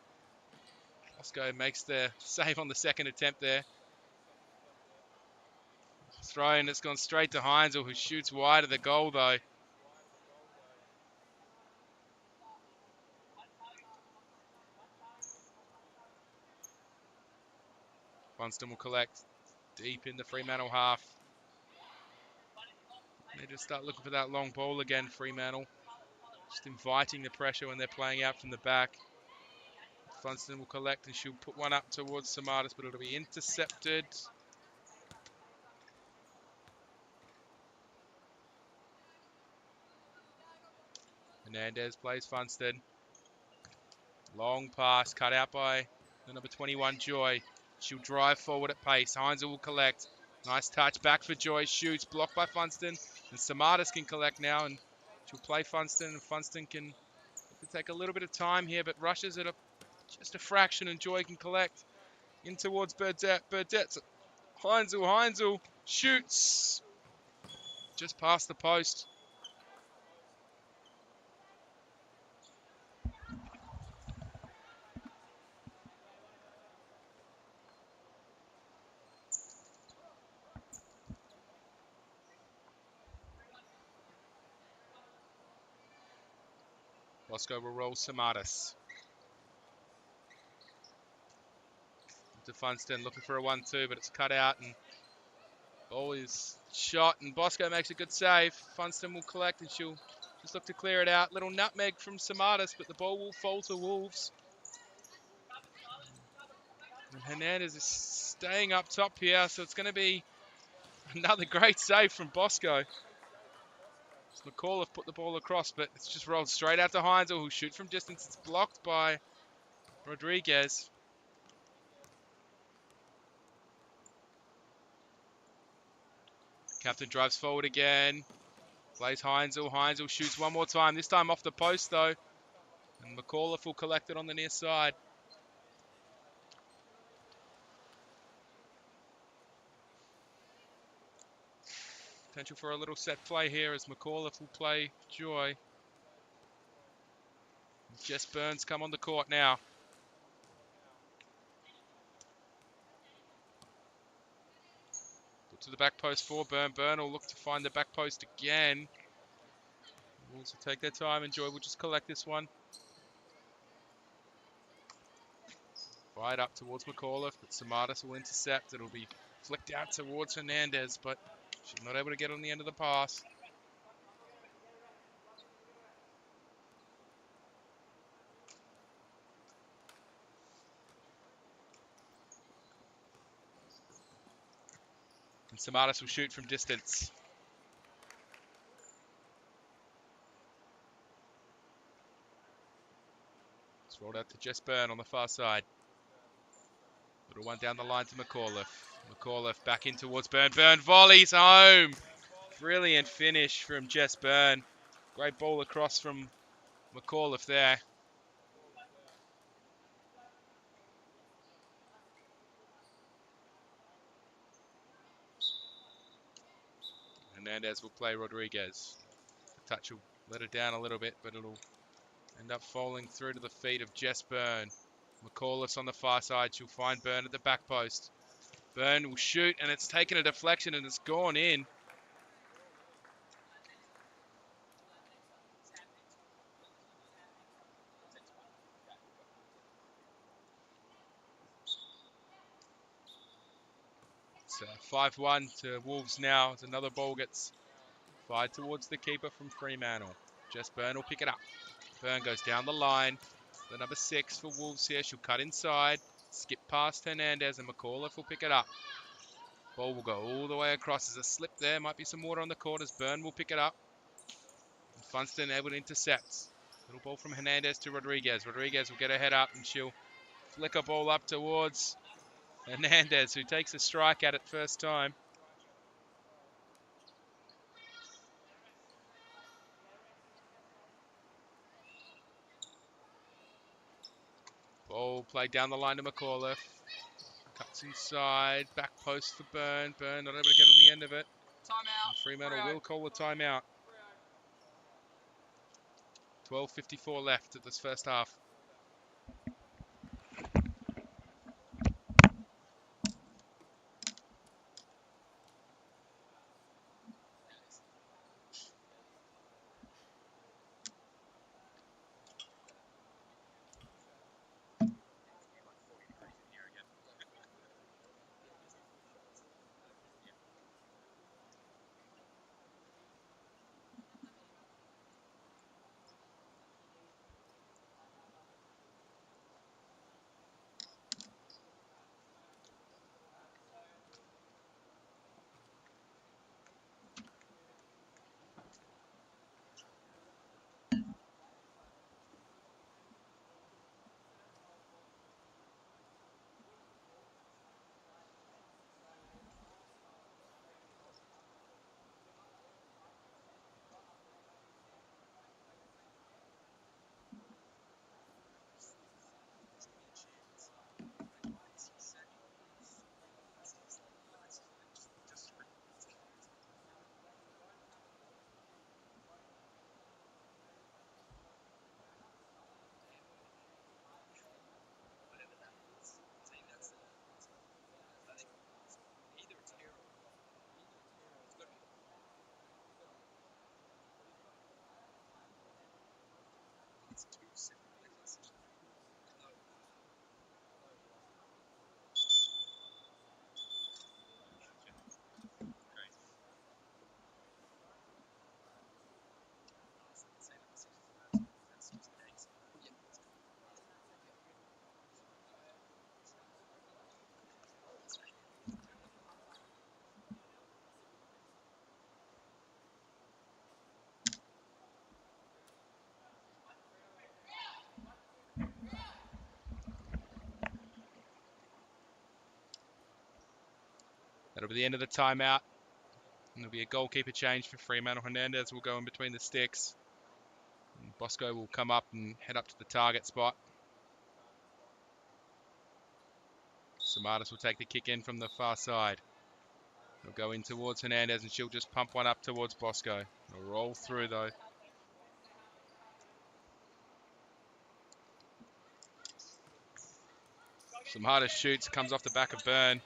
Bosco makes the save on the second attempt there. Throw in, it's gone straight to Heinzel, who shoots wide of the goal though. Funston will collect deep in the Fremantle half. They just start looking for that long ball again, Fremantle. Just inviting the pressure when they're playing out from the back. Funston will collect, and she'll put one up towards Samaras, but it'll be intercepted. Hernandez plays Funston. Long pass cut out by the number 21, Joy. She'll drive forward at pace. Heinzel will collect. Nice touch back for Joy. Shoots, blocked by Funston. And Samaras can collect now, and she'll play Funston. And Funston can take a little bit of time here, but rushes at just a fraction, and Joy can collect in towards Burdette. Burdette's Heinzel. Heinzel shoots just past the post. Bosco will roll Samaras. To Funston, looking for a 1-2, but it's cut out, and ball is shot, and Bosco makes a good save. Funston will collect, and she'll just look to clear it out. Little nutmeg from Samaras, but the ball will fall to Wolves. And Hernandez is staying up top here, so it's going to be another great save from Bosco. McAuliffe put the ball across, but it's just rolled straight out to Heinzel, who'll shoot from distance. It's blocked by Rodriguez. Captain drives forward again. Plays Heinzel. Heinzel shoots one more time. This time off the post, though. And McAuliffe will collect it on the near side. Potential for a little set play here as McAuliffe will play Joy. Jess Burns come on the court now. Put to the back post for Byrne. Byrne will look to find the back post again. Wolves will take their time, and Joy will just collect this one. Right up towards McAuliffe, but Samaras will intercept. It'll be flicked out towards Hernandez, but she's not able to get on the end of the pass. And Samaras will shoot from distance. It's rolled out to Jess Byrne on the far side. Little one down the line to McAuliffe. McAuliffe back in towards Byrne. Byrne volleys home. Brilliant finish from Jess Byrne. Great ball across from McAuliffe there. Hernandez will play Rodriguez. The touch will let her down a little bit, but it'll end up falling through to the feet of Jess Byrne. McAuliffe's on the far side. She'll find Byrne at the back post. Byrne will shoot, and it's taken a deflection, and it's gone in. It's 5-1 to Wolves now as another ball gets fired towards the keeper from Fremantle. Jess Byrne will pick it up. Byrne goes down the line. The number 6 for Wolves here. She'll cut inside. Skip past Hernandez, and McAuliffe will pick it up. Ball will go all the way across. There's a slip there. Might be some water on the court as Byrne will pick it up. And Funston able to intercept. Little ball from Hernandez to Rodriguez. Rodriguez will get her head up, and she'll flick a ball up towards Hernandez, who takes a strike at it first time. Ball played down the line to McAuliffe. Cuts inside. Back post for Byrne. Byrne not able to get on the end of it. And Fremantle will call the timeout. 12:54 left at this first half. That'll be the end of the timeout. And there'll be a goalkeeper change for Fremantle. Hernandez will go in between the sticks. And Bosco will come up and head up to the target spot. Samaras will take the kick in from the far side. He'll go in towards Hernandez and she'll just pump one up towards Bosco. He'll roll through though. Samaras shoots, comes off the back of Byrne.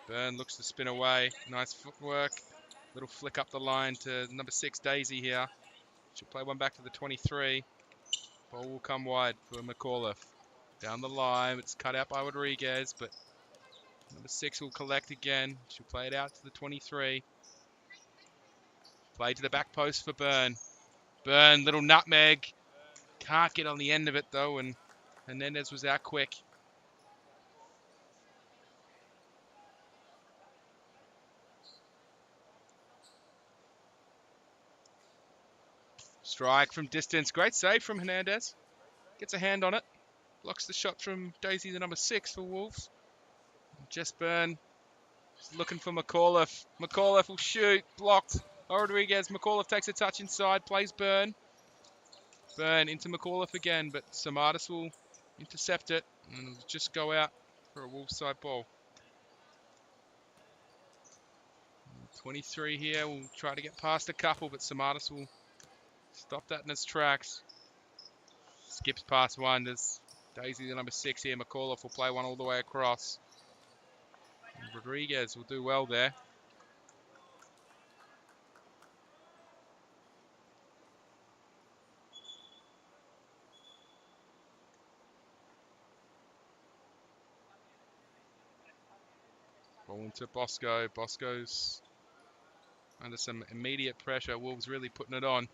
Byrne looks to spin away. Nice footwork. Little flick up the line to number 6, Daisy here. She'll play one back to the 23. Ball will come wide for McAuliffe. Down the line, it's cut out by Rodriguez, but number 6 will collect again. She'll play it out to the 23. Play to the back post for Byrne. Byrne, little nutmeg. Can't get on the end of it though, and Hernandez was out quick. Strike from distance. Great save from Hernandez. Gets a hand on it. Blocks the shot from Daisy, the number 6 for Wolves. Jess Byrne is looking for McAuliffe. McAuliffe will shoot. Blocked. Rodriguez. McAuliffe takes a touch inside. Plays Byrne. Byrne into McAuliffe again, but Samaras will intercept it and just go out for a Wolves side ball. 23 here. We'll try to get past a couple, but Samaras will stop that in its tracks. Skips past one. There's Daisy, the number 6 here. McAuliffe will play one all the way across. And Rodriguez will do well there. Ball into Bosco. Bosco's under some immediate pressure. Wolves really putting it on.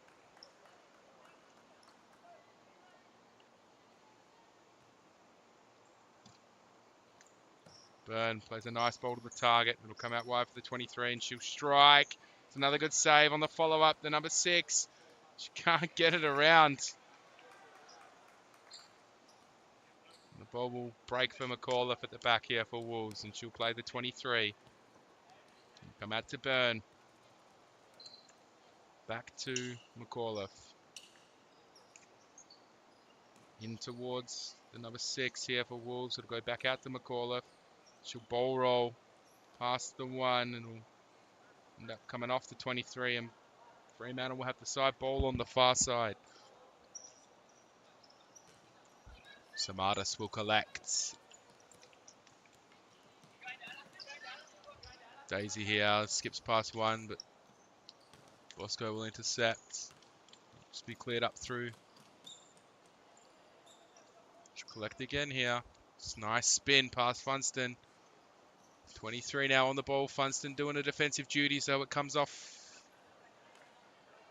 Byrne plays a nice ball to the target. It'll come out wide for the 23 and she'll strike. It's another good save on the follow-up. The number 6. She can't get it around. And the ball will break for McAuliffe at the back here for Wolves and she'll play the 23. And come out to Byrne. Back to McAuliffe. In towards the number 6 here for Wolves. It'll go back out to McAuliffe. She'll ball roll past the 1 and will end up coming off the 23 and Fremantle will have the side ball on the far side. Samaras will collect. Daisy here skips past 1, but Bosco will intercept. Just be cleared up through. She'll collect again here. It's nice spin past Funston. 23 now on the ball. Funston doing a defensive duty, so it comes off.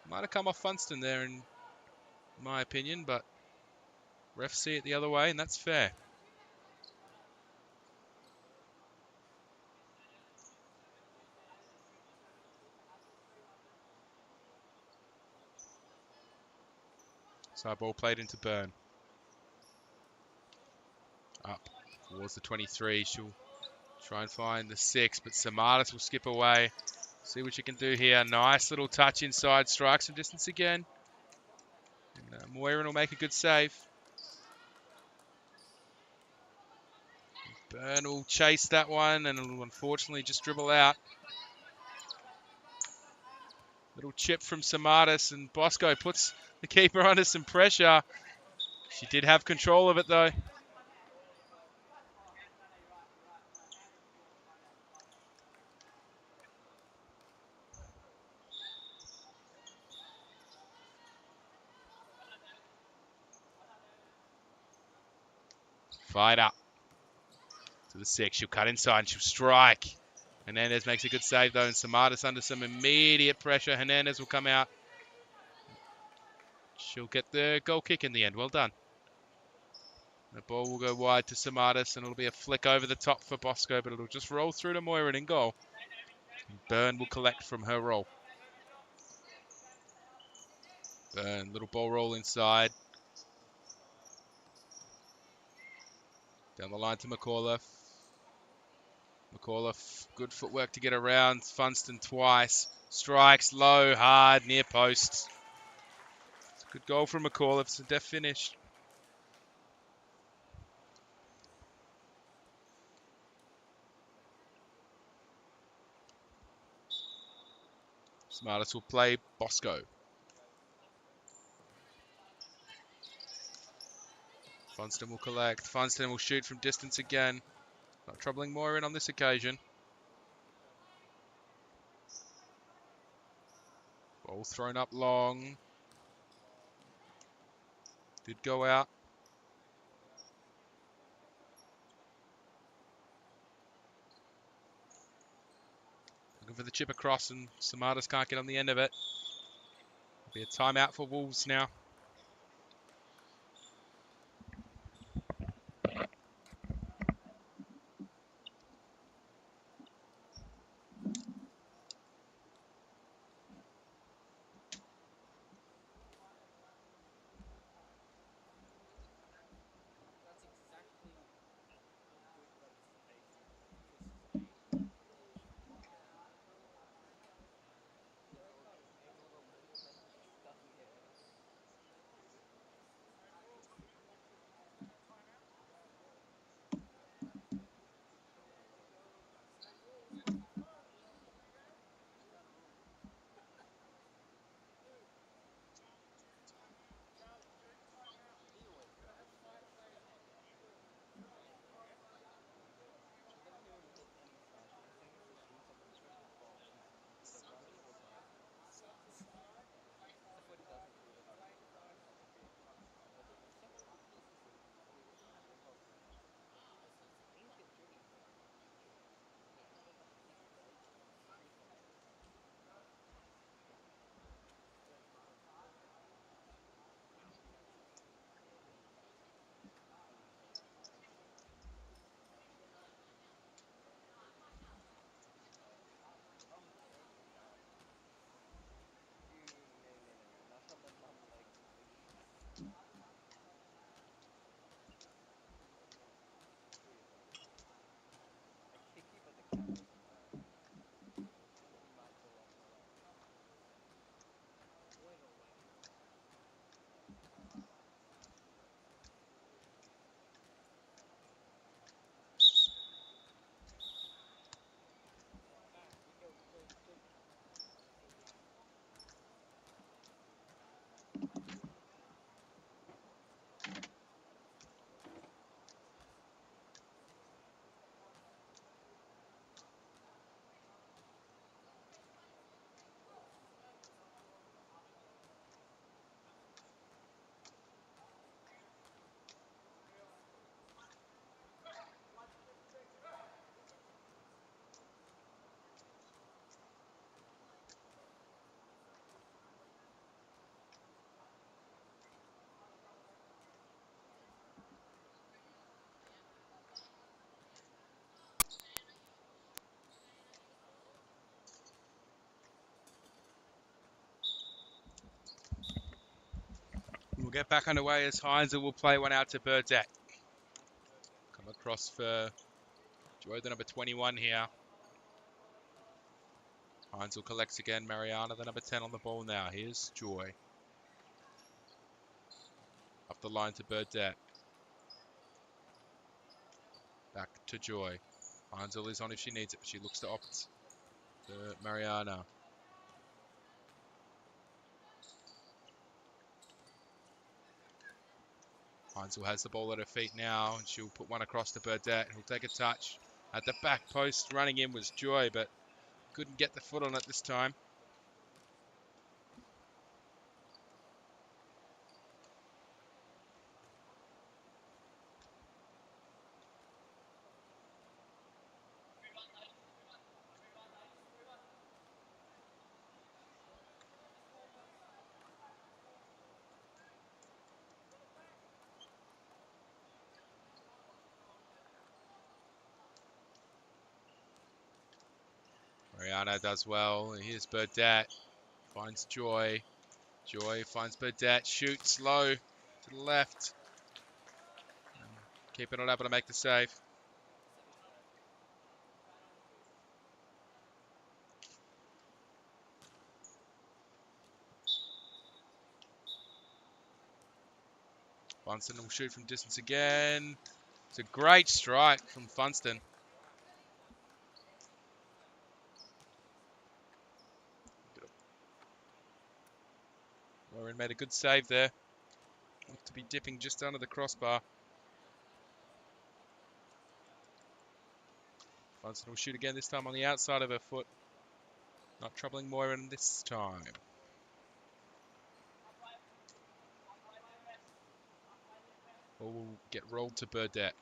Might have come off Funston there, in my opinion, but refs see it the other way, and that's fair. Side ball played into Byrne. Up towards the 23. She'll try and find the 6, but Samaras will skip away. See what you can do here. Nice little touch inside. Strikes from distance again. And Moiran will make a good save. Byrne will chase that one and will unfortunately just dribble out. Little chip from Samaras and Bosco puts the keeper under some pressure. She did have control of it though. Fight up to the 6. She'll cut inside and she'll strike. Hernandez makes a good save though, and Samaras under some immediate pressure. Hernandez will come out. She'll get the goal kick in the end. Well done. The ball will go wide to Samaras and it'll be a flick over the top for Bosco, but it'll just roll through to Moiran in goal. And Byrne will collect from her roll. Byrne, little ball roll inside. Down the line to McAuliffe. McAuliffe, good footwork to get around. Funston twice. Strikes low, hard, near post. It's a good goal from McAuliffe. It's a def finish. Smartest will play Bosco. Funston will collect. Funston will shoot from distance again. Not troubling Moira on this occasion. Ball thrown up long. Did go out. Looking for the chip across, and Samaras can't get on the end of it. It'll be a timeout for Wolves now. We'll get back underway as Heinzel will play one out to Burdett. Come across for Joy, the number 21 here. Heinzel collects again. Mariana, the number 10 on the ball now. Here's Joy. Up the line to Burdett. Back to Joy. Heinzel is on if she needs it, but she looks to opt to Mariana. Heinzel has the ball at her feet now, and she'll put one across to Burdett, who'll take a touch. At the back post, running in was Joy, but couldn't get the foot on it this time. Mariana does well. And here's Burdett. Finds Joy. Joy finds Burdett. Shoots low to the left. Keeping it able to make the save. Funston will shoot from distance again. It's a great strike from Funston. Warren made a good save there. Looked to be dipping just under the crossbar. Funston will shoot again, this time on the outside of her foot. Not troubling Moira this time. Ball will get rolled to Burdett.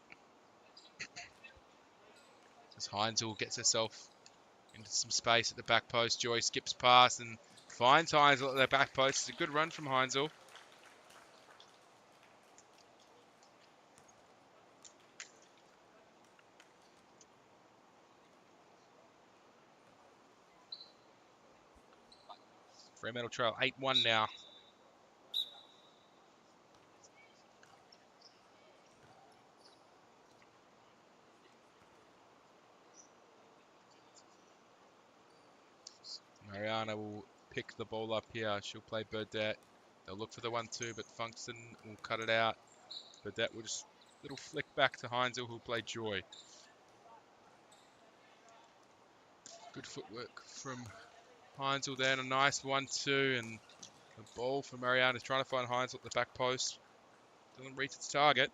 As Heinzel gets herself into some space at the back post. Joy skips past and finds Heinzel at the back post. It's a good run from Heinzel. Fremantle trail 8-1 now. Mariana will pick the ball up here. She'll play Burdett. They'll look for the 1-2, but Funkston will cut it out. Burdett will just little flick back to Heinzel, who'll play Joy. Good footwork from Heinzel there, and a nice 1-2, and the ball for Mariana is trying to find Heinzel at the back post. Doesn't reach its target.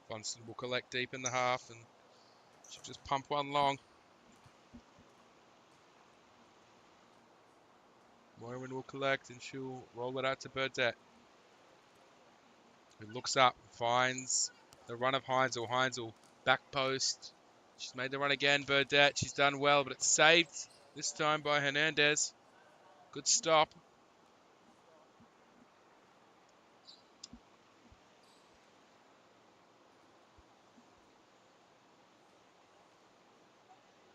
Funston will collect deep in the half, and she'll just pump one long. Moirman will collect, and she'll roll it out to Burdett, who looks up, finds the run of Heinzel. Heinzel, back post. She's made the run again, Burdett. She's done well, but it's saved this time by Hernandez. Good stop.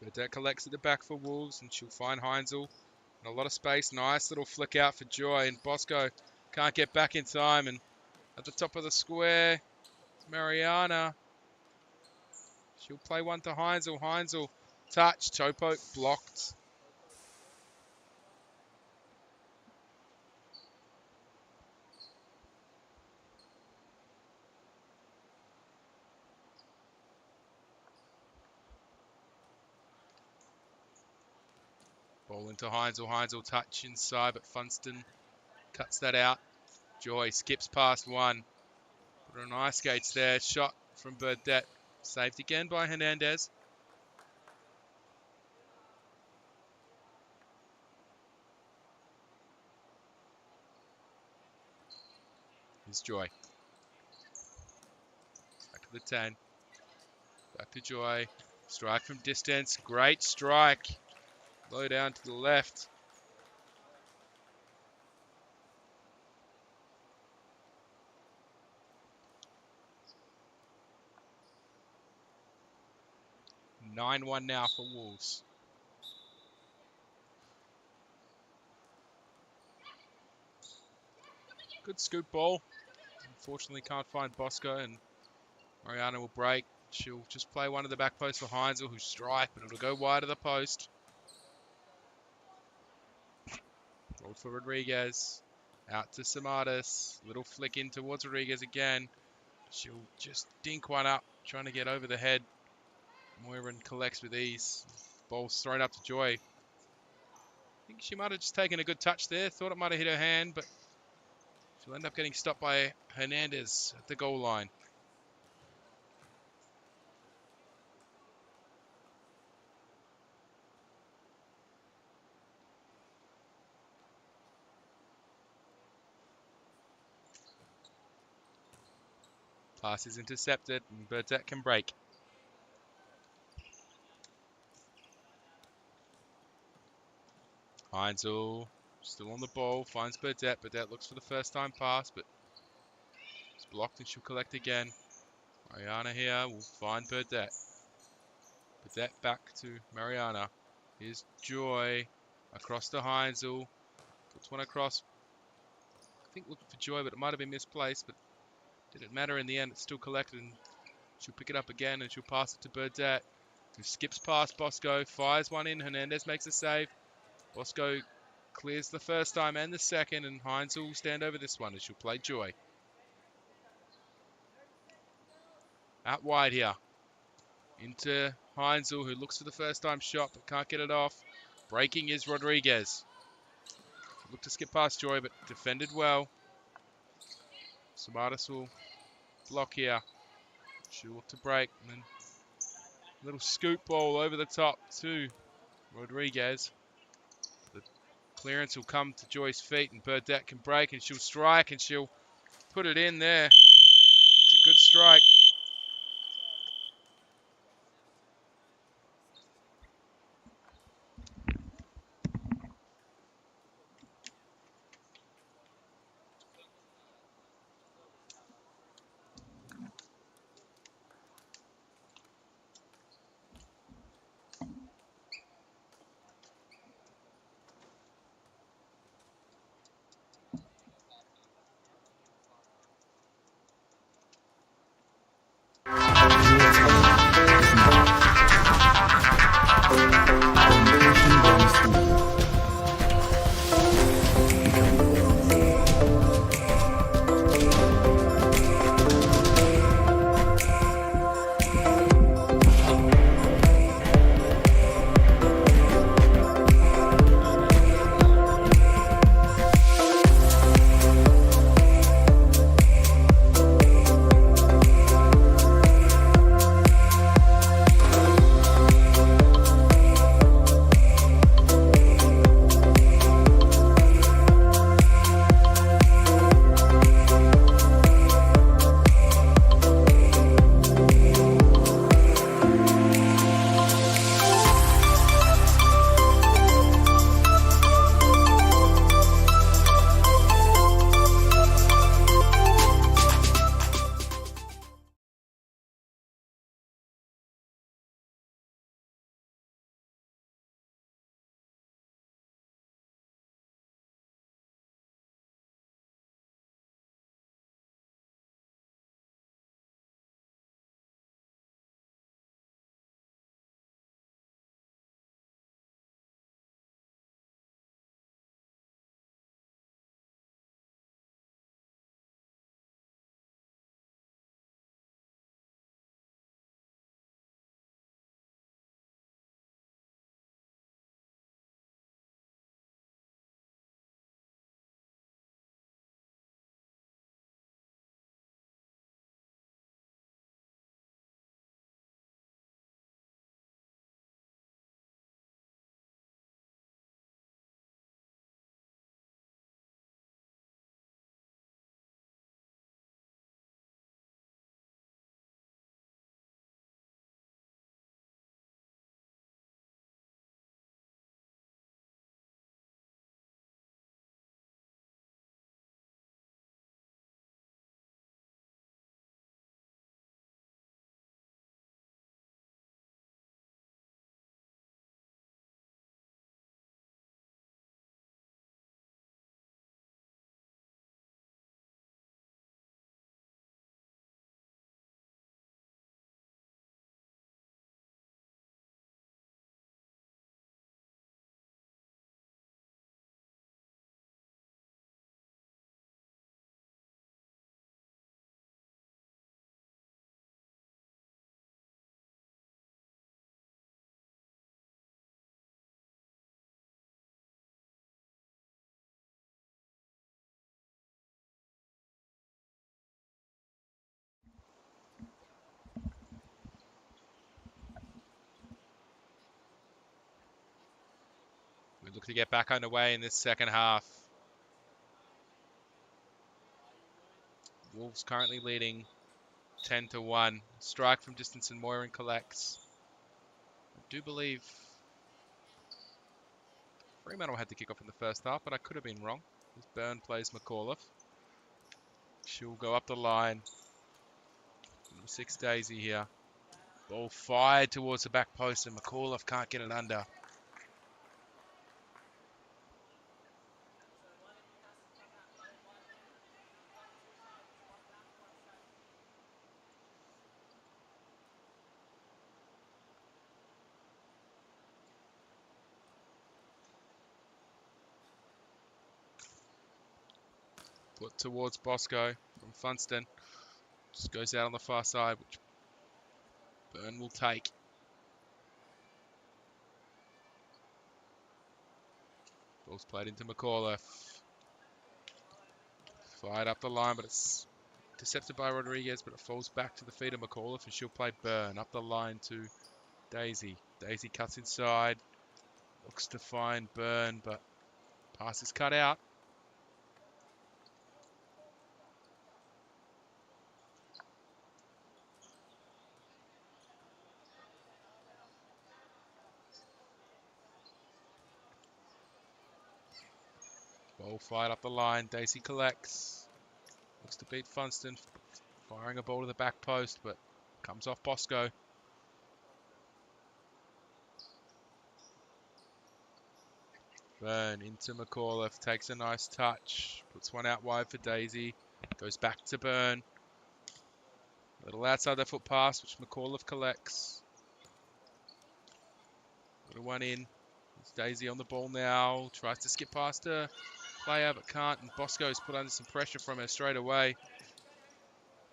Burdett collects at the back for Wolves, and she'll find Heinzel. And a lot of space. Nice little flick out for Joy, and Bosco can't get back in time. And at the top of the square, it's Mariana. She'll play one to Heinzel. Heinzel, touch. Topo blocked. Ball into Heinzel. Heinzel touch inside, but Funston cuts that out. Joy skips past one. Put her on ice skates there. Shot from Burdett. Saved again by Hernandez. Here's Joy. Back to the 10. Back to Joy. Strike from distance. Great strike. Low down to the left. (9-1) now for Wolves. Good scoop ball. Unfortunately can't find Bosco, and Mariana will break. She'll just play one of the back posts for Heinzel, who's strike, but it'll go wide of the post. Roll for Rodriguez. Out to Samadas. Little flick in towards Rodriguez again. She'll just dink one up, trying to get over the head. Moiran collects with ease. Ball's thrown up to Joy. I think she might have just taken a good touch there. Thought it might have hit her hand, but she'll end up getting stopped by Hernandez at the goal line. Pass is intercepted, and Burdett can break. Heinzel still on the ball, finds Burdett. Burdett looks for the first time pass, but it's blocked, and she'll collect again. Mariana here will find Burdett. Burdett back to Mariana. Here's Joy across to Heinzel. Puts one across. I think looking for Joy, but it might have been misplaced, but didn't matter in the end. It's still collected, and She'll pick it up again and she'll pass it to Burdett, who skips past Bosco, fires one in. Hernandez makes a save. Bosco clears the first time and the second, and Hines will stand over this one as she'll play Joy. Out wide here. Into Heinzel, who looks for the first time shot but can't get it off. Breaking is Rodriguez. Look to skip past Joy, but defended well. Samaras will block here. She'll look to break, and then a little scoop ball over the top to Rodriguez. The clearance will come to Joy's feet, and Burdett can break, and she'll strike, and she'll put it in there. It's a good strike. We look to get back underway in this second half. Wolves currently leading 10-1. Strike from distance and Moyran collects. I do believe Fremantle had to kick off in the first half, but I could have been wrong. As Byrne plays McAuliffe. She'll go up the line. Number 6 Daisy here. Ball fired towards the back post and McAuliffe can't get it under. Foot towards Bosco from Funston. Just goes out on the far side, which Byrne will take. Ball's played into McAuliffe. Fired up the line, but it's intercepted by Rodriguez, but it falls back to the feet of McAuliffe, and she'll play Byrne up the line to Daisy. Daisy cuts inside, looks to find Byrne, but pass is cut out. Ball fired up the line. Daisy collects. Looks to beat Funston. Firing a ball to the back post, but comes off Bosco. Byrne into McAuliffe. Takes a nice touch. Puts one out wide for Daisy. Goes back to Byrne. A little outside the foot pass, which McAuliffe collects. Little one in. It's Daisy on the ball now. Tries to skip past her player, but can't. And Bosco's put under some pressure from her straight away.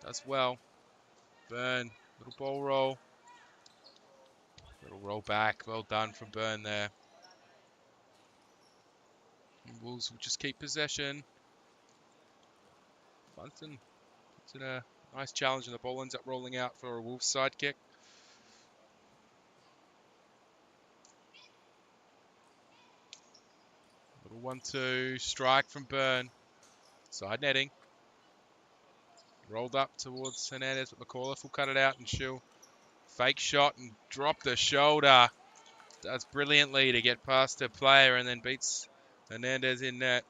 Does well. Byrne, little ball roll. Little roll back. Well done from Byrne there. And Wolves will just keep possession. Funston puts in a nice challenge, and the ball ends up rolling out for a Wolves side kick. Little 1-2. Strike from Byrne. Side netting. Rolled up towards Hernandez, but McAuliffe will cut it out, and she'll fake shot and drop the shoulder. Does brilliantly to get past her player and then beats Hernandez in net.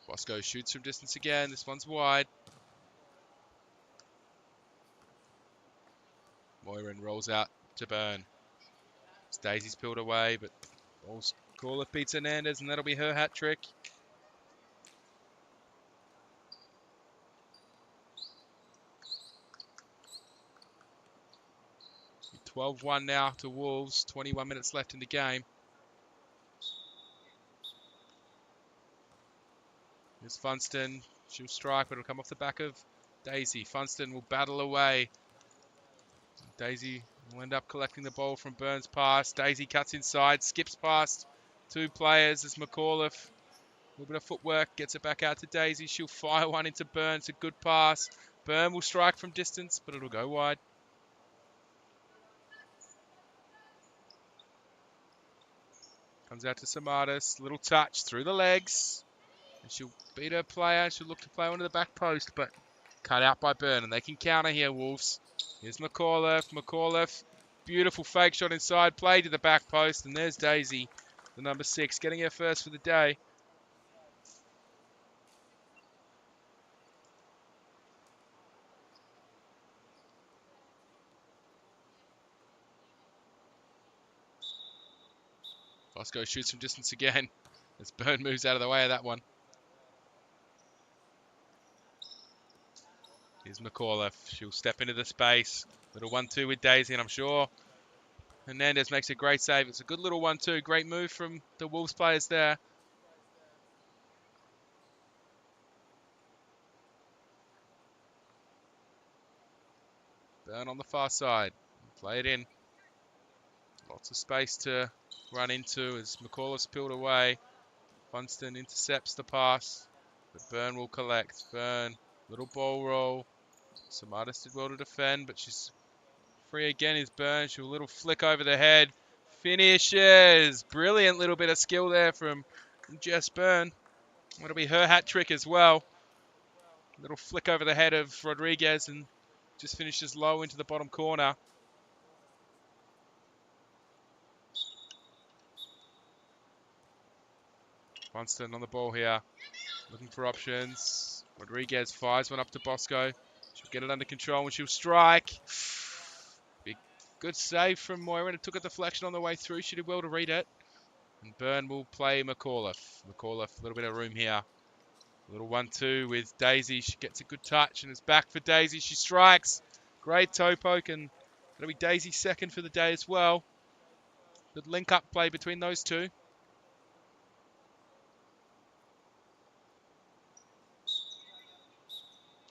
Bosco shoots from distance again. This one's wide. Moiran rolls out to Byrne. Daisy's peeled away, but McAuliffe beats Hernandez, and that'll be her hat trick. 12-1 now to Wolves. 21 minutes left in the game. Here's Funston. She'll strike, but it'll come off the back of Daisy. Funston will battle away. Daisy will end up collecting the ball from Byrne's pass. Daisy cuts inside, skips past two players as McAuliffe. A little bit of footwork, gets it back out to Daisy. She'll fire one into Byrne. It's a good pass. Byrne will strike from distance, but it'll go wide. Comes out to Samadas. Little touch through the legs. And she'll beat her player. She'll look to play onto the back post, but cut out by Byrne. And they can counter here, Wolves. Here's McAuliffe. McAuliffe. Beautiful fake shot inside. Play to the back post. And there's Daisy, the number 6, getting her first for the day. Bosco shoots from distance again as Byrne moves out of the way of that one. Here's McAuliffe. She'll step into the space. Little 1-2 with Daisy, and I'm sure Hernandez makes a great save. It's a good little 1-2. Great move from the Wolves players there. Byrne on the far side. Play it in. Lots of space to run into as McAuliffe's peeled away. Funston intercepts the pass, but Byrne will collect. Byrne, little ball roll. Samadas did well to defend, but she's free again is Byrne. She'll little flick over the head. Finishes. Brilliant little bit of skill there from Jess Byrne. That'll be her hat trick as well. Little flick over the head of Rodriguez and just finishes low into the bottom corner. Funston on the ball here, looking for options. Rodriguez fires one up to Bosco. She'll get it under control and she'll strike. Big, good save from Moira. It took a deflection on the way through. She did well to read it. And Byrne will play McAuliffe. McAuliffe, a little bit of room here. A little 1-2 with Daisy. She gets a good touch and it's back for Daisy. She strikes. Great toe poke, and that'll be Daisy's second for the day as well. Good link-up play between those two.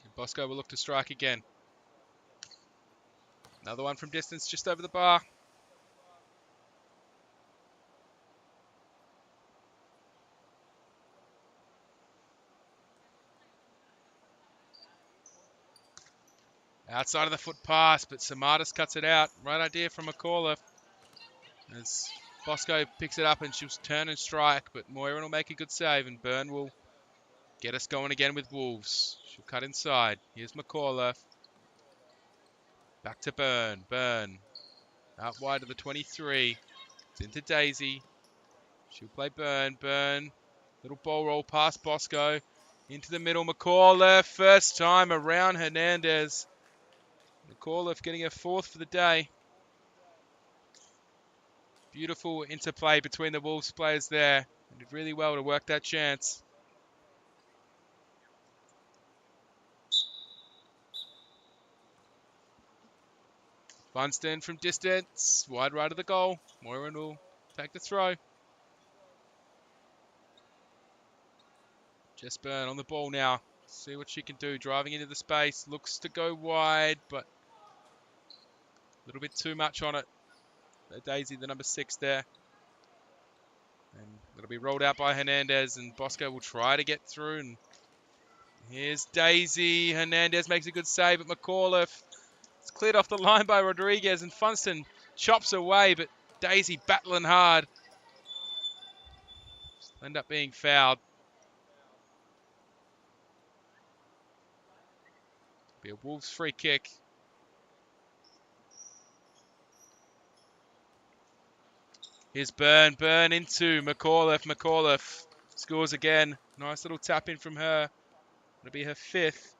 And Bosco will look to strike again. Another one from distance, just over the bar. Outside of the foot pass, but Samadas cuts it out. Right idea from McAuliffe. As Bosco picks it up and she'll turn and strike, but Moira will make a good save, and Byrne will get us going again with Wolves. She'll cut inside. Here's McAuliffe. Back to Byrne. Byrne out wide of the 23. It's into Daisy. She'll play Byrne. Byrne. Little ball roll past Bosco. Into the middle. McAuliffe. First time around Hernandez. McAuliffe getting her fourth for the day. Beautiful interplay between the Wolves players there. They did really well to work that chance. Funston from distance. Wide right of the goal. Moira will take the throw. Jess Byrne on the ball now. See what she can do. Driving into the space. Looks to go wide, but a little bit too much on it. Daisy, the number 6 there. And it'll be rolled out by Hernandez, and Bosco will try to get through. And here's Daisy. Hernandez makes a good save, but McAuliffe. It's cleared off the line by Rodriguez, and Funston chops away, but Daisy battling hard. End up being fouled. Be a Wolves free kick. Here's Byrne. Byrne into McAuliffe. McAuliffe scores again. Nice little tap in from her. It'll be her 5th.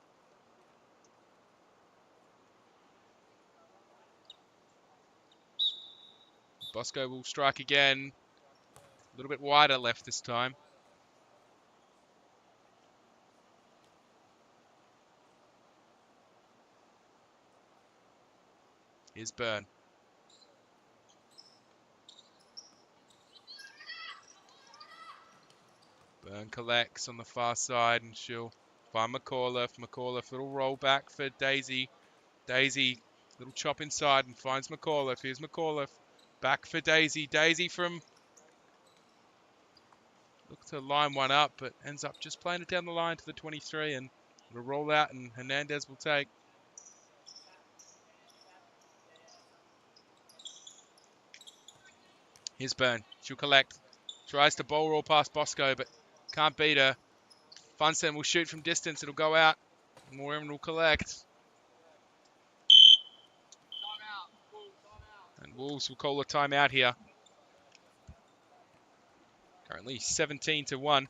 Bosco will strike again. A little bit wider left this time. Here's Byrne. Byrne collects on the far side, and she'll find McAuliffe. McAuliffe, little roll back for Daisy. Daisy, little chop inside and finds McAuliffe. Here's McAuliffe. Back for Daisy. Daisy from... Look to line one up, but ends up just playing it down the line to the 23, and it'll roll out, and Hernandez will take. Here's Byrne. She'll collect. Tries to bowl roll past Bosco, but can't beat her. Funston will shoot from distance. It'll go out. Moore will collect. And Wolves will call a timeout here. Currently 17-1.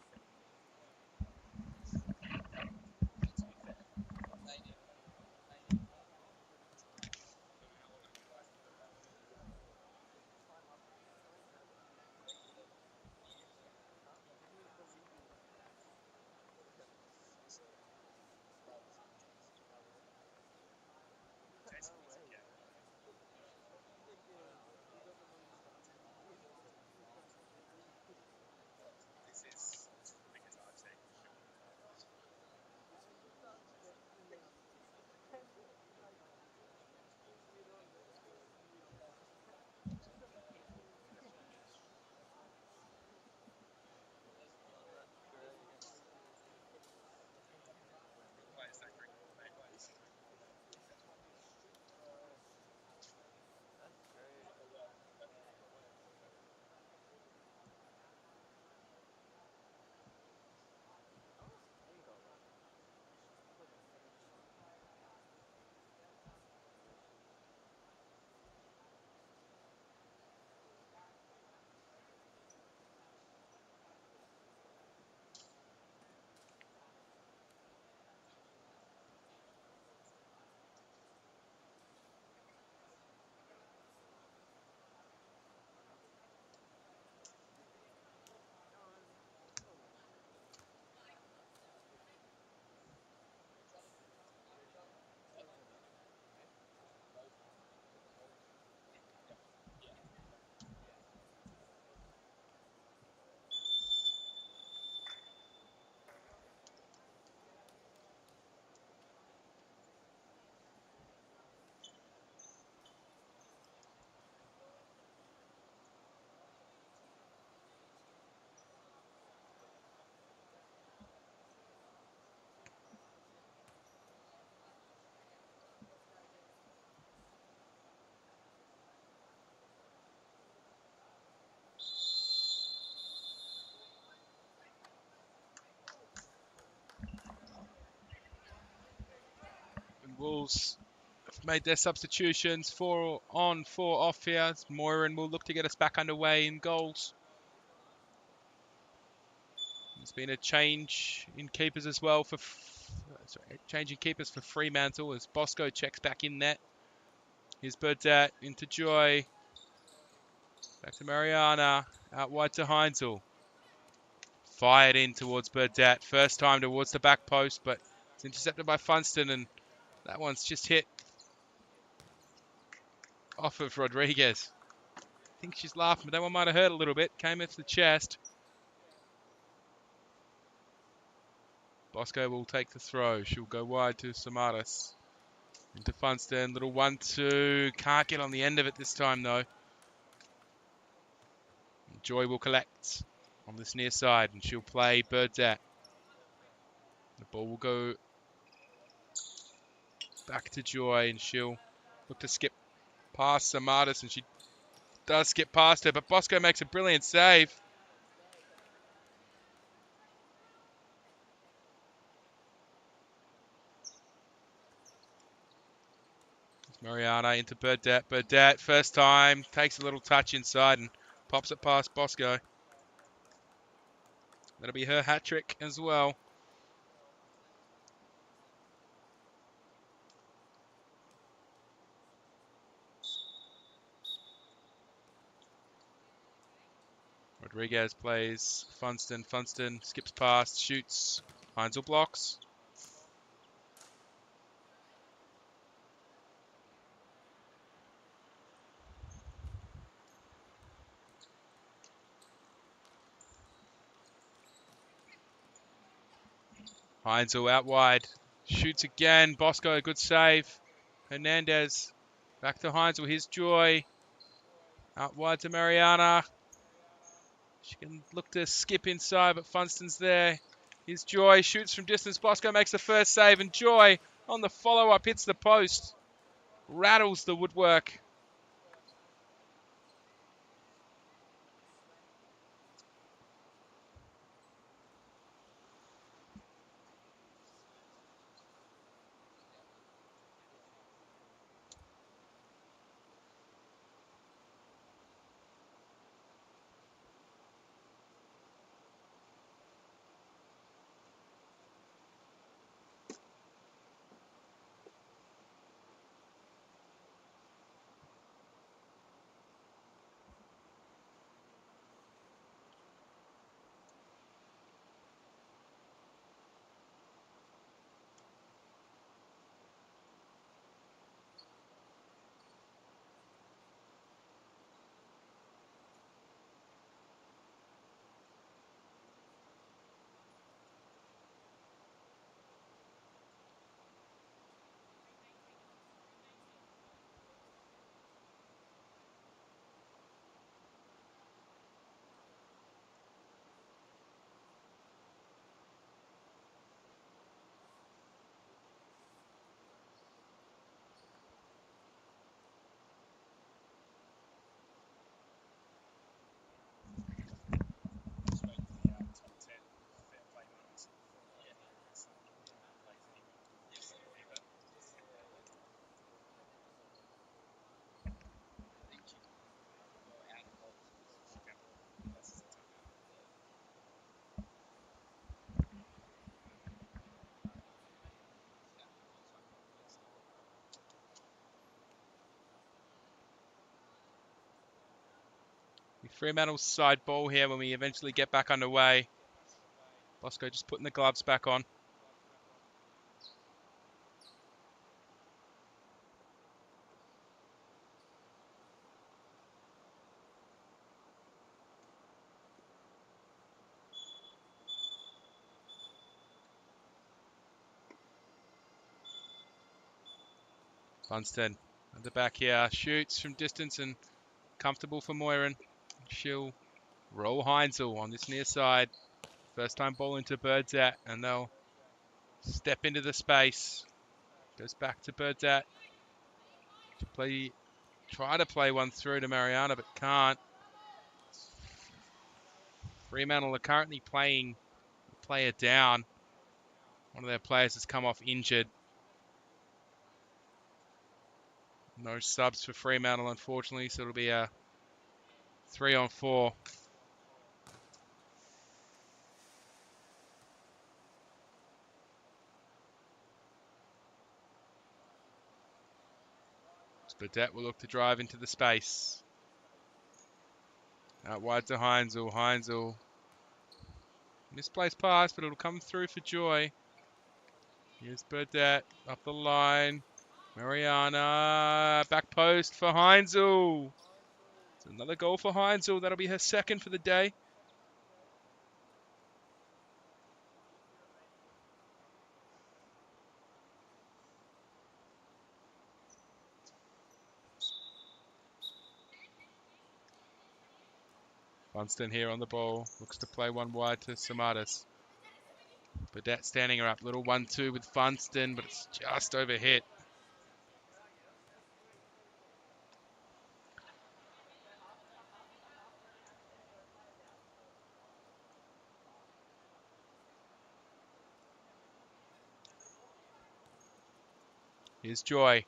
Wolves have made their substitutions. 4 on, 4 off here. Moiran will look to get us back underway in goals. There's been a change in keepers as well for changing keepers for Fremantle as Bosco checks back in net. Here's Burdett into Joy. Back to Mariana. Out wide to Heinzel. Fired in towards Burdett. First time towards the back post, but it's intercepted by Funston, and that one's just hit off of Rodriguez. I think she's laughing, but that one might have hurt a little bit. Came off the chest. Bosco will take the throw. She'll go wide to Samaras. Into Funston. Little 1-2. Can't get on the end of it this time, though. Joy will collect on this near side, and she'll play Burdett. The ball will go back to Joy, and she'll look to skip past Samaras, and she does skip past her, but Bosco makes a brilliant save. Mariana into Burdett. Burdett, first time, takes a little touch inside and pops it past Bosco. That'll be her hat trick as well. Rodriguez plays Funston. Funston skips past, shoots. Heinzel blocks. Heinzel out wide. Shoots again. Bosco, good save. Hernandez back to Heinzel. Here's Joy. Out wide to Mariana. She can look to skip inside, but Funston's there. Here's Joy. Shoots from distance. Bosco makes the first save, and Joy on the follow-up hits the post. Rattles the woodwork. Fremantle's side ball here when we eventually get back underway. Bosco just putting the gloves back on. Funston at the back here. Shoots from distance and comfortable for Moiran. She'll roll Heinzel on this near side. First time ball into Burdett, and they'll step into the space. Goes back to Burdett. Try to play one through to Mariana, but can't. Fremantle are currently playing a player down. One of their players has come off injured. No subs for Fremantle, unfortunately, so it'll be a 3-on-4. Burdett will look to drive into the space. Out wide to Heinzel. Heinzel. Misplaced pass, but it'll come through for Joy. Here's Burdett up the line. Mariana. Back post for Heinzel. It's another goal for Heinzel. That'll be her second for the day. Funston here on the ball. Looks to play one wide to Samadas. Burdett standing her up. Little 1-2 with Funston, but it's just over hit. Here's Joy.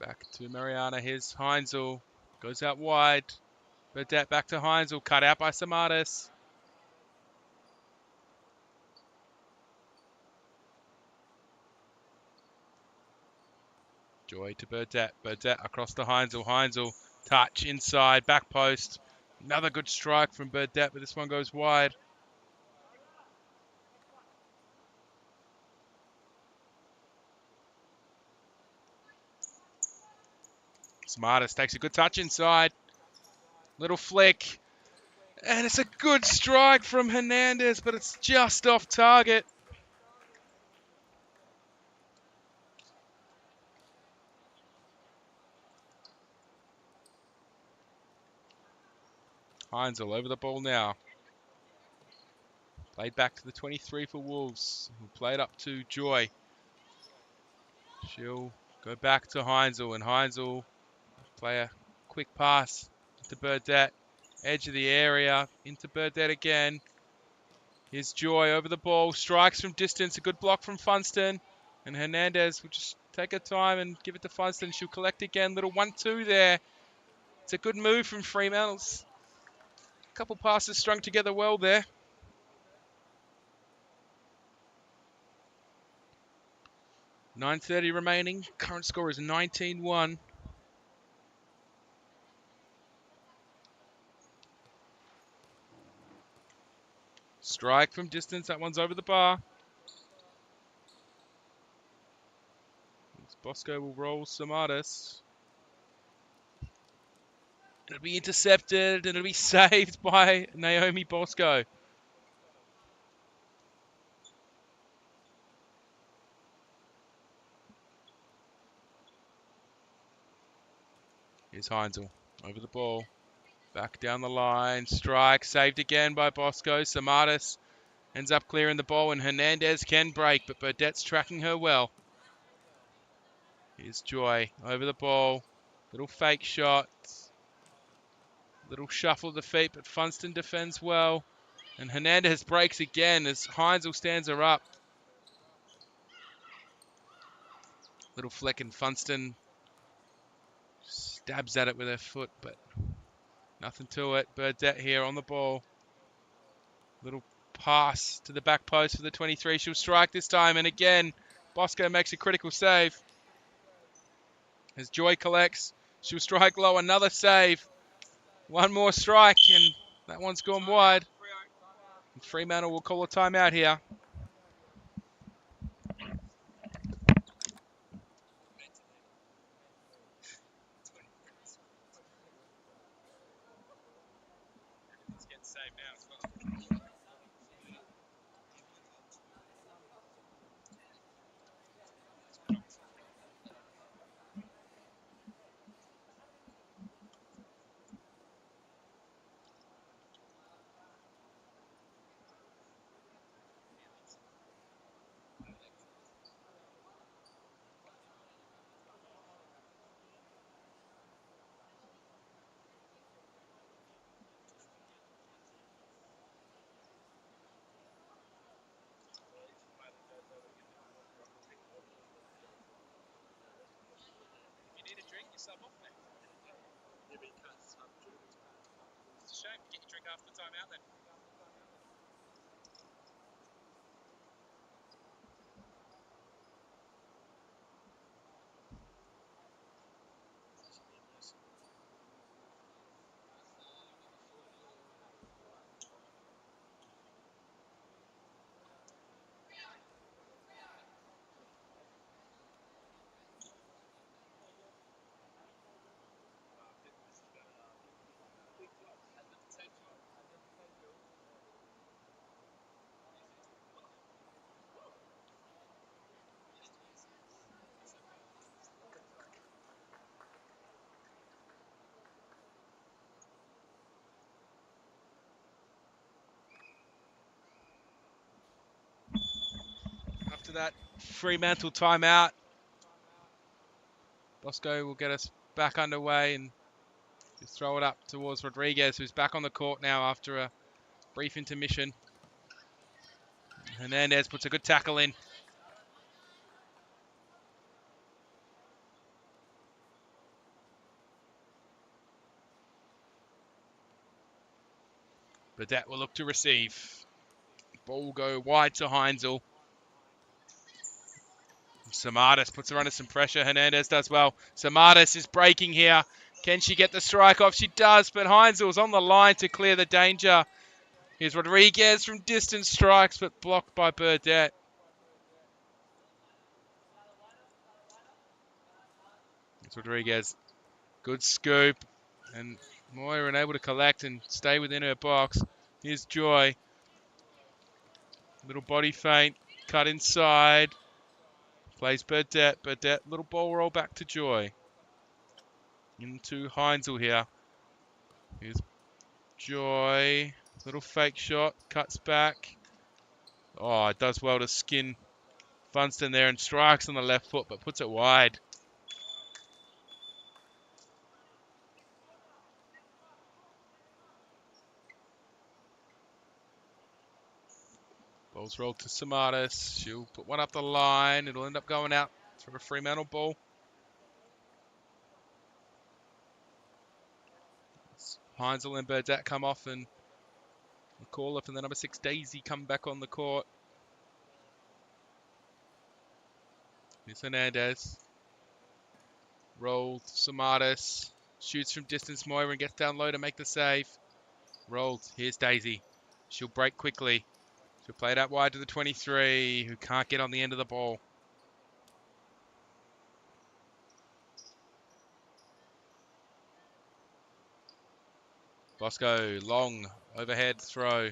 Back to Mariana. Here's Heinzel. Goes out wide. Burdett back to Heinzel. Cut out by Samadas. Joy to Burdett. Burdett across to Heinzel. Heinzel. Touch inside. Back post. Another good strike from Burdett, but this one goes wide. Smartest takes a good touch inside. Little flick. And it's a good strike from Hernandez, but it's just off target. Heinzel over the ball now. Played back to the 23 for Wolves. Who played up to Joy. She'll go back to Heinzel, and Heinzel play a quick pass to Burdett. Edge of the area, into Burdett again. Here's Joy over the ball, strikes from distance, a good block from Funston. And Hernandez will just take her time and give it to Funston. She'll collect again, little 1-2 there. It's a good move from Fremantle. A couple passes strung together well there. .9:30 remaining, current score is 19-1. Strike from distance, that one's over the bar. Bosco will roll Samadas. It'll be intercepted and it'll be saved by Naomi Bosco. Here's Heinzel over the ball. Back down the line. Strike saved again by Bosco. Samadas ends up clearing the ball and Hernandez can break, but Burdett's tracking her well. Here's Joy over the ball. Little fake shot. Little shuffle of the feet, but Funston defends well. And Hernandez breaks again as Heinzel stands her up. Little flick and Funston stabs at it with her foot, but nothing to it. Burdett here on the ball. Little pass to the back post for the 23. She'll strike this time, and again, Bosco makes a critical save. As Joy collects, she'll strike low, another save. One more strike, and that one's gone wide. And Fremantle will call a timeout here. After that Fremantle timeout, Bosco will get us back underway and just throw it up towards Rodriguez, who's back on the court now after a brief intermission. Hernandez puts a good tackle in. Burdett will look to receive. Ball will go wide to Heinzel. Samadas puts her under some pressure. Hernandez does well. Samadas is breaking here. Can she get the strike off? She does, but Heinzel's on the line to clear the danger. Here's Rodriguez from distance strikes, but blocked by Burdett. It's Rodriguez. Good scoop. And Moira unable to collect and stay within her box. Here's Joy. Little body feint. Cut inside. Plays Burdett. Burdett, little ball roll back to Joy. Into Heinzel here. Here's Joy. Little fake shot. Cuts back. Oh, it does well to skin Funston there and strikes on the left foot, but puts it wide. Ball's rolled to Samadas. She'll put one up the line. It'll end up going out for a Fremantle ball. Heinzel and Burdett come off, and McAuliffe and the number 6 Daisy come back on the court. Here's Hernandez. Rolled. Samadas. Shoots from distance. Moira and gets down low to make the save. Rolled. Here's Daisy. She'll break quickly. She'll play it out wide to the 23, who can't get on the end of the ball. Bosco, long, overhead throw.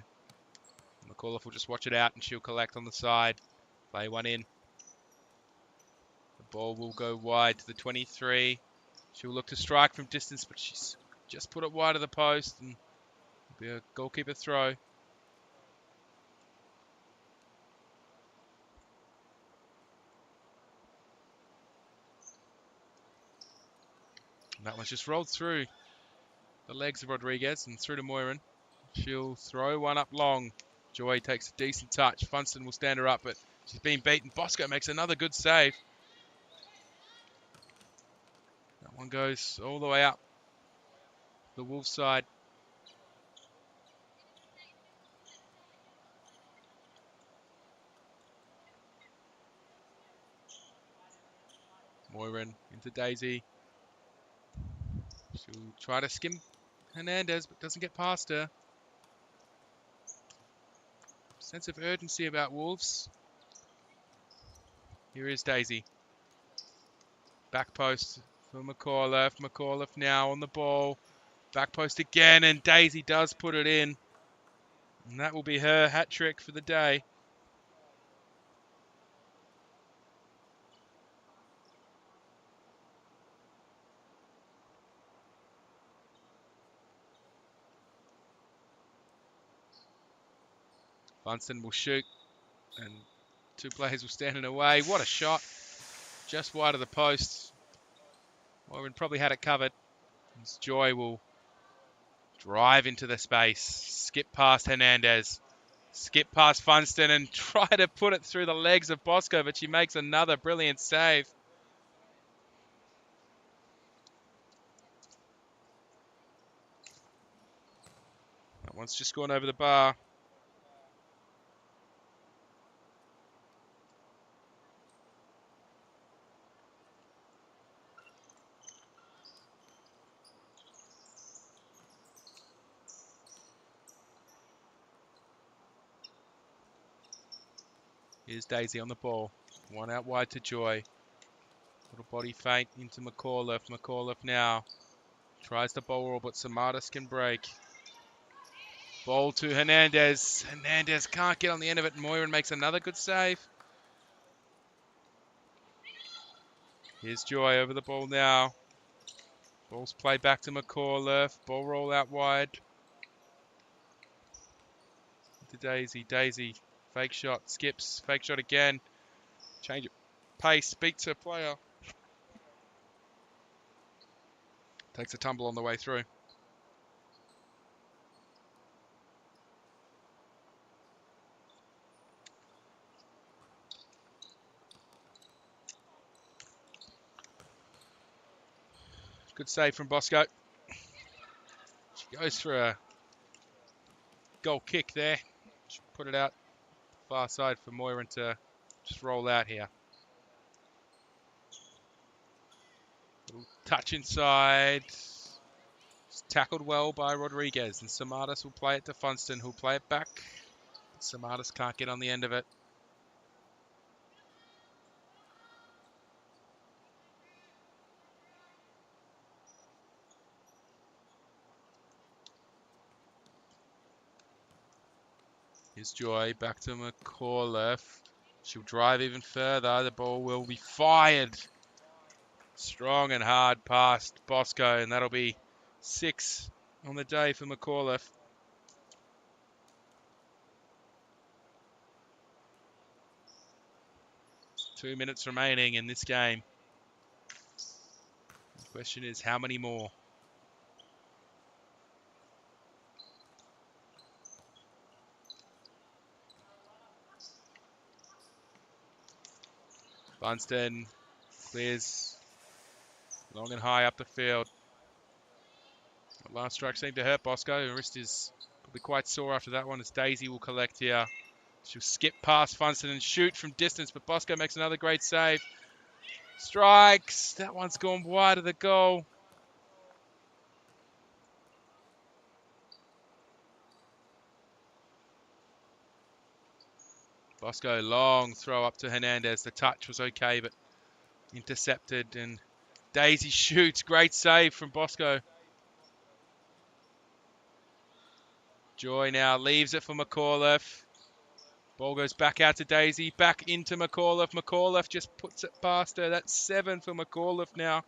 McAuliffe will just watch it out and she'll collect on the side. Play one in. The ball will go wide to the 23. She'll look to strike from distance, but she's just put it wide of the post and it'll be a goalkeeper throw. And that one's just rolled through the legs of Rodriguez and through to Moiran. She'll throw one up long. Joy takes a decent touch. Funston will stand her up, but she's been beaten. Bosco makes another good save. That one goes all the way up the Wolves side. Moiran into Daisy. She'll try to skim Hernandez, but doesn't get past her. Sense of urgency about Wolves. Here is Daisy. Back post for McAuliffe. McAuliffe now on the ball. Back post again, and Daisy does put it in. And that will be her hat trick for the day. Funston will shoot, and two players will stand in the way. What a shot. Just wide of the post. Warren probably had it covered. As Joy will drive into the space. Skip past Hernandez. Skip past Funston and try to put it through the legs of Bosco, but she makes another brilliant save. one's just gone over the bar. Here's Daisy on the ball. One out wide to Joy. Little body feint into McAuliffe. McAuliffe now tries the ball roll, but Samaras can break. Ball to Hernandez. Hernandez can't get on the end of it. Moyran makes another good save. Here's Joy over the ball now. Ball's played back to McAuliffe. Ball roll out wide. To Daisy. Daisy. Fake shot. Skips. Fake shot again. Change of pace. Beats her player. Takes a tumble on the way through. Good save from Bosco. She goes for a goal kick there. She put it out far side for Moyran to just roll out here. Little touch inside. It's tackled well by Rodriguez, and Samaras will play it to Funston, who'll play it back. But Samaras can't get on the end of it. Here's Joy, back to McAuliffe. She'll drive even further. The ball will be fired. Strong and hard past Bosco, and that'll be 6 on the day for McAuliffe. Two minutes remaining in this game. The question is, how many more? Funston clears long and high up the field. The last strike seemed to hurt Bosco. Her wrist is probably quite sore after that one, as Daisy will collect here. She'll skip past Funston and shoot from distance, but Bosco makes another great save. Strikes. That one's gone wide of the goal. Bosco, long throw up to Hernandez. The touch was okay, but intercepted. And Daisy shoots. Great save from Bosco. Joy now leaves it for McAuliffe. Ball goes back out to Daisy. Back into McAuliffe. McAuliffe just puts it past her. That's 7 for McAuliffe now.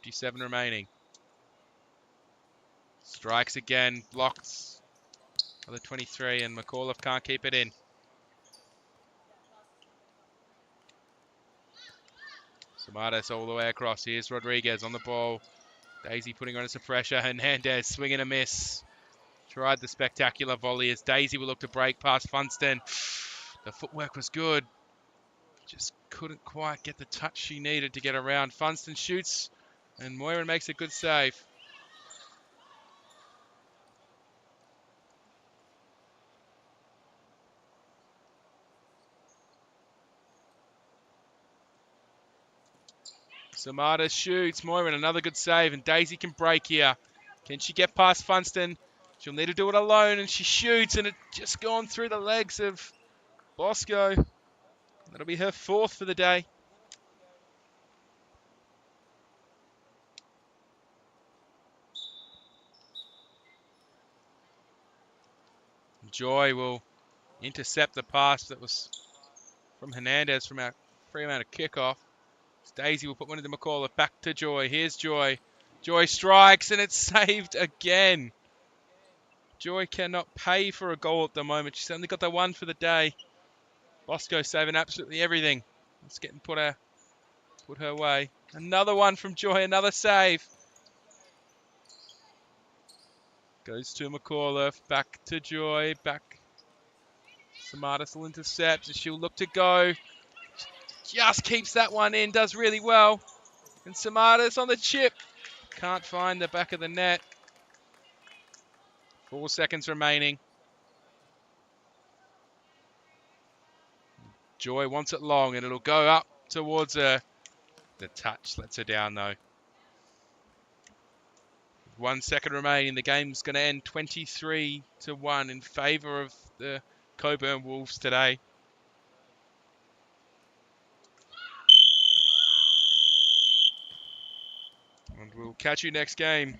.57 remaining. Strikes again. Blocked by the 23, and McAuliffe can't keep it in. Samaras all the way across. Here's Rodriguez on the ball. Daisy putting on some pressure. Hernandez swing and a miss. Tried the spectacular volley as Daisy will look to break past Funston. The footwork was good. Just couldn't quite get the touch she needed to get around. Funston shoots, and Moyran makes a good save. Samada shoots. Moyran, another good save, and Daisy can break here. Can she get past Funston? She'll need to do it alone, and she shoots, and it just gone through the legs of Bosco. That'll be her 4th for the day. Joy will intercept the pass that was from Hernandez from our Fremantle kickoff. Daisy will put one into McAuliffe. Back to Joy. Here's Joy. Joy strikes, and it's saved again. Joy cannot pay for a goal at the moment. She's only got the one for the day. Bosco saving absolutely everything. It's getting put her way. Another one from Joy. Another save. Goes to McAuliffe. Back to Joy. Back Samadas will intercept and she'll look to go. Just keeps that one in, does really well. And Samadas on the chip. Can't find the back of the net. 4 seconds remaining. Joy wants it long and it'll go up towards her. The touch lets her down though. 1 second remaining. The game's going to end 23-1 in favour of the Coburn Wolves today. And we'll catch you next game.